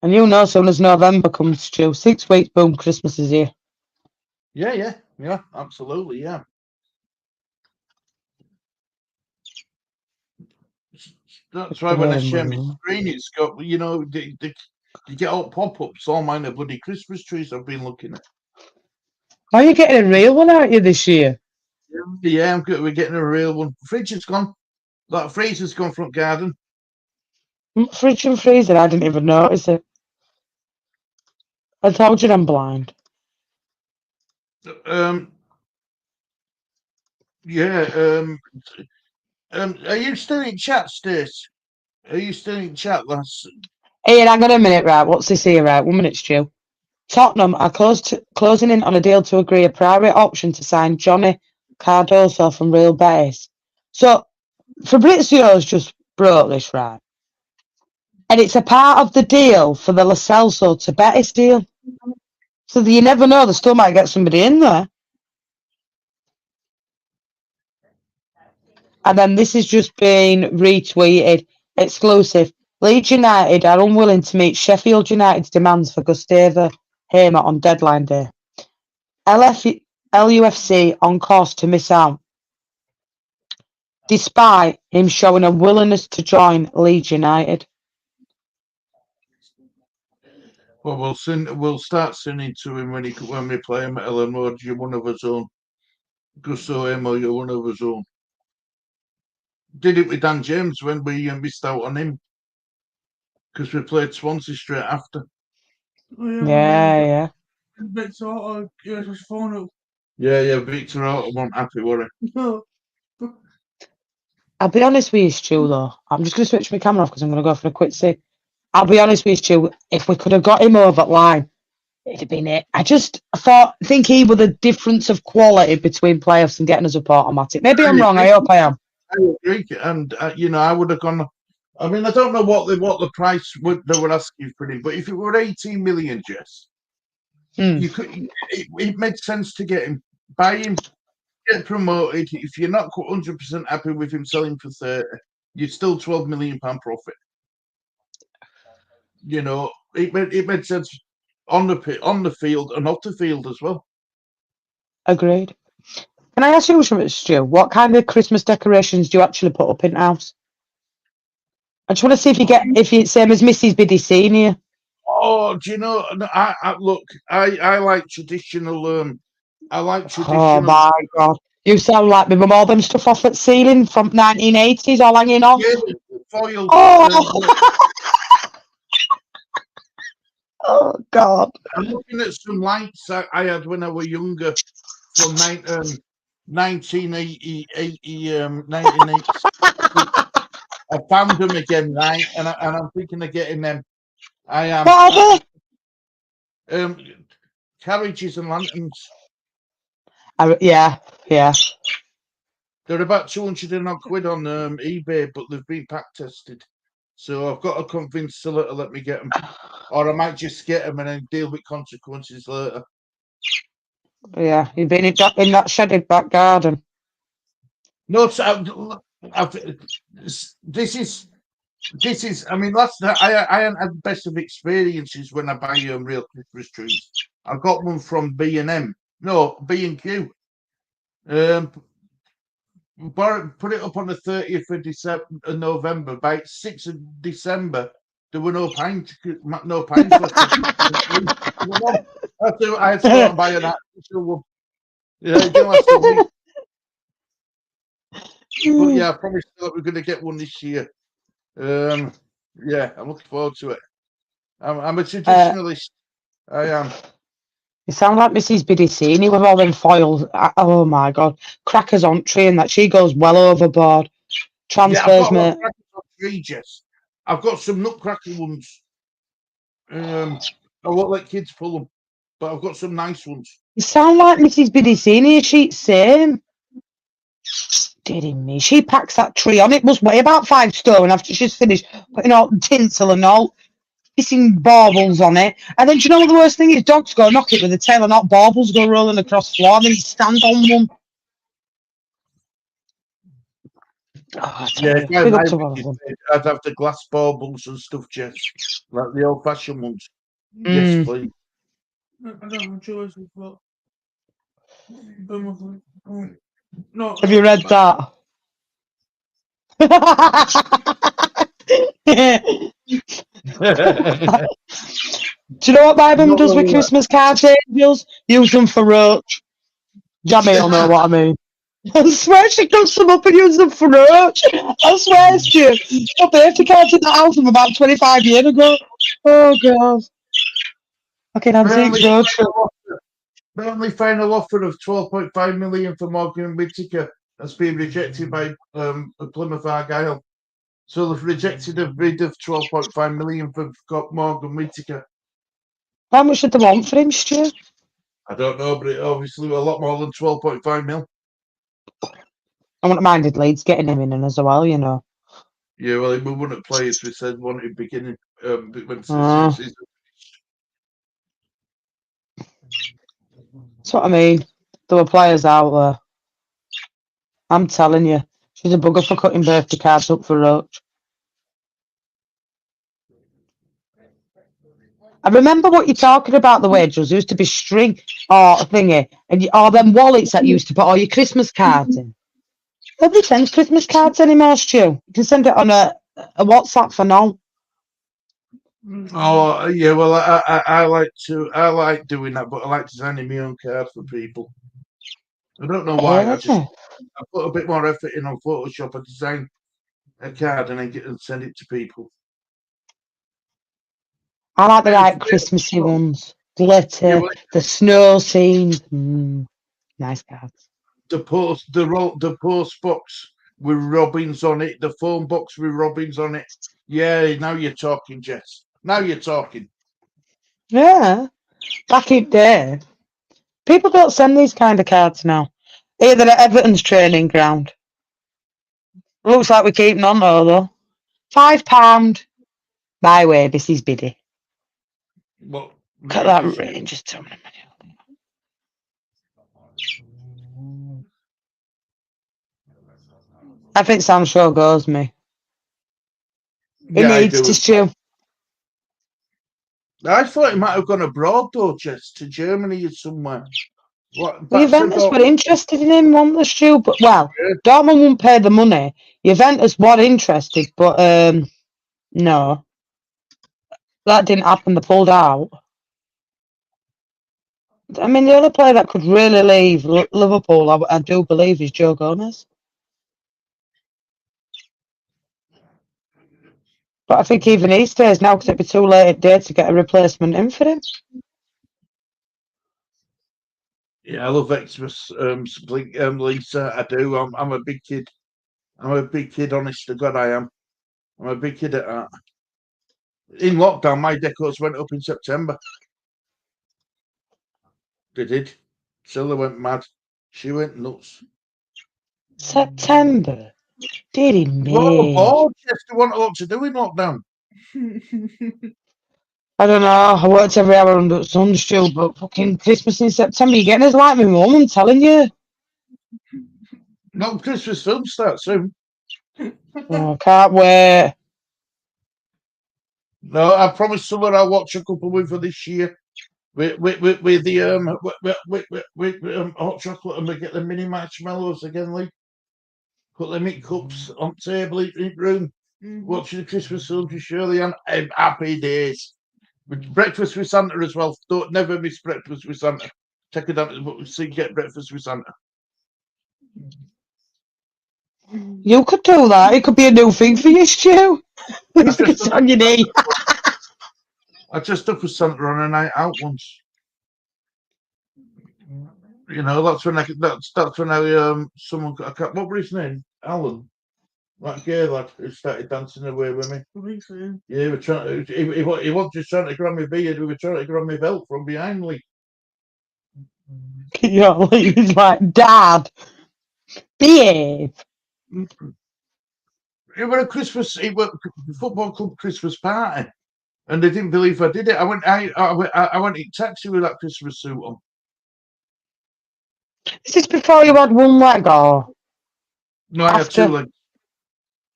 And you know, as soon as November comes, Stu, 6 weeks, boom, Christmas is here. Yeah, absolutely, yeah. That's why when I share my screen, it's got, you know, you get all pop-ups, all mine are bloody Christmas trees I've been looking at. Oh, you're getting a real one, aren't you, this year? Yeah, I'm good. We're getting a real one. Fridge has gone. That freezer's gone front garden. Fridge and freezer, I didn't even notice it. I told you I'm blind. Are you still in chat, Stace? Are you still in chat, lass? Ian, hang on a minute, right? What's this here, right? 1 minute, Stu. Tottenham are closing in on a deal to agree a private option to sign Johnny Cardoso from Real Betis. So, Fabrizio's just broke this, right? And it's a part of the deal for the Lo Celso to Betis deal. So you never know, they still might get somebody in there. And then this has just been retweeted. Exclusive. Leeds United are unwilling to meet Sheffield United's demands for Gustavo Hamer on deadline day. LUFC on course to miss out, despite him showing a willingness to join Leeds United. Well, we'll start singing to him when we play him at Ellen Road. You're one of his own. Gustavo Hamer, you're one of his own. Did it with Dan James when we missed out on him because we played Swansea straight after. Yeah. Victor Otto gave us phone up. Yeah, Victor Otto wasn't happy, were he? No. I'll be honest with you, Stu, though. I'm just going to switch my camera off because I'm going to go for a quick see. I'll be honest with you, Stu. If we could have got him over the line, it'd have been it. I think he was the difference of quality between playoffs and getting us up automatic. Maybe I'm wrong. I hope I am. I agree, and I would have gone. I mean, I don't know what the price they were asking for him, but if it were 18 million, Jess, you could. It made sense to get him, buy him, get promoted. If you're not 100% happy with him selling for 30, you're still £12 million profit. You know, it made sense on the field and off the field as well. Agreed. Can I ask you something, Stu? What kind of Christmas decorations do you actually put up in the house? I just want to see if it's same as Mrs. Biddy Senior. Oh, do you know? I look. I like traditional. I like traditional. Oh my God! You sound like me with all them stuff off at ceiling from 1980s, all hanging off. Yeah, foil. Oh. Oh God! I'm looking at some lights I had when I was younger from 1980. 1980. I found them again, right? And I'm thinking of getting them. I am. What are they? Carriages and lanterns. Yeah. They're about 200 and odd quid on eBay, but they've been pack tested. So I've got to convince Scylla to let me get them. Or I might just get them and then deal with consequences later. Yeah. You've been in that shedded back garden. No, this is. I mean, last night I haven't had the best of experiences when I buy real Christmas trees. I got one from B&M. No, B&Q. Put it up on the 30th of November. By 6th of December, there were no pines left. I had to go and buy an actual one. Yeah, it didn't last a week. But yeah, I promised that we're going to get one this year. Yeah, I'm looking forward to it. I'm a traditionalist. I am. You sound like Mrs. Bidicini with all them foils. Oh my God. Crackers on tree and that. She goes well overboard. Transfers, mate. I've got some nutcracker ones. I won't let kids pull them, but I've got some nice ones. You sound like Mrs. Bidicini. She's same. Kidding me. She packs that tree on. It must weigh about 5 stone after she's finished putting all the tinsel and all. Kissing baubles on it. And then do you know what the worst thing is? Dogs go knock it with the tail and not baubles go rolling across the floor and then you stand on one. Oh, Yeah, I'd have the glass baubles and stuff, Jess. Like the old fashioned ones. Mm. Yes, please. I don't have choices, but. No. Have you read that? Do you know what my mum does with Christmas cards, Angels? Use them for roach. Jamie will know what I mean. I swear she cooks them up and uses them for roach. I swear to you. Got birthday cards in that house from about 25 years ago. Oh, God. Okay, Nancy, roach. The only final offer of 12.5 million for Morgan Whittaker has been rejected by Plymouth Argyle. So they've rejected a bid of 12.5 million for Morgan Whittaker. How much did they want for him, Stu? I don't know, but it obviously a lot more than 12.5 mil. I wouldn't have minded Leeds getting him in as well, you know. Yeah, well, we wouldn't play as we said wanted beginning when That's what I mean. There were players out there. I'm telling you. She's a bugger for cutting birthday cards up for roach. I remember what you're talking about, the wages. There used to be string or thingy, and or them wallets that used to put all your Christmas cards in. Nobody sends Christmas cards anymore, Stu. You can send it on a WhatsApp for now. Oh yeah, well I like doing that, but I like designing my own card for people. I don't know why. I put a bit more effort in on Photoshop. I design a card and then send it to people. I like the like Christmassy ones. Glitter, the snow scenes. Nice cards. The post box with robins on it. The phone box with robins on it. Yeah, now you're talking, Jess. Now you're talking. Yeah, back in day, people don't send these kind of cards now. Either at Everton's training ground. Looks like we're keeping on though. £5. My way, this is Biddy. Well, look at that Rangers tournament. I think Sam Shaw goes me. He needs to, Stu. I thought he might have gone abroad though, just to Germany or somewhere. Juventus were interested in him, weren't they, Stu? But Dortmund wouldn't pay the money. Juventus were interested, but no, that didn't happen. They pulled out. I mean, the only player that could really leave Liverpool, I do believe, is Joe Gomez. But I think even he stays now because it'd be too late at day to get a replacement in for him. Yeah, I love Xmas, Lisa. I do. I'm a big kid. I'm a big kid. Honest to God, I am. I'm a big kid at that. In lockdown, my decos went up in September. They did. Scylla went mad. She went nuts. September. Deary Well, me. bored. Yes, they want a lot to do in lockdown. I don't know. I worked every hour under the sun, Stu, but fucking Christmas in September, you're getting us like my mum, I'm telling you. No, Christmas film starts soon. Oh, can't wait. No, I promised Summer I'll watch a couple with her this year. With the hot chocolate, and we get the mini marshmallows again, Lee. Put them in cups on table in the room. Watching the Christmas film to Shirley and happy days. With breakfast with Santa as well. Don't never miss breakfast with Santa. Take her down to see get breakfast with Santa. You could do that. It could be a new thing for you, Stu. It's on your knee. I just up with Santa on a night out once. You know, that's when someone I can't, what was his name? Alan. That gay lad who started dancing away with me. I think so. Yeah, we were trying to, he wasn't just trying to grab my beard, we were trying to grab my belt from behind me. You know, he's like, Dad, behave. It was a football club Christmas party, and they didn't believe I did it. I went in taxi with that Christmas suit on. Is this before you had one leg or? No, I had After? 2 legs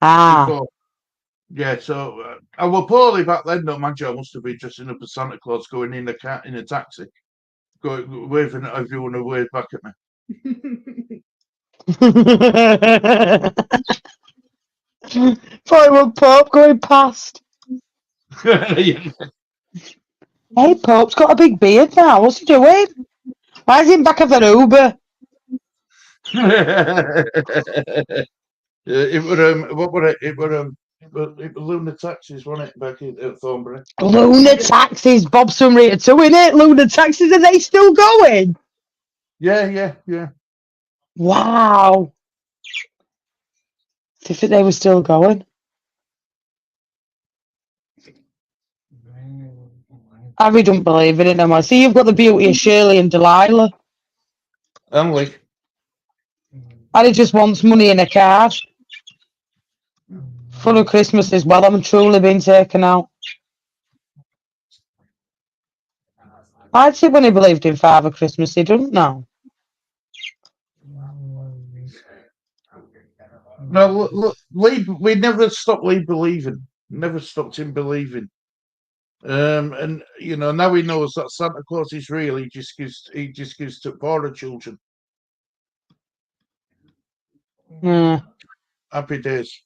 Ah. before. Yeah, so I was poorly back then. No, my job must have been dressing up as Santa Claus, going in a taxi, going waving at everyone who waved back at me. Thought it was Pope going past. Yeah. Hey, Pope's got a big beard now. What's he doing? Why is he in back of an Uber? It was what were it? It was Lunar Taxis, wasn't it, back at Thornbury? Lunar Taxis, Bob Sumrita too, innit? Lunar Taxis, are they still going? Yeah. Wow. If they were still going. Harry don't believe in it no more. See, you've got the beauty of Shirley and Delilah. Only. Harry just wants money in a card. Full of Christmas as well. I'm truly being taken out. I'd say when he believed in Father Christmas, he doesn't now. No, look, Lee, we never stopped Lee believing. Never stopped him believing. And you know, now he knows that Santa Claus is real. He just gives to poorer children. Happy days.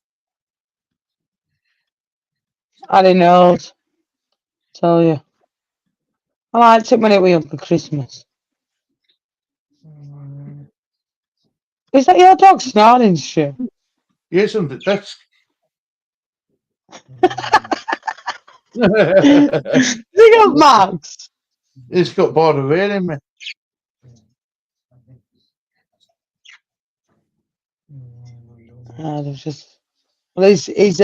Harry knows. Tell you. I liked it when it was young for Christmas. Is that your dog snoring, Stu? Yes, on the desk. They got Max. He's got bored of hearing me. Well, he's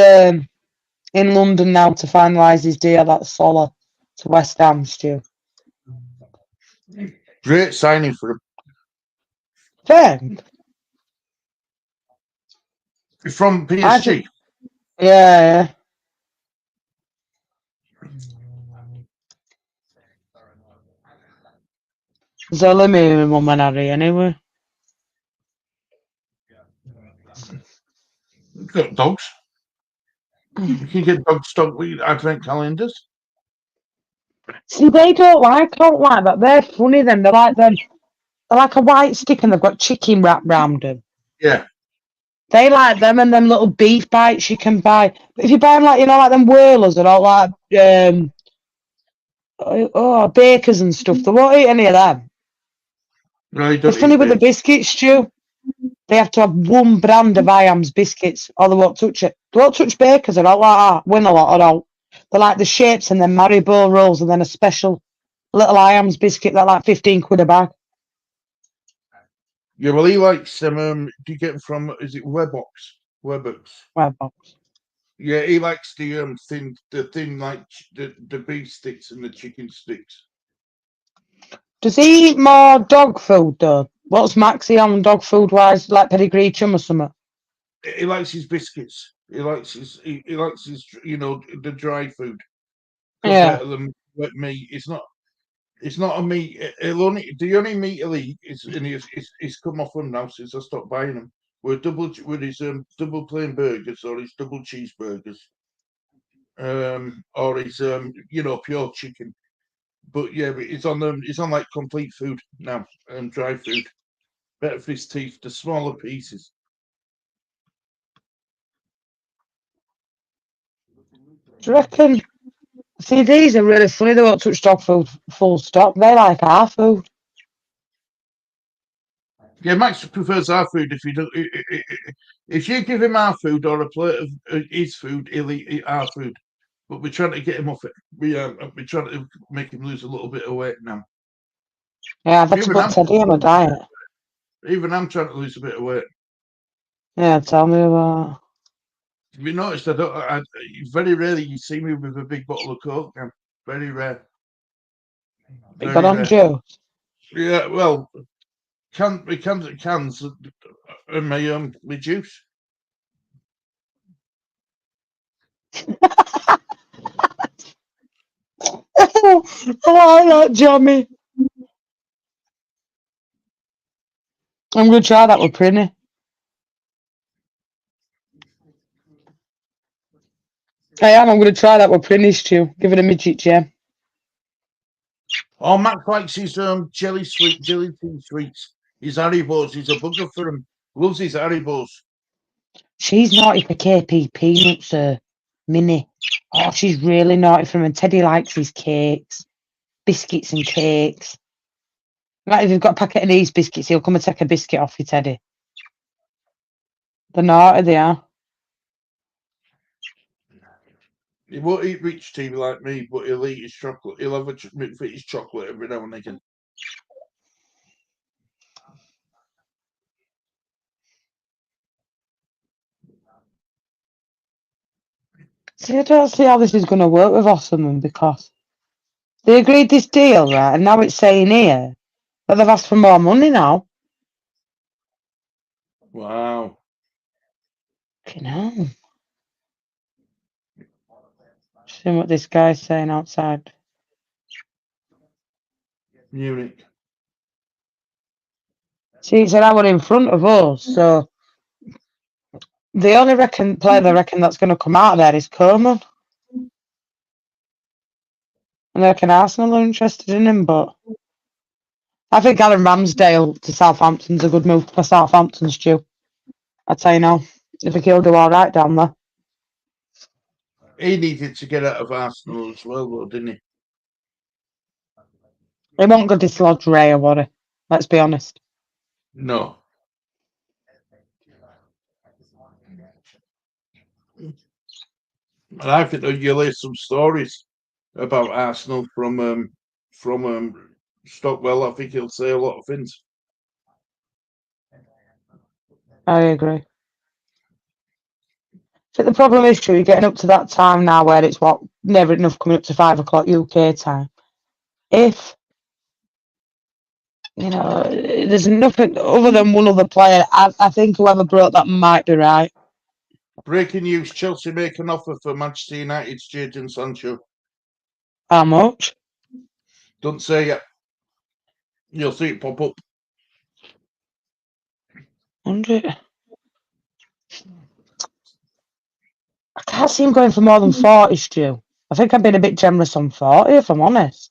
in London now to finalise his deal at Solar to West Ham, Stu. Great signing for him. Fair. From PSG. Yeah. There's only me and Mum and Harry anyway. Got dogs. You can get dog stock with advent calendars. See, they don't like that. They're funny then. They're like them. They're like a white stick and they've got chicken wrapped round them. Yeah. They like them and them little beef bites you can buy. But if you buy them like, like them whirlers and all like bakers and stuff, they won't eat any of them. No, They're funny with the biscuits, Stu. They have to have one brand of Iams biscuits or they won't touch it. They won't touch bakers or all like that. Win a lot or all. They're like the shapes and then Maribor rolls and then a special little Iams biscuit that like 15 quid a bag. Yeah, well, he likes them. Do you get them from? Is it Webbox? Webbox. Yeah, he likes the thin like the beef sticks and the chicken sticks. Does he eat more dog food though? What's Maxie on dog food wise? Like pedigree chum or something? He likes his biscuits. He likes his the dry food Yeah. compared to the wet meat. It's not a meat. The only meat he'll eat is and he's come off them now since I stopped buying them. With his double plain burgers or his double cheeseburgers, or his pure chicken. But yeah, but it's on like complete food now, dry food. Better for his teeth, the smaller pieces. Do you reckon? See, these are really funny. They won't touch dog food full stop. They like our food. Yeah, Max prefers our food. If you give him our food or a plate of his food, he'll eat our food. But we're trying to get him off it. We're trying to make him lose a little bit of weight now. Yeah, I've had to put Teddy on a diet. Even I'm trying to lose a bit of weight. Yeah, tell me about. Have you noticed? Very rarely you see me with a big bottle of Coke now. Very rare. You got on Joe? Yeah, well, cans and my juice. I like that, Johnny. I'm going to try that with Prinny. I'm going to try that with Prinny stew. Give it a midget gem. Oh, Max likes his jelly tea sweets. His Haribos. He's a bugger for him. Loves his Haribos. She's naughty for KP peanuts, Minnie. Oh, she's really naughty for him. And Teddy likes his cakes, biscuits and cakes. Like if you've got a packet of these biscuits, he'll come and take a biscuit off you, Teddy. They're naughty, they are. He won't eat rich tea like me, but he'll eat his chocolate. He'll have his chocolate every now and again. See, I don't see how this is going to work with Osserman because they agreed this deal, right? And now it's saying here that they've asked for more money now. Wow. Fucking hell. Seeing what this guy's saying outside. Munich. See, it's an hour in front of us, so the only player they reckon that's going to come out of there is Coleman. And they reckon Arsenal are interested in him, but I think Alan Ramsdale to Southampton's a good move for Southampton, Stu. I'd say no. I think he'll do all right down there. He needed to get out of Arsenal as well, though, didn't he? He won't go dislodge Ray or what? Let's be honest. No. And I think you'll hear some stories about Arsenal from Stockwell. I think he'll say a lot of things. I agree. I think the problem is, Stu, you're getting up to that time now where it's never enough coming up to 5 o'clock UK time. If there's nothing other than one other player, I think whoever broke that might be right. Breaking news: Chelsea make an offer for Manchester United's Jadon Sancho. How much? Don't say it. You'll see it pop up. 100. I can't see him going for more than 40, Stu. I think I've been a bit generous on 40, if I'm honest.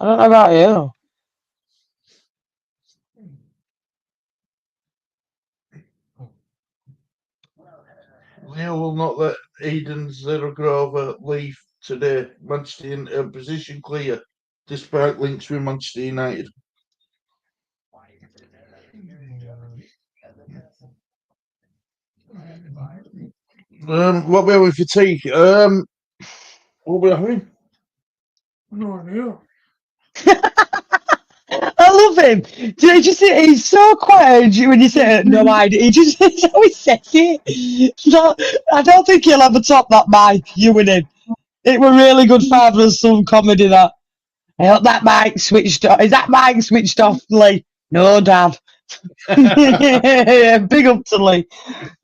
I don't know about you. Leo will not let Eden Zeragrova leave today. Manchester in position clear, despite links with Manchester United. What were we for tea? What were we having? No idea. I love him? Do you just he's so quiet when you say no idea. He just it's how he says it. No, I don't think he'll ever top that mic, you and him. It were really good father and son comedy that. I hope that mic switched off. Is that mic switched off, Lee? No, Dad. Yeah, big up to Lee.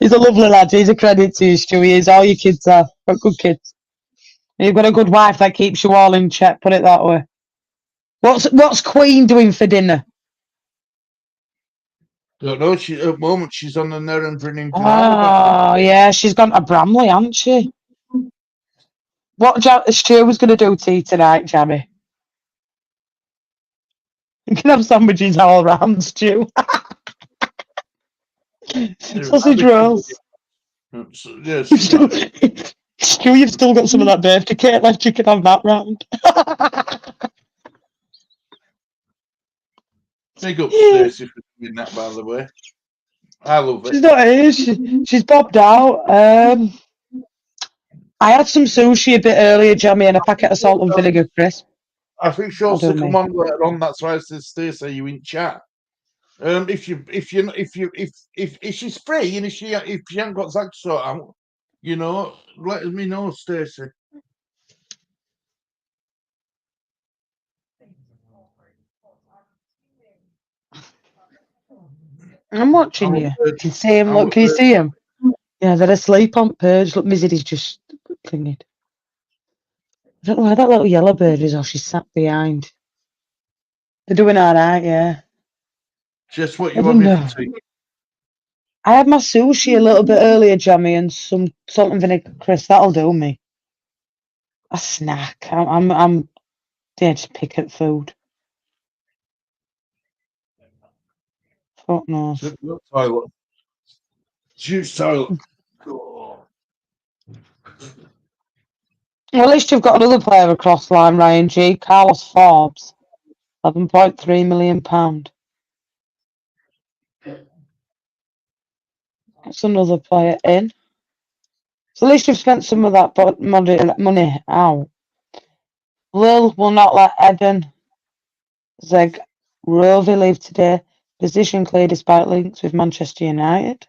He's a lovely lad. He's a credit to you, Stu. He is. All your kids are. Got good kids. You've got a good wife that keeps you all in check, put it that way. What's Queen doing for dinner? Don't know. At the moment, she's on the errand running. Oh, yeah, she's gone to Bramley, hasn't she? What Stu was going to do tea tonight, Jamie? You can have sandwiches all round, Stu. Sausage rolls. Yes. Stu, you've still got some of that birthday cake left. You can have that round. Big up Stacey for doing that, by the way. I love She's it. not here. She's bobbed out. I had some sushi a bit earlier, Jamie, and a packet of salt and vinegar crisp. I think she'll also Pardon come me. on later on. That's why I said, Stacey, you in chat. If she's free and if she hasn't got Zach to sort out, you know, let me know, Stacey. I'm watching you. Can you see him? Look, can you see him? Yeah, they're asleep on purge. Look, Mizzy's just clinging. I don't know where that little yellow bird is, or she's sat behind. They're doing all right, yeah. Just what you I want me wonder. to see. I had my sushi a little bit earlier, Jamie, and some salt and vinegar crisp. That'll do me. A snack. I'm yeah, just pick at food. Fuck knows. Toilet. Juice toilet. Well, at least you've got another player across the line, Ryan G. Carlos Forbes, £11.3 million. That's another player in. So at least you've spent some of that money out. Lille will not let Eden Zegrovi leave today. Position clear despite links with Manchester United.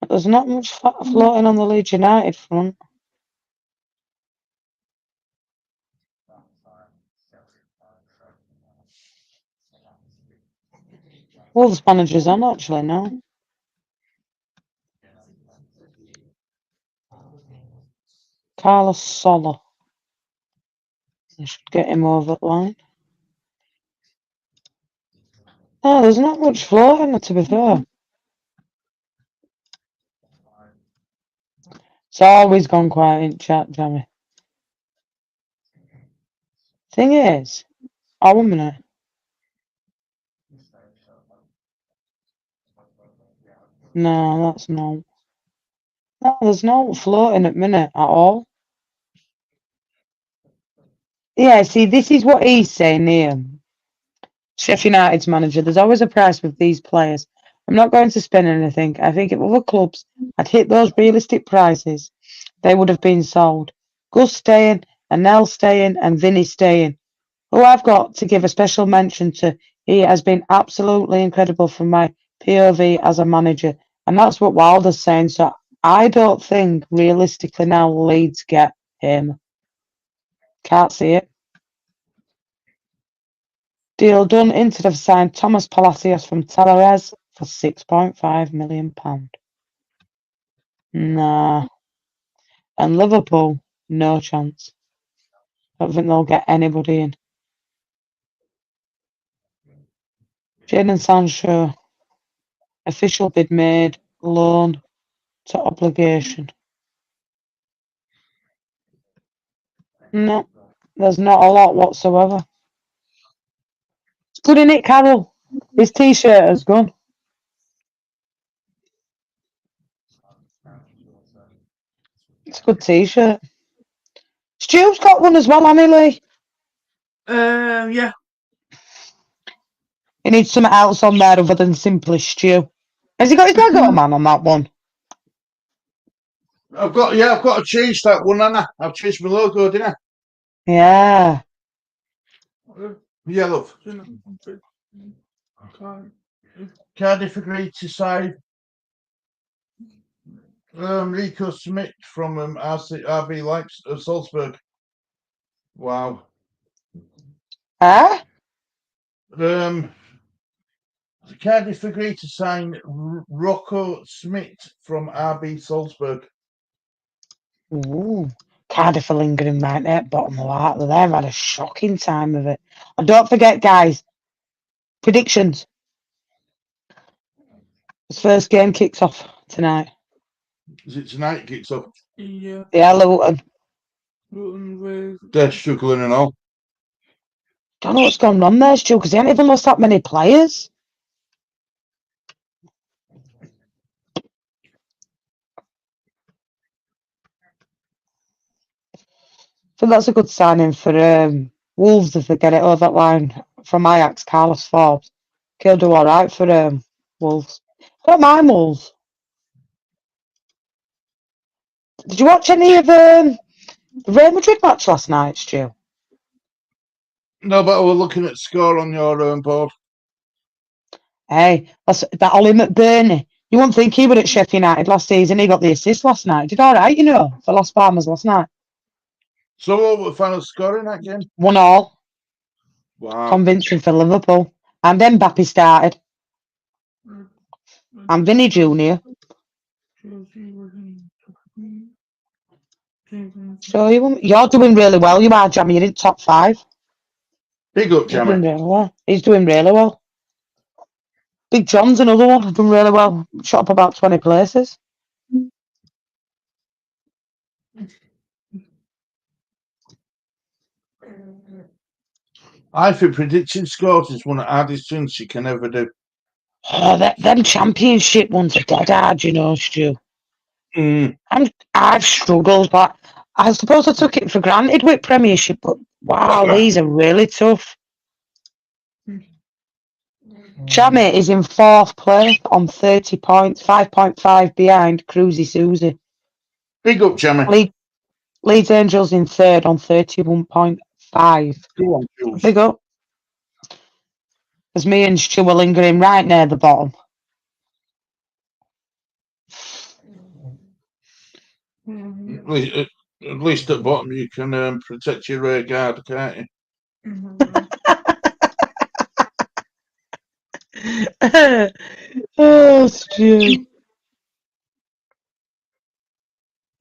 There's not much floating on the Leeds United front. Wolves managers on actually now. Carlos Soler. They should get him over the line. Oh, there's not much floating, to be fair. It's always gone quiet in chat, Jamie. Thing is, oh, 1 minute. No, that's not. No, there's no floating at minute at all. Yeah, see, this is what he's saying here. Sheffield United's manager, there's always a price with these players. I'm not going to spend anything. I think if other clubs had hit those realistic prices, they would have been sold. Gus staying, Anel staying, and Vinny staying. Who I've got to give a special mention to, he has been absolutely incredible from my POV as a manager. And that's what Wilder's saying. So I don't think realistically now Leeds get him. Can't see it. Deal done. Inter have signed Thomas Palacios from Talares for £6.5 million. Nah. And Liverpool, no chance. Don't think they'll get anybody in. Jadon Sancho, official bid made, loan to obligation. No, there's not a lot whatsoever. It's good, innit, Carol? His t-shirt has gone. It's a good t-shirt. Stu's got one as well, hasn't he, Lee? Yeah. He needs something else on there other than simply Stu. Has he got his logo, man, on that one? I've got to change that one, Anna. I've changed my logo, didn't I? Yeah. Yeah, love. Can't. Cardiff agreed to sign Rico Smith from RB Leipzig, Salzburg. Wow. Huh? Cardiff agreed to sign Rocco Smith from RB Salzburg. Ooh. Cardiff are lingering right there at bottom of the heart. They've had a shocking time of it. And don't forget, guys, predictions. This first game kicks off tonight. Is it tonight it kicks off? Yeah. Yeah, Luton. Luton with. They're struggling and all. Don't know what's going on there, Stu, because they haven't even lost that many players. I think that's a good signing for Wolves if they get it over that line from Ajax, Carlos Forbes. He'll do all right for Wolves. I don't mind Wolves. Did you watch any of the Real Madrid match last night, Stu? No, but we're looking at score on your board. Hey, that Ollie McBurney. You wouldn't think he would at Sheffield United last season. He got the assist last night. Did all right, for Las Palmas last night. So what was the final score in that game? 1-1. Wow. Convincing for Liverpool. And then Mbappe started. And Vinny Jr. So you're doing really well. You are, Jamie. You're in top 5. Big up, You're doing Jamie. really well. He's doing really well. Big John's another one. Done really well. Shot up about 20 places. I think predicting scores is one of the hardest things you can ever do. Oh, them championship ones are dead hard, Stu. Mm. I've struggled, but I suppose I took it for granted with Premiership, but wow, these are really tough. Jamie is in 4th place on 30 points, 5.5 behind Cruzy Susie. Big up, Jamie. Leeds Angels in 3rd on 31.5. Go on, Jules. Big up. As me and Stu are lingering right near the bottom. At least at bottom you can protect your rear guard, can't you? Oh, Stu.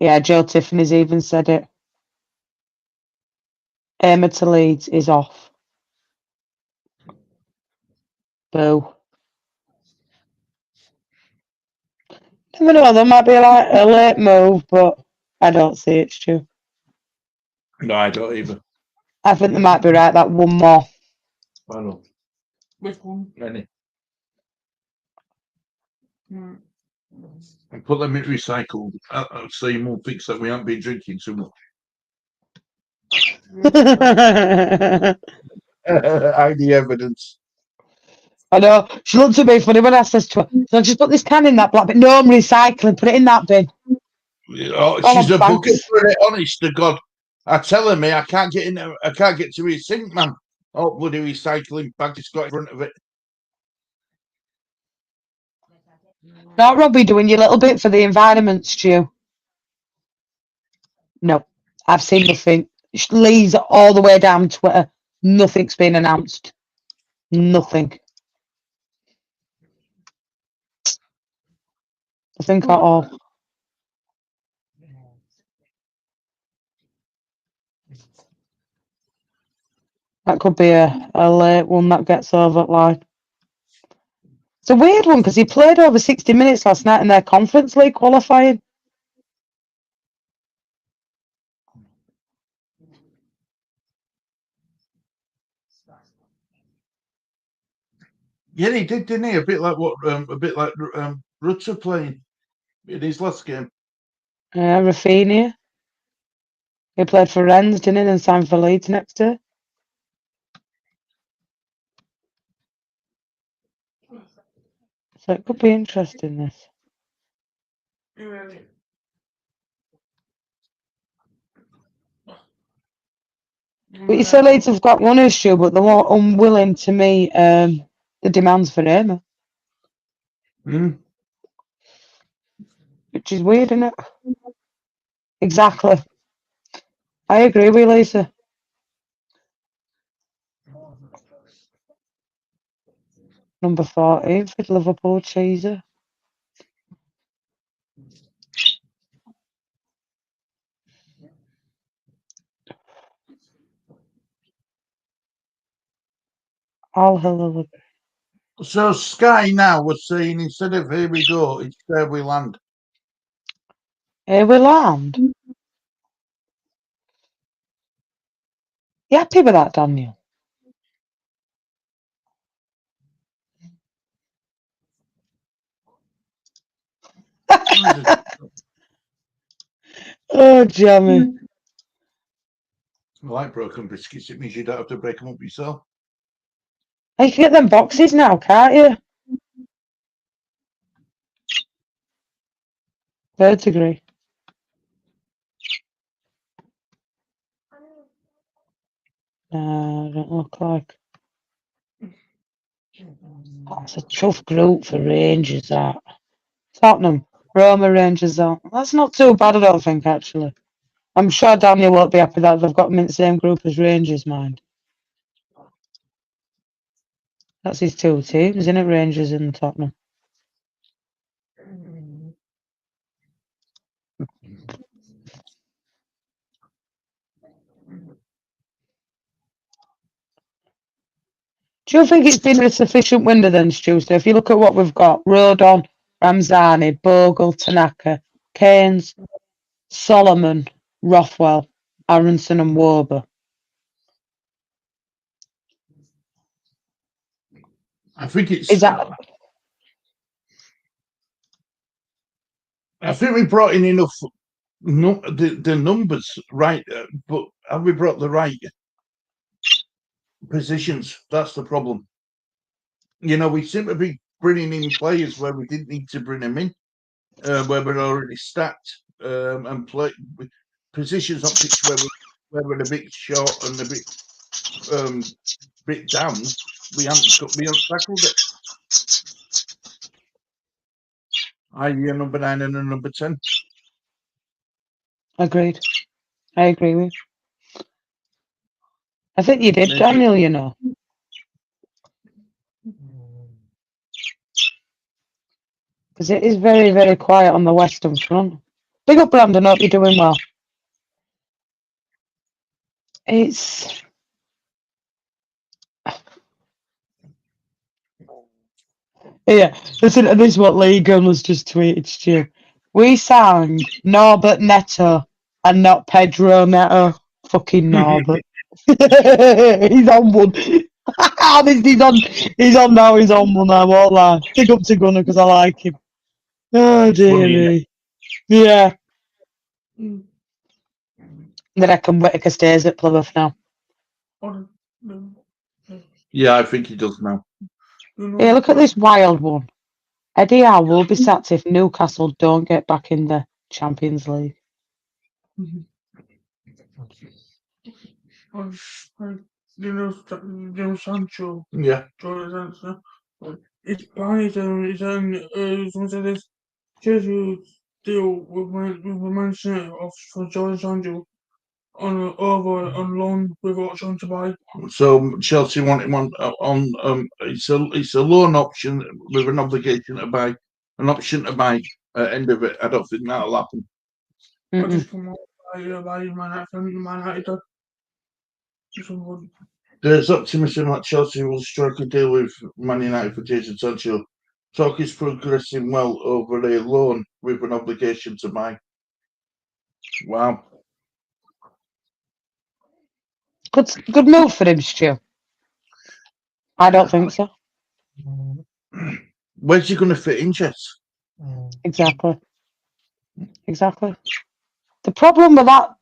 Yeah, Joe Tiffany's even said it. Emma to Leeds is off. Boo. Never know, there might be like a late move, but I don't see it, Stu. No, I don't either. I think they might be right, that one more. I know. Which one? Any. Hmm. And put them in recycled so you won't fix that we haven't been drinking too much. Hide the evidence. I know. She looked at me funny when I said to her, so just put this can in that black bin. No, I'm recycling. Put it in that bin. Oh, she's a bucket for it, honest to God. I tell her, me, I can't get in. I can't get to his sink, man. Oh, bloody recycling bag just got in front of it. Not Robbie doing your little bit for the environment, Stu. No, I've seen nothing. Lee's all the way down Twitter. Nothing's been announced. Nothing. Nothing at all. That could be a late one that gets over that line. It's a weird one because he played over 60 minutes last night in their Conference League qualifying. Yeah, he did, didn't he? A bit like Rutter playing in his last game. Rafinha. He played for Rennes, didn't he? Then signed for Leeds next year. So it could be interesting, this. Yeah. But you say Leeds have got one issue, but they're more unwilling to meet the demands for him, which is weird, isn't it? Exactly. I agree with you, Lisa. Number 14 for Liverpool, Cheeser. All hell. So Sky now was saying instead of here we go, it's where we land. Here we land. You happy with that, Daniel? Oh, Jammy. I like broken biscuits. It means you don't have to break them up yourself. You can get them boxes now, can't you? Verdigris. No, don't look like. That's a tough group for Rangers, that. Tottenham, Roma, Rangers, that. That's not too bad, I don't think, actually. I'm sure Daniel won't be happy that they've got them in the same group as Rangers, mind. That's his two teams, isn't it? Rangers and Tottenham. Do you think it's been a sufficient window then, Stu? So if you look at what we've got, Rodon, Ramzani, Bogle, Tanaka, Keynes, Solomon, Rothwell, Aronson and Warber. I think it's. Is that... I think we brought in enough. The numbers right, but have we brought the right positions? That's the problem. You know, we seem to be bringing in players where we didn't need to bring them in, where we're already stacked, and play positions on pitch where we're a bit short and a bit down. We haven't tackled it. Number 9 and number 10. Agreed. I agree with you. I think you did, Daniel, you know. Because it is very, very quiet on the Western Front. Big up, Brandon. Hope you're doing well. It's... Yeah, listen to this, what Lee Gunn was just tweeted, Stu. We sang Norbert Neto and not Pedro Neto. Fucking Norbert. He's on one. He's on now, he's on one, I won't lie. Big up to Gunner because I like him. Oh, dear me. Yeah. Then I reckon Whittaker stays at Plymouth now. Yeah, I think he does now. Yeah, look at this wild one. Eddie Howe will be sacked if Newcastle don't get back in the Champions League. Sancho. Yeah. It's buying someone said this Chelsea deal with Manchester United for Jordan Sancho on loan with option to buy. So Chelsea want him on it's a loan option with an obligation to buy, an option to buy at the end of it. I don't think that'll happen. I just come on by Man United. There's optimism that Chelsea will strike a deal with Man United for Jason Sancho. Talk is progressing well over a loan with an obligation to buy. Wow. Good move for him, Stu. I don't think so. Where's he going to fit in, Jess? Exactly. The problem with that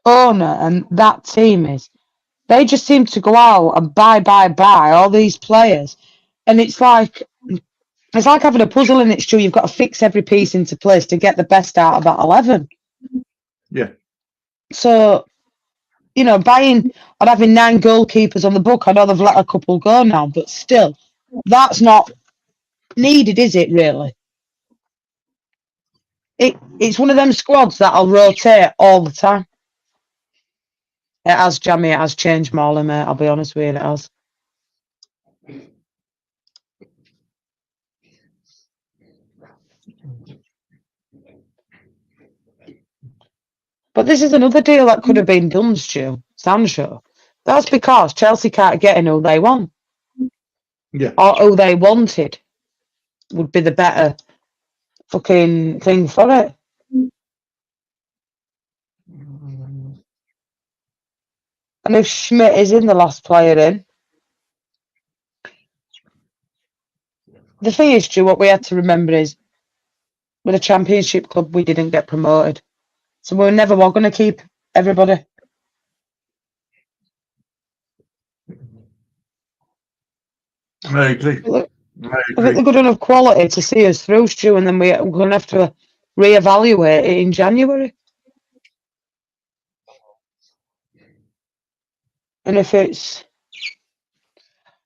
owner and that team is they just seem to go out and buy all these players. And it's like It's like having a puzzle in it, Stu. You've got to fix every piece into place to get the best out of that 11. Yeah. So, you know, buying or having 9 goalkeepers on the book, I know they've let a couple go now, but still, that's not needed, is it, really? It's one of them squads that'll rotate all the time. It has, Jamie, it has changed Morley, mate. I'll be honest with you, it has. But this is another deal that could have been done, Stu. Sancho. That's because Chelsea can't get in who they want. Yeah. Or who they wanted would be the better fucking thing for it. And if Schmidt is in the last player in, the thing is, Stu, what we had to remember is with a championship club, we didn't get promoted. So we're never going to keep everybody. I agree. Look, I I think agree. they're good enough quality to see us through, Stu, and then we're going to have to reevaluate it in January. And if it's...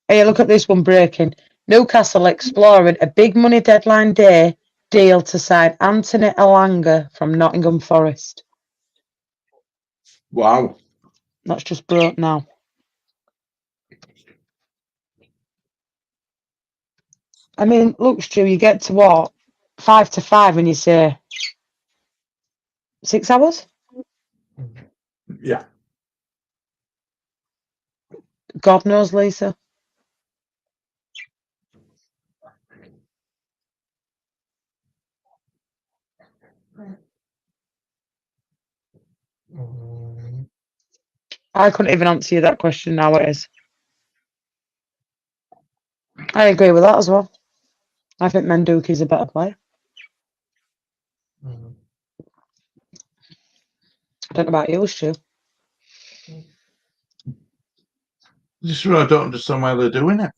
Hey, look at this one breaking. Newcastle exploring a big money deadline day deal to sign Anthony Elanga from Nottingham Forest. Wow. That's just broke now. I mean, look, Stu, you get to what? 5 to 5 and you say 6 hours? Yeah. God knows, Lisa. I couldn't even answer you that question nowadays. I agree with that as well. I think Menduki's a better player. I don't know about you, Stu. This is what I don't understand why they're doing it.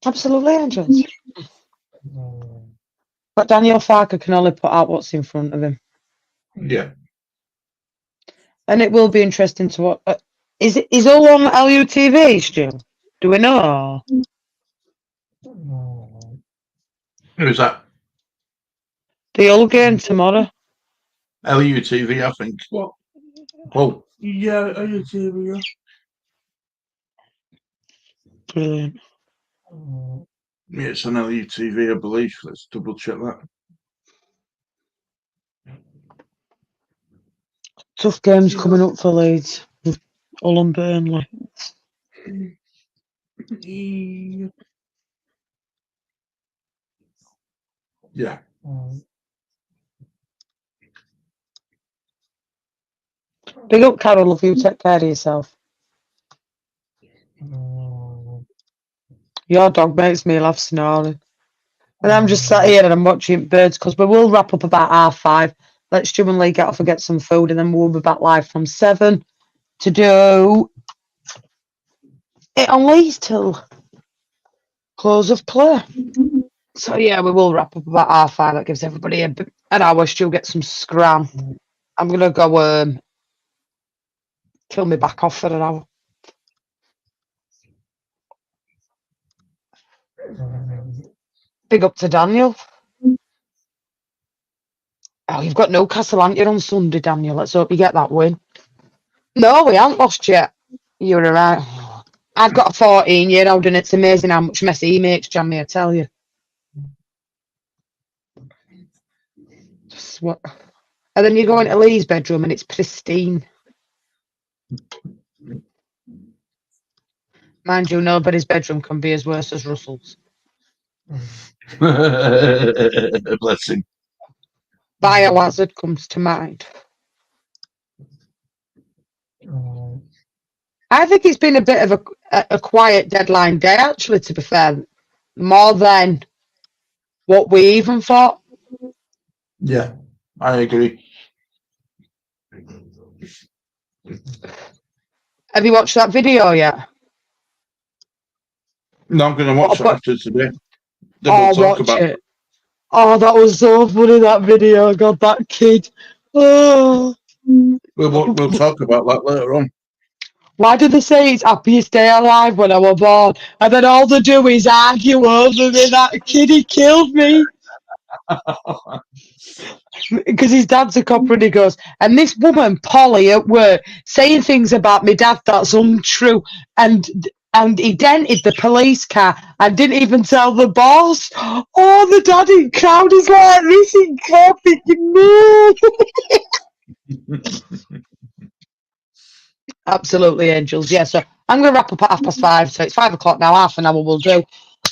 Absolutely, Angels. But Daniel Farker can only put out what's in front of him. Yeah. And it will be interesting to watch. Is all on LUTV, Stu? Do we know? Who's that? The Hull game tomorrow. LUTV, I think. What? Oh, Yeah, I did see it, yeah. Brilliant. yeah, it's on LUTV, I believe. Let's double check that. Tough games Yeah. coming up for Leeds. Hull and Burnley. Yeah. Yeah. Big up, Carol. Love you. Take care of yourself. Your dog makes me laugh snoring. And I'm just sat here and I'm watching birds because we will wrap up about 5:30. Let Stu and Lee get off and get some food, and then we'll be back live from 7 to do it on Leeds till close of play. So yeah, we will wrap up about 5:30. That gives everybody an hour. Stu get some scram. I'm gonna go kill me back off for an hour. Big up to Daniel. Oh, you've got Newcastle, aren't you, on Sunday, Daniel? Let's hope you get that win. No, we haven't lost yet. You're right. I've got a 14-year-old and it's amazing how much mess he makes, Jamie, I tell you. Just what? And then you go into Lee's bedroom and it's pristine. Mind you, nobody's bedroom can be as worse as Russell's. Bless him. Biohazard comes to mind. I think it's been a bit of a quiet deadline day, actually, to be fair. More than what we even thought. Yeah, I agree. Have you watched that video yet? No, I'm going to watch What that about- after today. Then Oh, we'll talk watch about it. Oh, that was so funny, that video. God, that kid. Oh. We'll talk about that later on. Why do they say it's happiest day alive when I was born? And then all they do is argue over me. That kid, he killed me. Because his dad's a copper and he goes, and this woman, Polly, at work, saying things about my dad that's untrue. And he dented the police car and didn't even tell the boss. Oh, the dad in crowd is like this in car thinking, no. Absolutely, angels. Yeah, so I'm going to wrap up at 5:30. So it's 5 o'clock now, half an hour we'll do.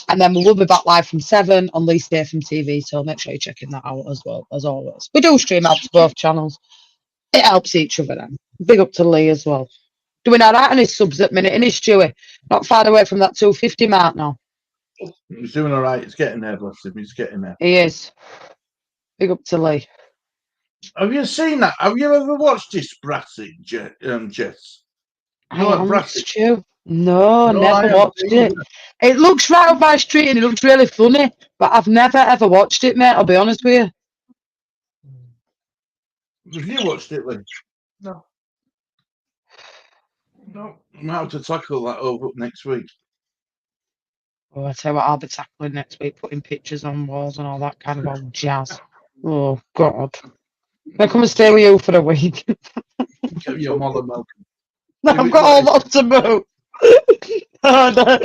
And then we'll be back live from 7 on Lee Stay from TV. So make sure you're checking that out as well, as always. We do stream out to both channels. It helps each other then. Big up to Lee as well. Doing all right on his subs at minute, and his Stewie. Not far away from that 250 mark now. He's doing all right. He's getting there, bless him. He's getting there. He is. Big up to Lee. Have you seen that? Have you ever watched this Brassic, Jess? You know what Brassic? Stu? No, No, I never haven't watched it. It looks right up my street and it looks really funny, but I've never ever watched it, mate. I'll be honest with you. Have you watched it, Lee? No. No. I might have to tackle that over next week. Oh, I tell you what, I'll be tackling next week, putting pictures on walls and all that kind of old jazz. Oh, God. I come and stay with you for a week. Get your mother milk. I've got all that to move. Oh, no.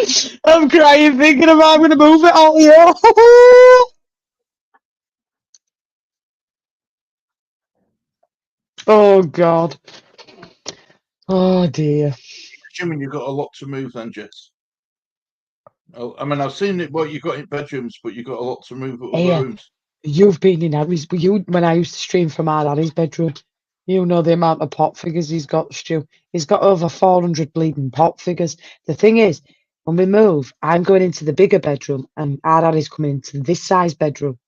I'm crying thinking about I'm going to move it all here. Oh, God. Oh, dear. Assuming you've got a lot to move then, Jess. Oh, I mean, I've seen it, what you got in bedrooms, but you've got a lot to move at other Yeah. rooms. You've been in Harry's, when I used to stream from our daddy's bedroom. You know the amount of pot figures he's got, Stu. He's got over 400 bleeding pot figures. The thing is, when we move, I'm going into the bigger bedroom and our daddy's coming into this size bedroom.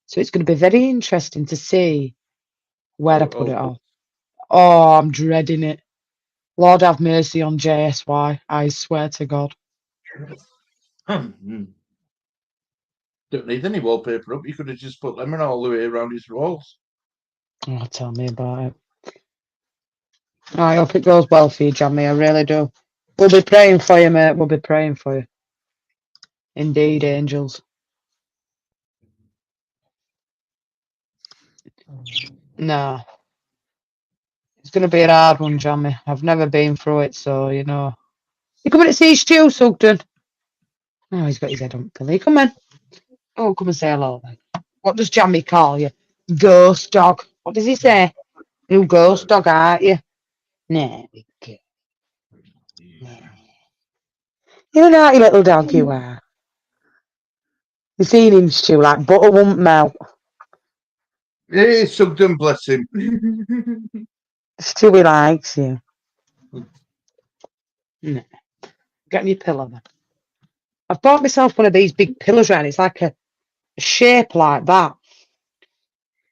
So it's going to be very interesting to see where I put it all. Oh, I'm dreading it. Lord have mercy on JSY. I swear to God. Don't need any wallpaper up. You could have just put lemon all the way around his walls. Oh, tell me about it. I hope it goes well for you, Jamie. I really do. We'll be praying for you, mate. We'll be praying for you. Indeed, angels. No. It's going to be a hard one, Jamie. I've never been through it, so, you know. You coming to see Stu, Sugden? Oh, he's got his head on pillow. Come on. Oh, come and say hello, then. What does Jamie call you? Ghost dog. What does he say? You ghost dog, aren't you? Nah, big kid. Nah. You're a naughty little dog, you are. You've seen him, Stu, like butter won't melt. Hey, Sugden, bless him. Stewie likes you. No. Get me your pillow, then. I've bought myself one of these big pillows round. It's like a shape like that.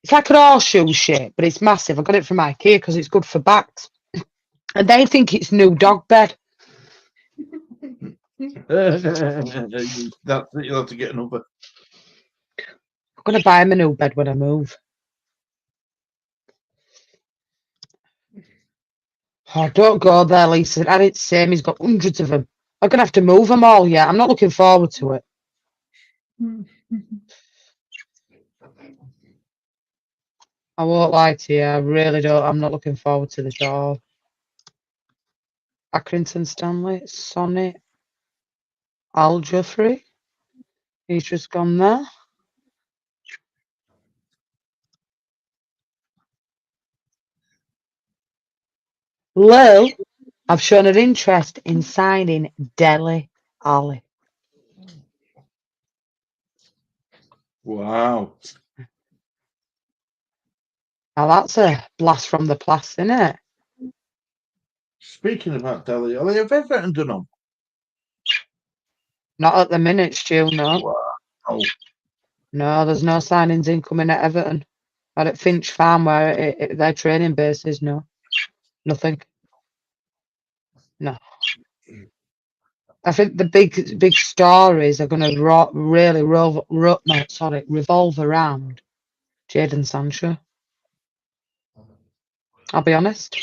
It's like an horseshoe shape, but it's massive. I got it from IKEA because it's good for backs. And they think it's new dog bed. That's it. You'll have to get another. I'm going to buy him a new bed when I move. Oh, don't go there, Lisa. I didn't say him. He's got hundreds of them. I'm going to have to move them all, yeah. I'm not looking forward to it. I won't lie to you. I really don't. I'm not looking forward to this at all. Accrington Stanley, Sonny, Al Jeffrey. He's just gone there. Lil, I've shown an interest in signing Dele Alli. Wow. Now that's a blast from the past, isn't it? Speaking about Delhi, are they have Everton done them? Not at the minute, Stu, no. Wow. No, there's no signings incoming at Everton. Or at Finch Farm, where their training base is, no. Nothing. I think the big stories are going to really revolve around Jadon Sancho. I'll be honest.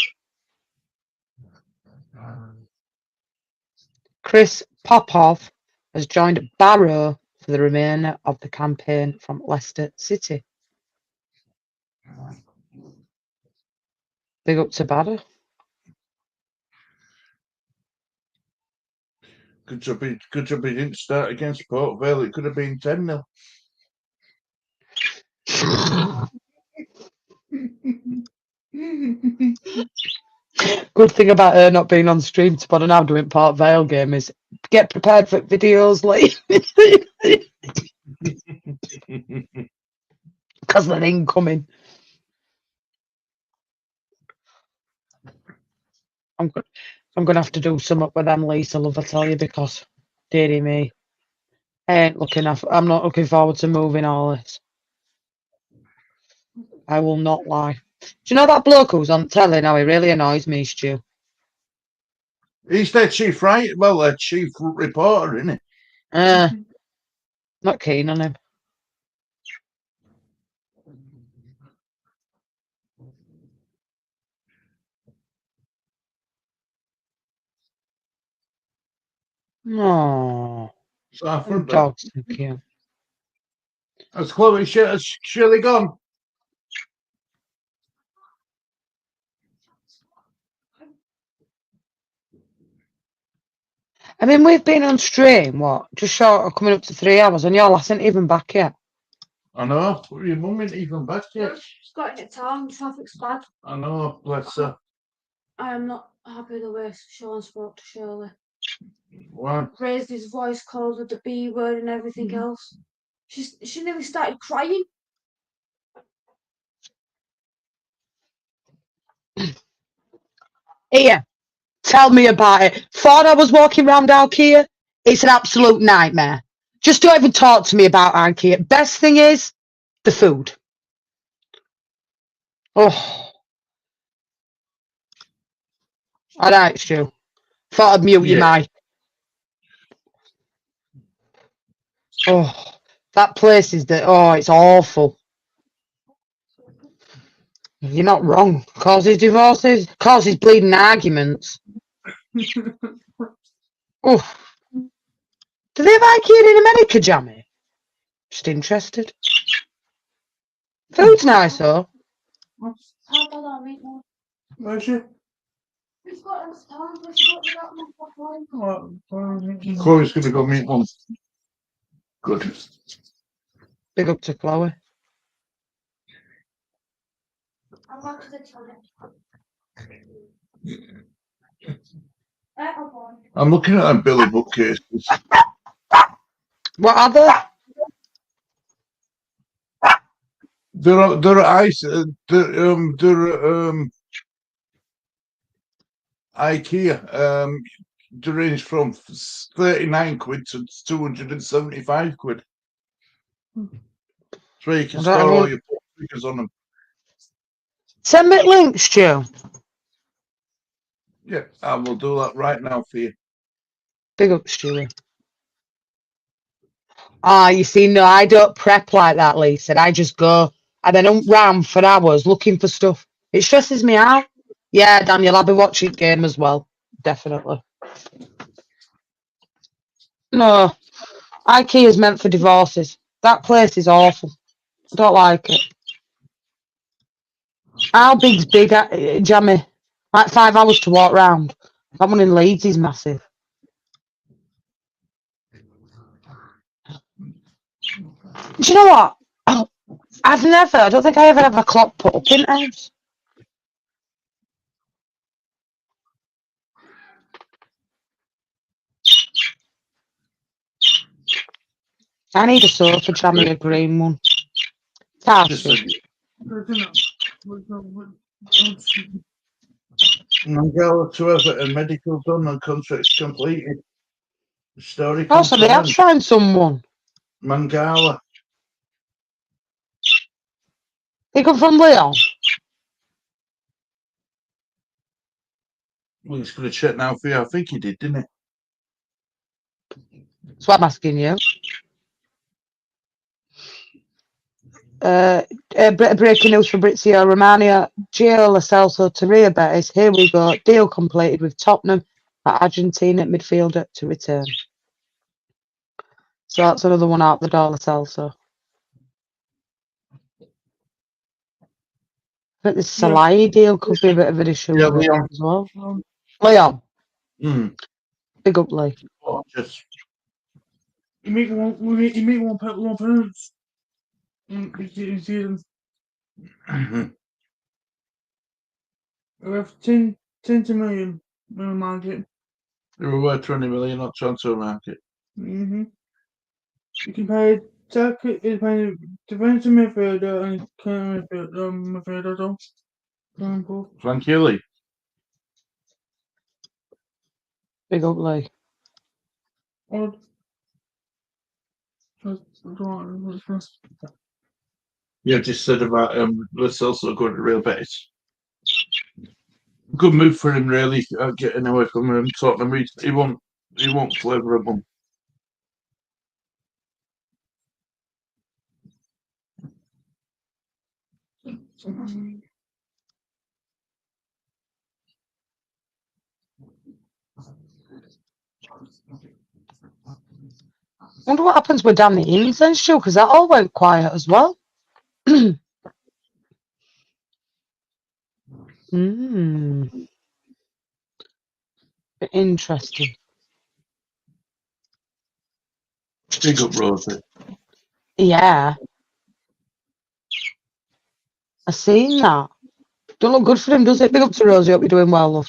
Chris Popov has joined Barrow for the remainder of the campaign from Leicester City. Big up to Barrow. Good job he didn't start against Port Vale. It could have been 10-0. Good thing about her not being on stream tomorrow now doing Port Vale game is get prepared for videos late. Because they're incoming. I'm going to have to do something with them, Lisa, love, I tell you, because, dearie me, I'm not looking forward to moving all this. I will not lie. Do you know that bloke who's on telly now? He really annoys me, Stu. He's their chief reporter, isn't he? Not keen on him. No, So I front dogs, thank you. Has Chloe Shirley gone? I mean, we've been on stream, just short of coming up to 3 hours, and your lass ain't even back yet. I know. Your mum ain't even back yet. She's got it at town. Traffic's bad. I know. Bless her. I am not happy the way Sean spoke to Shirley. Why? Raised his voice, called her the B word and everything else. She nearly started crying. Here, tell me about it. Thought I was walking around IKEA. It's an absolute nightmare. Just don't even talk to me about IKEA. Best thing is the food. Oh. All right, Stu. Thought I'd mute your mic. Oh, that place is it's awful. You're not wrong. Causes divorces, causes bleeding arguments. Oh. Do they have IKEA in America, Jamie? Just interested. Food's nice, though. How bad are we? Where's she? We've got it at town. Let's go to that one. Chloe's going to go meet one. Good. Big up to Chloe. I'm going to the toilet. I'm looking at them Billy bookcases. What are they? They're ice. IKEA. They range from 39 quid to 275 quid. So you can store all your figures on them. Send me links, Stu. Yeah, I will do that right now for you. Big up, Stewie. You see, no, I don't prep like that, Lisa. I just go and then I'm round for hours looking for stuff. It stresses me out. Yeah, Daniel, I'll be watching game as well. Definitely. No, IKEA is meant for divorces. That place is awful. I don't like it. How big's big, Jamie? Like 5 hours to walk round. That one in Leeds is massive. Do you know what? I don't think I ever have a clock put up in house. I need a sofa, Jamie, a green one. Mangala to Everton, medical done and contracts completed. Story so they have found someone. Mangala. They come from Leon. Well, he's going to check now for you. I think he did, didn't he? That's what I'm asking you. Breaking news for Brizio Romania. Gio Lo Celso to Rio Betis. Here we go. Deal completed with Tottenham at Argentina midfielder to return. So that's another one out the door, Lo Celso. I think this Yeah. Salai deal could be a bit of an issue Yeah, with Leon. as well. Um, Leon, Mm. big up Lee. Oh, just you make one appearance in season. We have 10 million in the market. they were worth 20 million on transfer market. Mm-hmm. You can pay defensive midfielder and current midfielder though. Example. Frank Healy. Big up Lee. Or You just said about Lo Celso going to Real Betis. Good move for him, really. Getting away from Tottenham. He won't flavour a bum. Wonder what happens with Danny Ings then, Stu, because that all went quiet as well. Interesting. Big up Rosie. Yeah. I seen that. Don't look good for him, does it? Big up to Rosie. Hope you're doing well, love.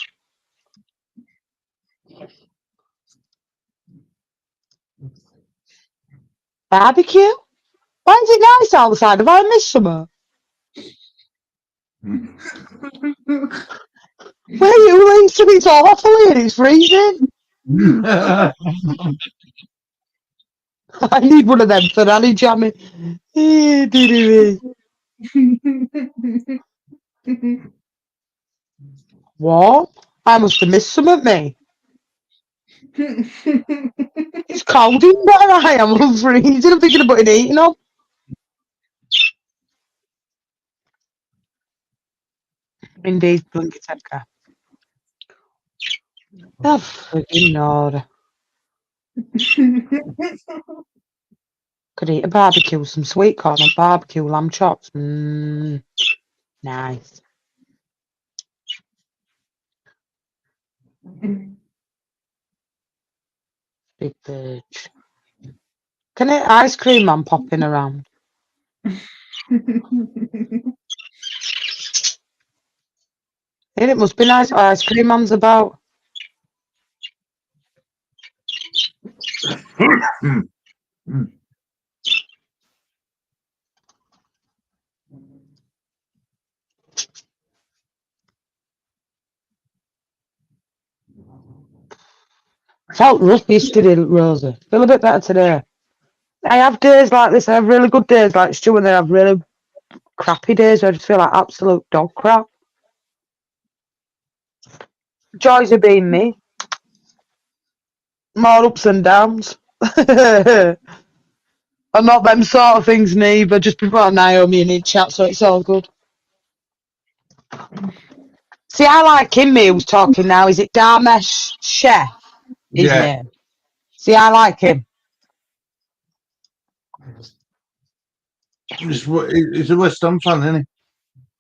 Barbecue? Why is it nice outside? Have I missed summer? Where you links to be so awfully and it's freezing? I need one of them for Annie jamming. What? I must have missed some of me. It's cold in where I am. I'm freezing. I'm thinking about eating on. Indeed, Blinky Tedka. Oh, freaking Lord. Could eat a barbecue, some sweet corn and barbecue lamb chops. Nice. Big bitch. Can it ice cream man popping around? It must be nice. Ice cream man's about. Felt rough yesterday, Rosie. Feel a bit better today. I have days like this. I have really good days like Stu, and then I have really crappy days where I just feel like absolute dog crap. Joys of being me. More ups and downs. I'm not them sort of things neither. Just before Naomi in each chat, so it's all good. See, I like him, me who's talking now. Is it Dharmesh Chef? His Yeah. name. See, I like him. He's a West Ham fan, isn't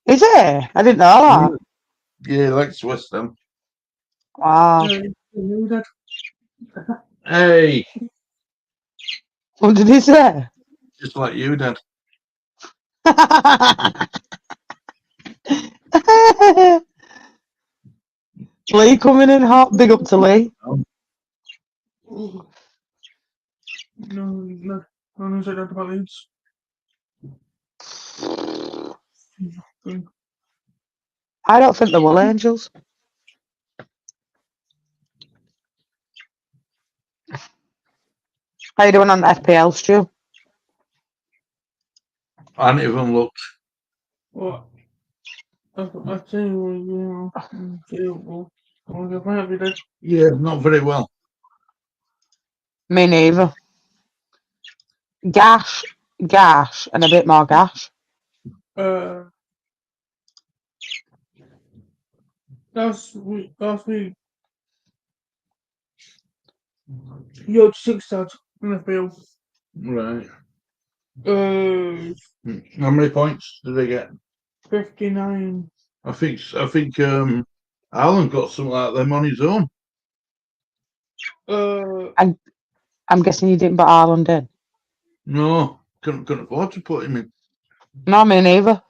Is he? I didn't know that. he? Yeah, he likes West Ham. Wow. Hey, What did he say? just like you, Dad. Lee coming in hot. Big up to Lee. No, said that about Leeds. I don't think they will, Angels. How you doing on the FPL, Stu? I haven't even looked. What? I tell you, Oh, you're right, we did. Yeah, not very well. Me neither. Gash, and a bit more gash. Last week, you had 6 stats in the field. Right. Uh, How many points did they get? 59. I think Alan got something like them on his own. I'm guessing you didn't put Ireland in. No, couldn't afford to put him in. No, me neither.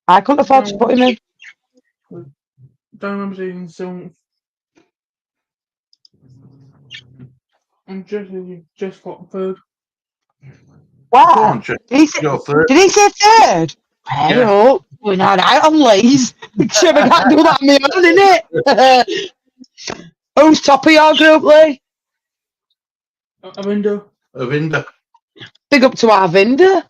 I couldn't afford to put him in. Don't remember seeing some. And just got third. Go What? on, Jeff. Go third. Did he say third? Hey, Yeah. up. We're not out on Leeds. Sure, I can't do that on my own, innit? Who's top of your group, Lee? Avinder. Avinder. Big up to Arvinder.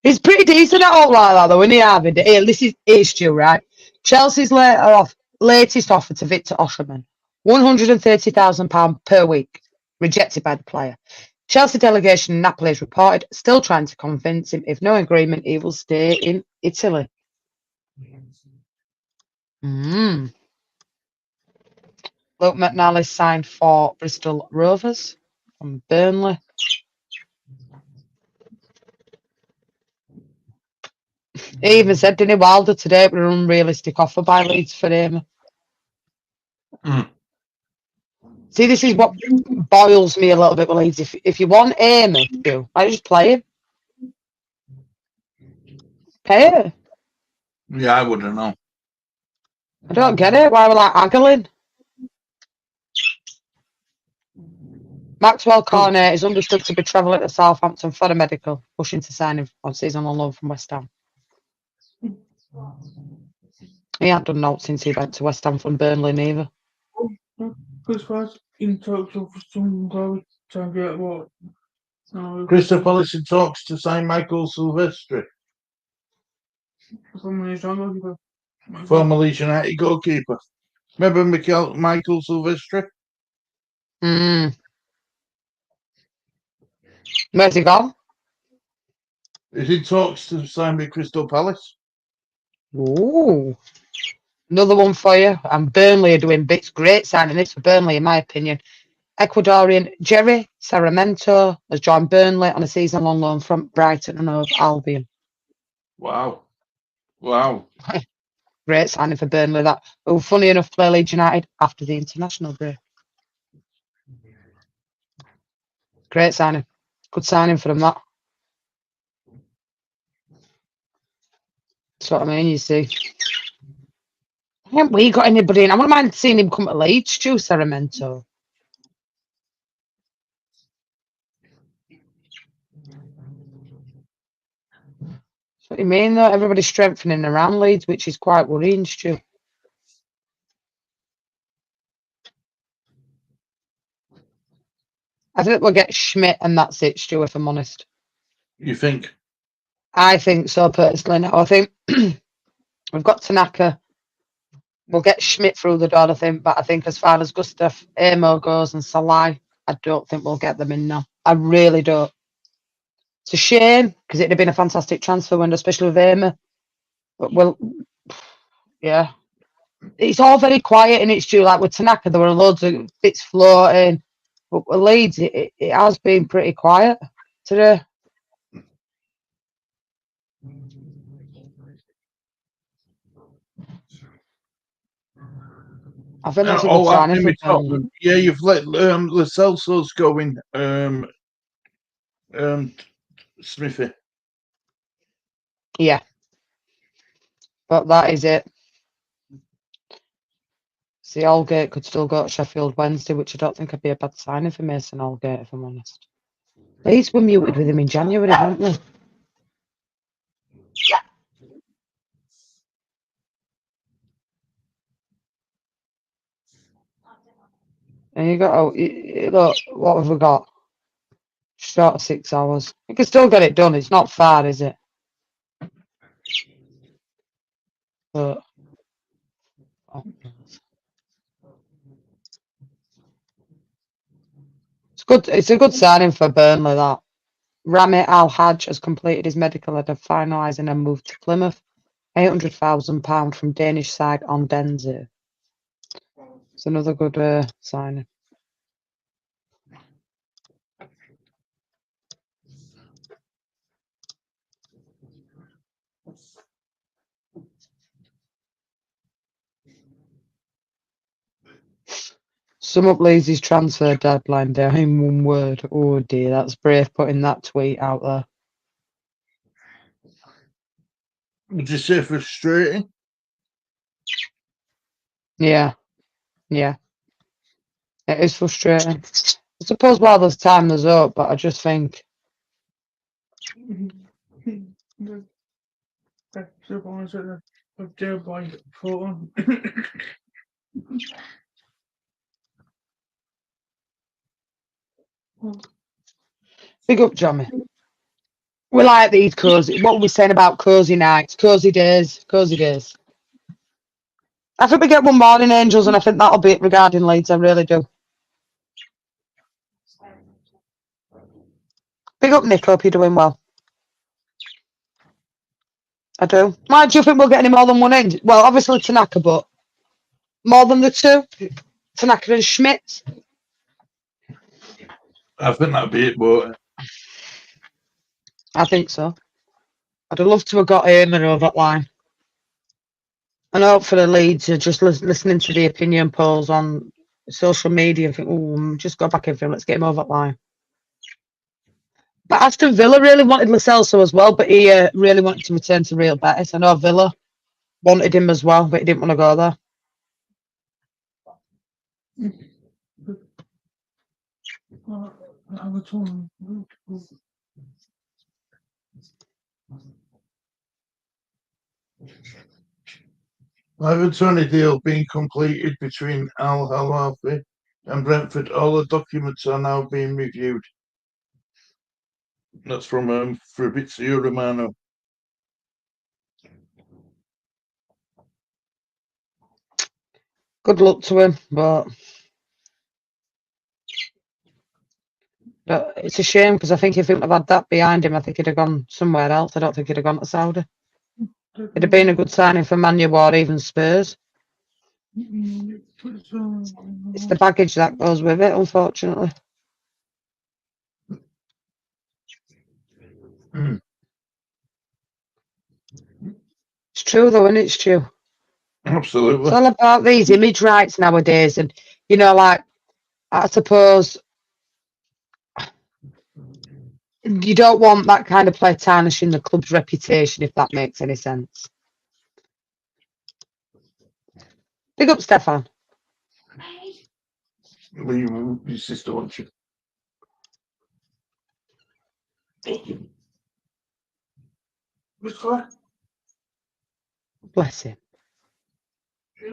He's pretty decent at all like that, though, isn't he, Arvinder? Here, this is Stu, right? Chelsea's latest offer to Victor Osimhen, £130,000 per week, rejected by the player. Chelsea delegation in Napoli has reported, still trying to convince him, if no agreement, he will stay in Italy. Luke McNally signed for Bristol Rovers from Burnley. He even said, didn't he, Wilder today, it was an unrealistic offer by Leeds for him. See, this is what boils me a little bit with Leeds. If you want Amy to do, I just play him. Pay her. Yeah, I wouldn't know. I don't get it. Why we're like haggling? Maxwell Cornet is understood to be travelling to Southampton for a medical, pushing to sign him on season on loan from West Ham. He hadn't done notes since he went to West Ham from Burnley neither. Chris was in talks of some guy to get what? Crystal Palace in talks to sign Michael Silvestri, From his goalkeeper. former Leeds United goalkeeper. Remember Michael Silvestri? Where's he gone? Is in talks to sign with Crystal Palace. Ooh. Another one for you. And Burnley are doing bits. Great signing this for Burnley, in my opinion. Ecuadorian Jerry Sarmiento has joined Burnley on a season-long loan from Brighton and Hove Albion. Wow. Great signing for Burnley, that. Who, funny enough, play Leeds United after the international break. Great signing. Good signing for them, that. That's what I mean, you see. Haven't we got anybody in? I wouldn't mind seeing him come to Leeds, Stu Sarmiento. That's what you mean, though. Everybody's strengthening around Leeds, which is quite worrying, Stu. I think we'll get Schmidt and that's it, Stu, if I'm honest. You think? I think so, personally. Now, I think we've got Tanaka. We'll get Schmidt through the door, I think. But I think as far as Gustav Amo goes and Salai, I don't think we'll get them in now. I really don't. It's a shame, because it'd have been a fantastic transfer window, especially with Amo. But, well, yeah. It's all very quiet in its due. Like with Tanaka, there were loads of bits floating. But with Leeds, it has been pretty quiet today. I think that's a good signing for Burnley. Yeah, you've let Lo Celso's going. Smithy. Yeah. But that is it. See, Aldgate could still go to Sheffield Wednesday, which I don't think would be a bad signing for Mason Aldgate, if I'm honest. Leeds were muted with him in January, weren't they? And you got, look, what have we got? Short of 6 hours. You can still get it done. It's not far, is it? But, oh, Good. It's a good signing for Burnley. That Rami Al Hajj has completed his medical ahead of finalising a move to Plymouth. £800,000 from Danish side on Denzer. It's another good signing. Sum up Leeds' transfer deadline there in one word. Oh dear, that's brave putting that tweet out there. Would you say frustrating? Yeah. It is frustrating. I suppose while there's time, there's hope, but I just think That's the ones that are there by phone. big up, Johnny. We like these cozy. What were we saying about cozy nights, cozy days, cozy days? I think we get one morning, Angels, and I think that'll be it regarding Leeds. I really do. Big up, Nick. Hope you're doing well. I do. Why do you think we'll get any more than one end? Well, obviously Tanaka, but more than the two? Tanaka and Schmidt? I think that'd be it, but I think so. I'd have loved to have got Eamon over that line. And hopefully Leeds are just listening to the opinion polls on social media and think, oh, just go back in for him, let's get him over that line. But Aston Villa really wanted Lo Celso as well, but he really wanted to return to Real Betis. I know Villa wanted him as well, but he didn't want to go there. Everton deal being completed between Al Halafi and Brentford. All the documents are now being reviewed. That's from Fabrizio Romano. Good luck to him, but it's a shame because I think if he would have had that behind him, I think he'd have gone somewhere else. I don't think he'd have gone to Saudi. It'd have been a good signing for Man U or even Spurs. It's the baggage that goes with it, unfortunately. It's true, though, isn't it, Stu? Absolutely. It's all about these image rights nowadays, and like I suppose you don't want that kind of play tarnishing the club's reputation, if that makes any sense. Big up, Stefan. Your sister wants you. Bless him.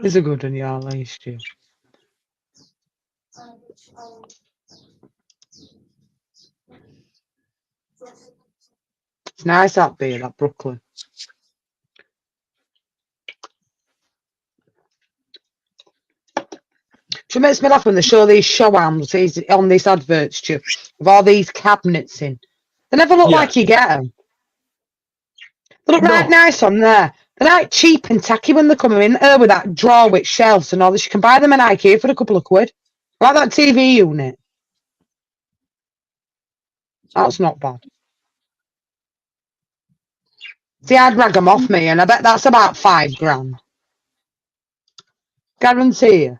He's a good one, y'all, Stu. It's nice that beer, that Brooklyn. It makes me laugh when they show these show-arms on these adverts, Stu, with all these cabinets in. They never look like you get them. They look right nice on there. They're like cheap and tacky when they come in there with that drawer with shelves and all this. You can buy them in IKEA for a couple of quid. Like that TV unit. That's not bad. See, I'd rag them off me, and I bet that's about £5 grand. Guarantee you.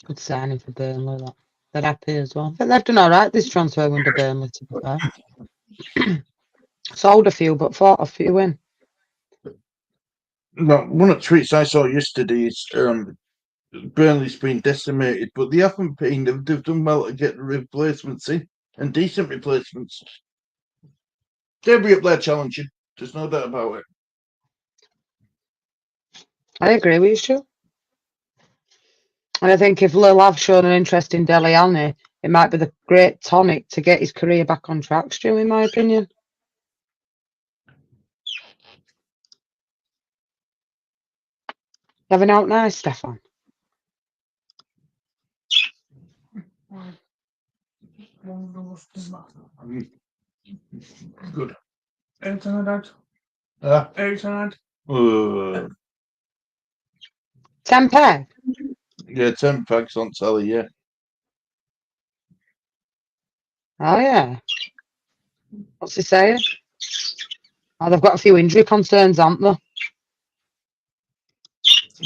Good signing for Burnley, that. They're happy as well. I think they've done all right this transfer under Burnley, to be fair. Sold a few, but fought a few in. No, one of the tweets I saw yesterday is Burnley's been decimated, but they haven't been. They've done well to get replacements in, and decent replacements. They'll be up there challenging. There's no doubt about it. I agree with you, Stu. And I think if Lil have shown an interest in Dele Alli, it might be the great tonic to get his career back on track, Stu, in my opinion. Having out nice, Stefan. Good. 800. Ah, 800. 10 pair. yeah, 10 packs on telly, yeah. Oh, yeah. What's he saying? Oh, they've got a few injury concerns, haven't they?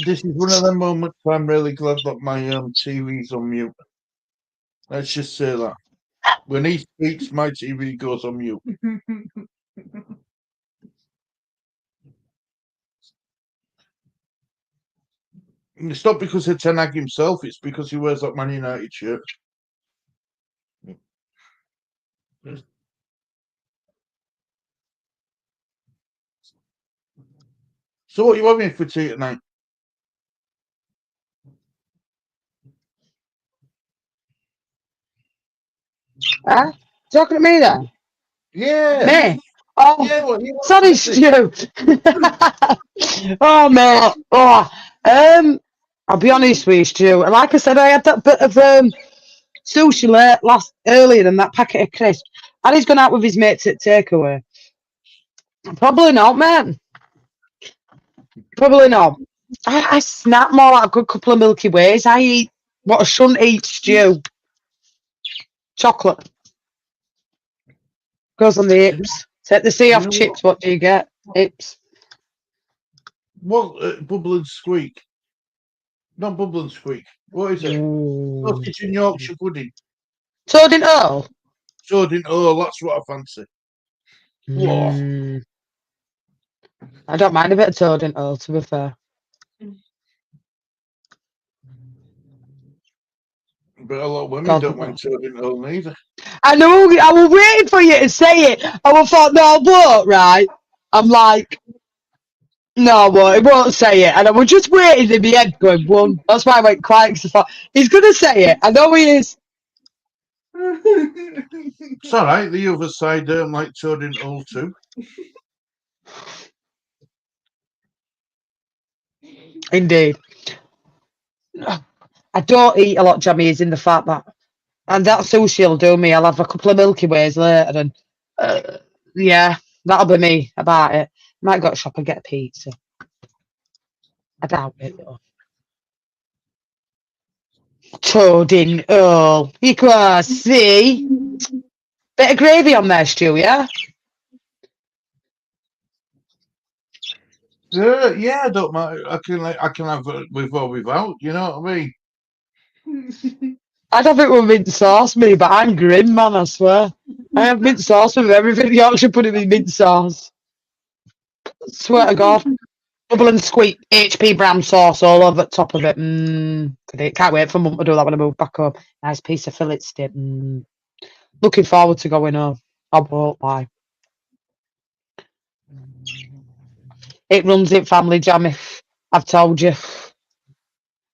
This is one of them moments where I'm really glad that my TV's on mute. Let's just say that. When he speaks, my TV goes on mute. And it's not because of Ten Hag himself, it's because he wears that Man United shirt. So what are you having for tea tonight? Huh? Talking to me then? Yeah. Me? Oh, Yeah, what you sorry, Stu. Oh, mate. Oh, I'll be honest with you, Stu. Like I said, I had that bit of sushi earlier than that packet of crisps. And he's gone out with his mates at takeaway. Probably not, man. Probably not. I snap more like a good couple of Milky Ways. I eat what I shouldn't eat, Stew. Chocolate. Goes on the hips. Take the C off know chips, what do you get? Hips. What? Bubble and Squeak. Not Bubble and Squeak. What is it? Sausage and Yorkshire pudding. Toad in Earl? Sodin. Oh, that's what I fancy. Whoa. I don't mind a bit of toad in Earl, to be fair. But a lot of women God, don't mind Sodin Earl neither. I know, I was waiting for you to say it. I thought, no, but, right? I'm like, no, well, he won't say it. And I was just waiting in my head going, one. That's why I went quiet, because I thought, he's going to say it. I know he is. It's all right. The other side don't like Sodin Earl too. Indeed. I don't eat a lot of jammies in the fact that, and that sushi will do me. I'll have a couple of Milky Ways later, and yeah, that'll be me about it. Might go to shop and get a pizza. I doubt it though. Toad in Earl. You can see. Bit of gravy on there, Stu, yeah? Yeah, I don't mind. I can have it with or without. You know what I mean? I'd have it with mint sauce, me, but I'm grim, man, I swear. I have mint sauce with everything. Yorkshire pudding with mint sauce. Swear to God. Bubble and Squeak, HP brand sauce all over the top of it. Can't wait for Mum to do that when I move back home. Nice piece of fillet steak. Looking forward to going home. I won't lie. It runs in family, Jammy. I've told you.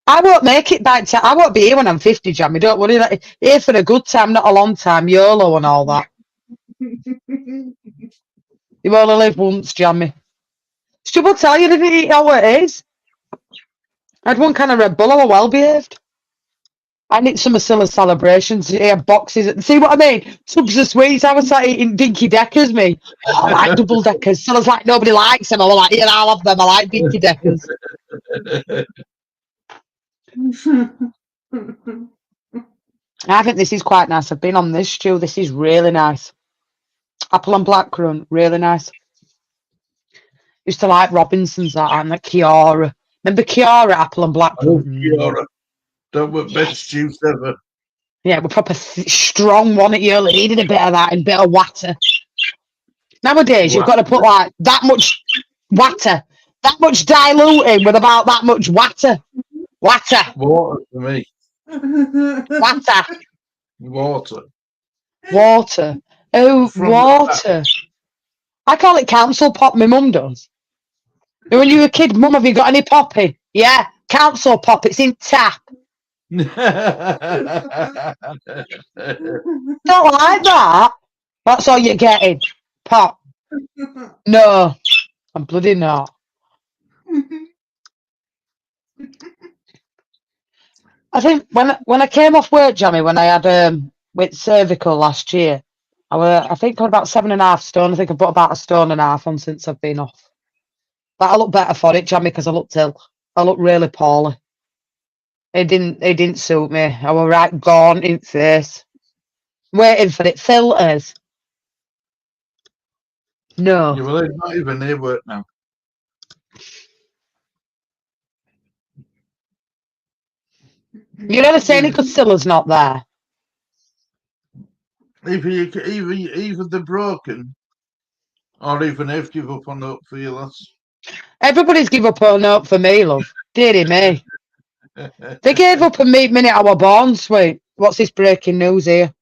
I won't make it back to. I won't be here when I'm 50, Jammy. Don't worry. Here for a good time, not a long time. YOLO and all that. You only live once, Jammy. Should I tell you, didn't eat how it is? I had one kind of Red Bull. I was well behaved. I need some Asilla celebrations. Here, boxes. See what I mean? Tubs of sweets. I was like eating Dinky Deckers, me. Oh, I like double deckers. So I was like, nobody likes them. I was like, yeah, I'll have them. I like Dinky Deckers. I think this is quite nice. I've been on this, Stu. This is really nice. Apple and blackcurrant, really nice. Used to like Robinson's that and like Kiara. Remember Kiara, apple and blackcurrant? Kiara. That were best juice ever. Yeah, we're proper strong one at you. Needed a bit of that and a bit of water. Nowadays, you've got to put like that much water, that much diluting with about that much water. Water. Water for me. Water. Water. Water. Oh, From water. I call it council pop. My mum does. When you were a kid, Mum, have you got any popping? Yeah, council pop. It's in tap. Don't like that. That's all you're getting. Pop. No, I'm bloody not. I think when I came off work, Jamie, when I had with cervical last year, I think I'm about 7.5 stone. I think I've put about 1.5 stone on since I've been off. But I look better for it, Jamie, because I looked ill. I looked really poorly. It didn't suit me. I was right gaunt in face. Waiting for it. Filters. No. Yeah, well, they're not even near work now. You never saying it because Silla's not there. Either they're broken, or even they've give up on hope for you, lads. Everybody's give up on hope for me, love. Dearie me. They gave up on me the minute I was born, sweet. What's this breaking news here?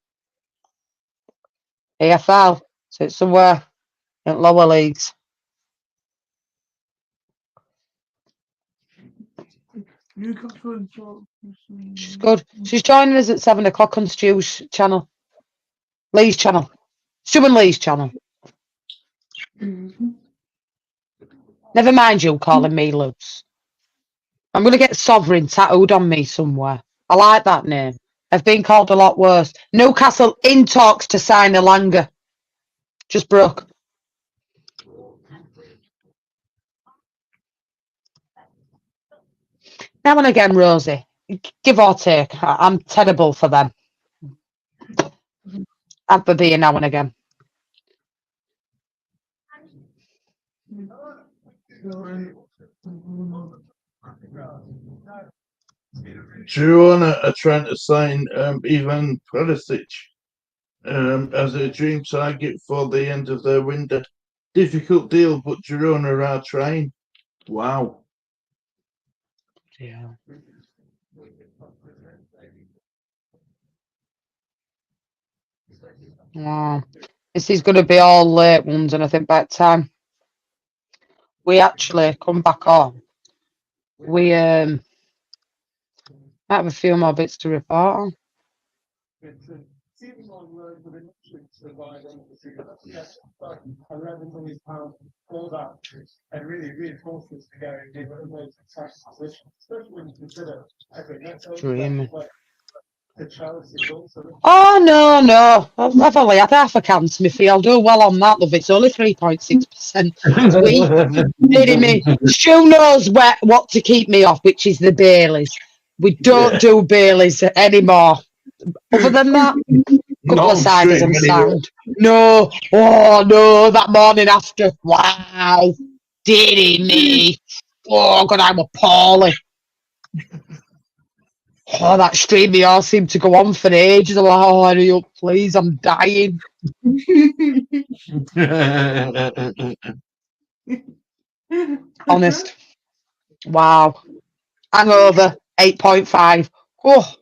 AFL. So it's somewhere in lower leagues. She's good. She's joining us at 7 o'clock on Stu's channel. Lee's channel. Stu and Lee's channel. Never mind you calling me Luz. I'm going to get Sovereign tattooed on me somewhere. I like that name. I've been called a lot worse. Newcastle in talks to sign Elanga. Just broke. Now and again, Rosie. Give or take. I'm terrible for them. I'm for being now and again. Girona are trying to sign Ivan Perisic as a dream target for the end of their window. Difficult deal, but Girona are trying. Wow. Yeah. Wow. This is going to be all late ones, and I think by the time we actually come back on, we might have a few more bits to report on. And really reinforces to go in one of those attack positions, especially when you consider Dreaming. the Chelsea also. Oh, no. I've only had half a can, Smithy. I'll do well on that, love. It's only 3.6%. Sweet. Kidding me. Stu knows what to keep me off, which is the Baileys. We don't do Baileys anymore. Other than that, couple of ciders and sound. No. Oh, no. That morning after. Wow. Dearie me. Oh, God, I'm appalling. Oh, that stream, they all seemed to go on for ages. I'm like, oh, hurry up, please, I'm dying. Honest. Wow. Hangover, 8.5. Oh,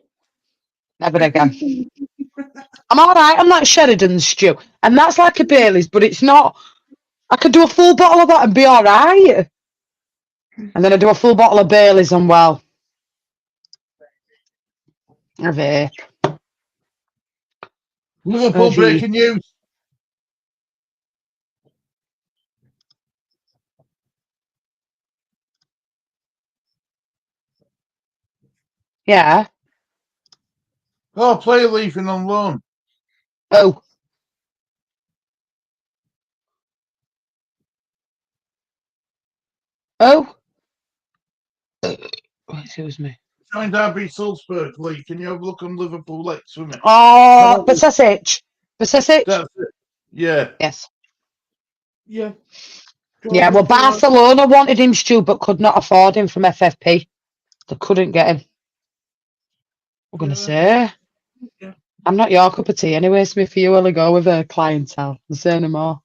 never again. I'm all right on that Sheridan stew. And that's like a Bailey's, but it's not. I could do a full bottle of that and be all right. And then I do a full bottle of Bailey's and, well, a vape. Liverpool breaking news. Yeah. Oh, player leaving on loan. Oh. Oh. Excuse me. Joined RB Salzburg, Lee. Can you have a look on Liverpool Lex for me? Oh, Basesic. Basesic? That's it. Yeah. Yes. Yeah. Yeah, well, Barcelona wanted him, Stu, but could not afford him from FFP. They couldn't get him. I'm going to say. Yeah. I'm not your cup of tea anyway, Smith. You only go with a clientele. I'll say no more.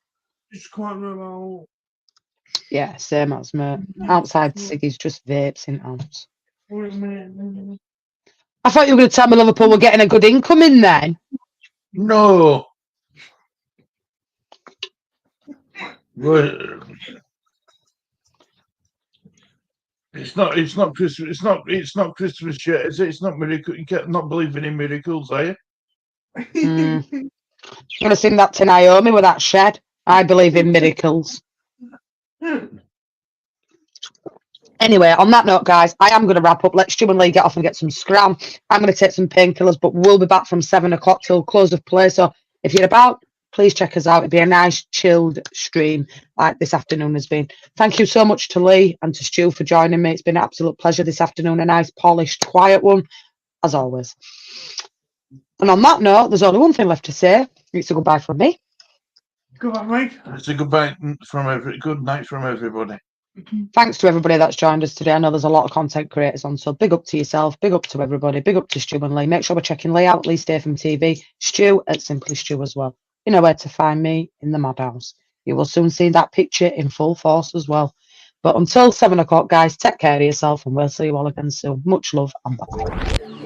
Just can't remember. Yeah, same as me. Outside Siggy's just vapes in house. Wait a minute. I thought you were going to tell me Liverpool were getting a good income in then. No. Well, it's not Christmas. It's not Christmas yet, is it? It's not miracle. You can't not believing in miracles, are you? I'm going to sing that to Naomi with that shed. I believe in miracles. Anyway, on that note, guys, I am going to wrap up. Let Stu and Lee get off and get some scram. I'm going to take some painkillers, but we'll be back from 7 o'clock till close of play. So if you're about, please check us out. It'd be a nice, chilled stream like this afternoon has been. Thank you so much to Lee and to Stu for joining me. It's been an absolute pleasure this afternoon. A nice, polished, quiet one, as always. And on that note, there's only one thing left to say. It's a goodbye from me. Goodbye, Mike. It's a goodbye from good night from everybody. Thanks to everybody that's joined us today. I know there's a lot of content creators on, so big up to yourself, big up to everybody, big up to Stu and Lee. Make sure we're checking Lee out, Lee Statham TV, Stu at Simply Stu as well. You know where to find me in the madhouse. You will soon see that picture in full force as well. But until 7 o'clock, guys, take care of yourself and we'll see you all again soon. Much love and bye.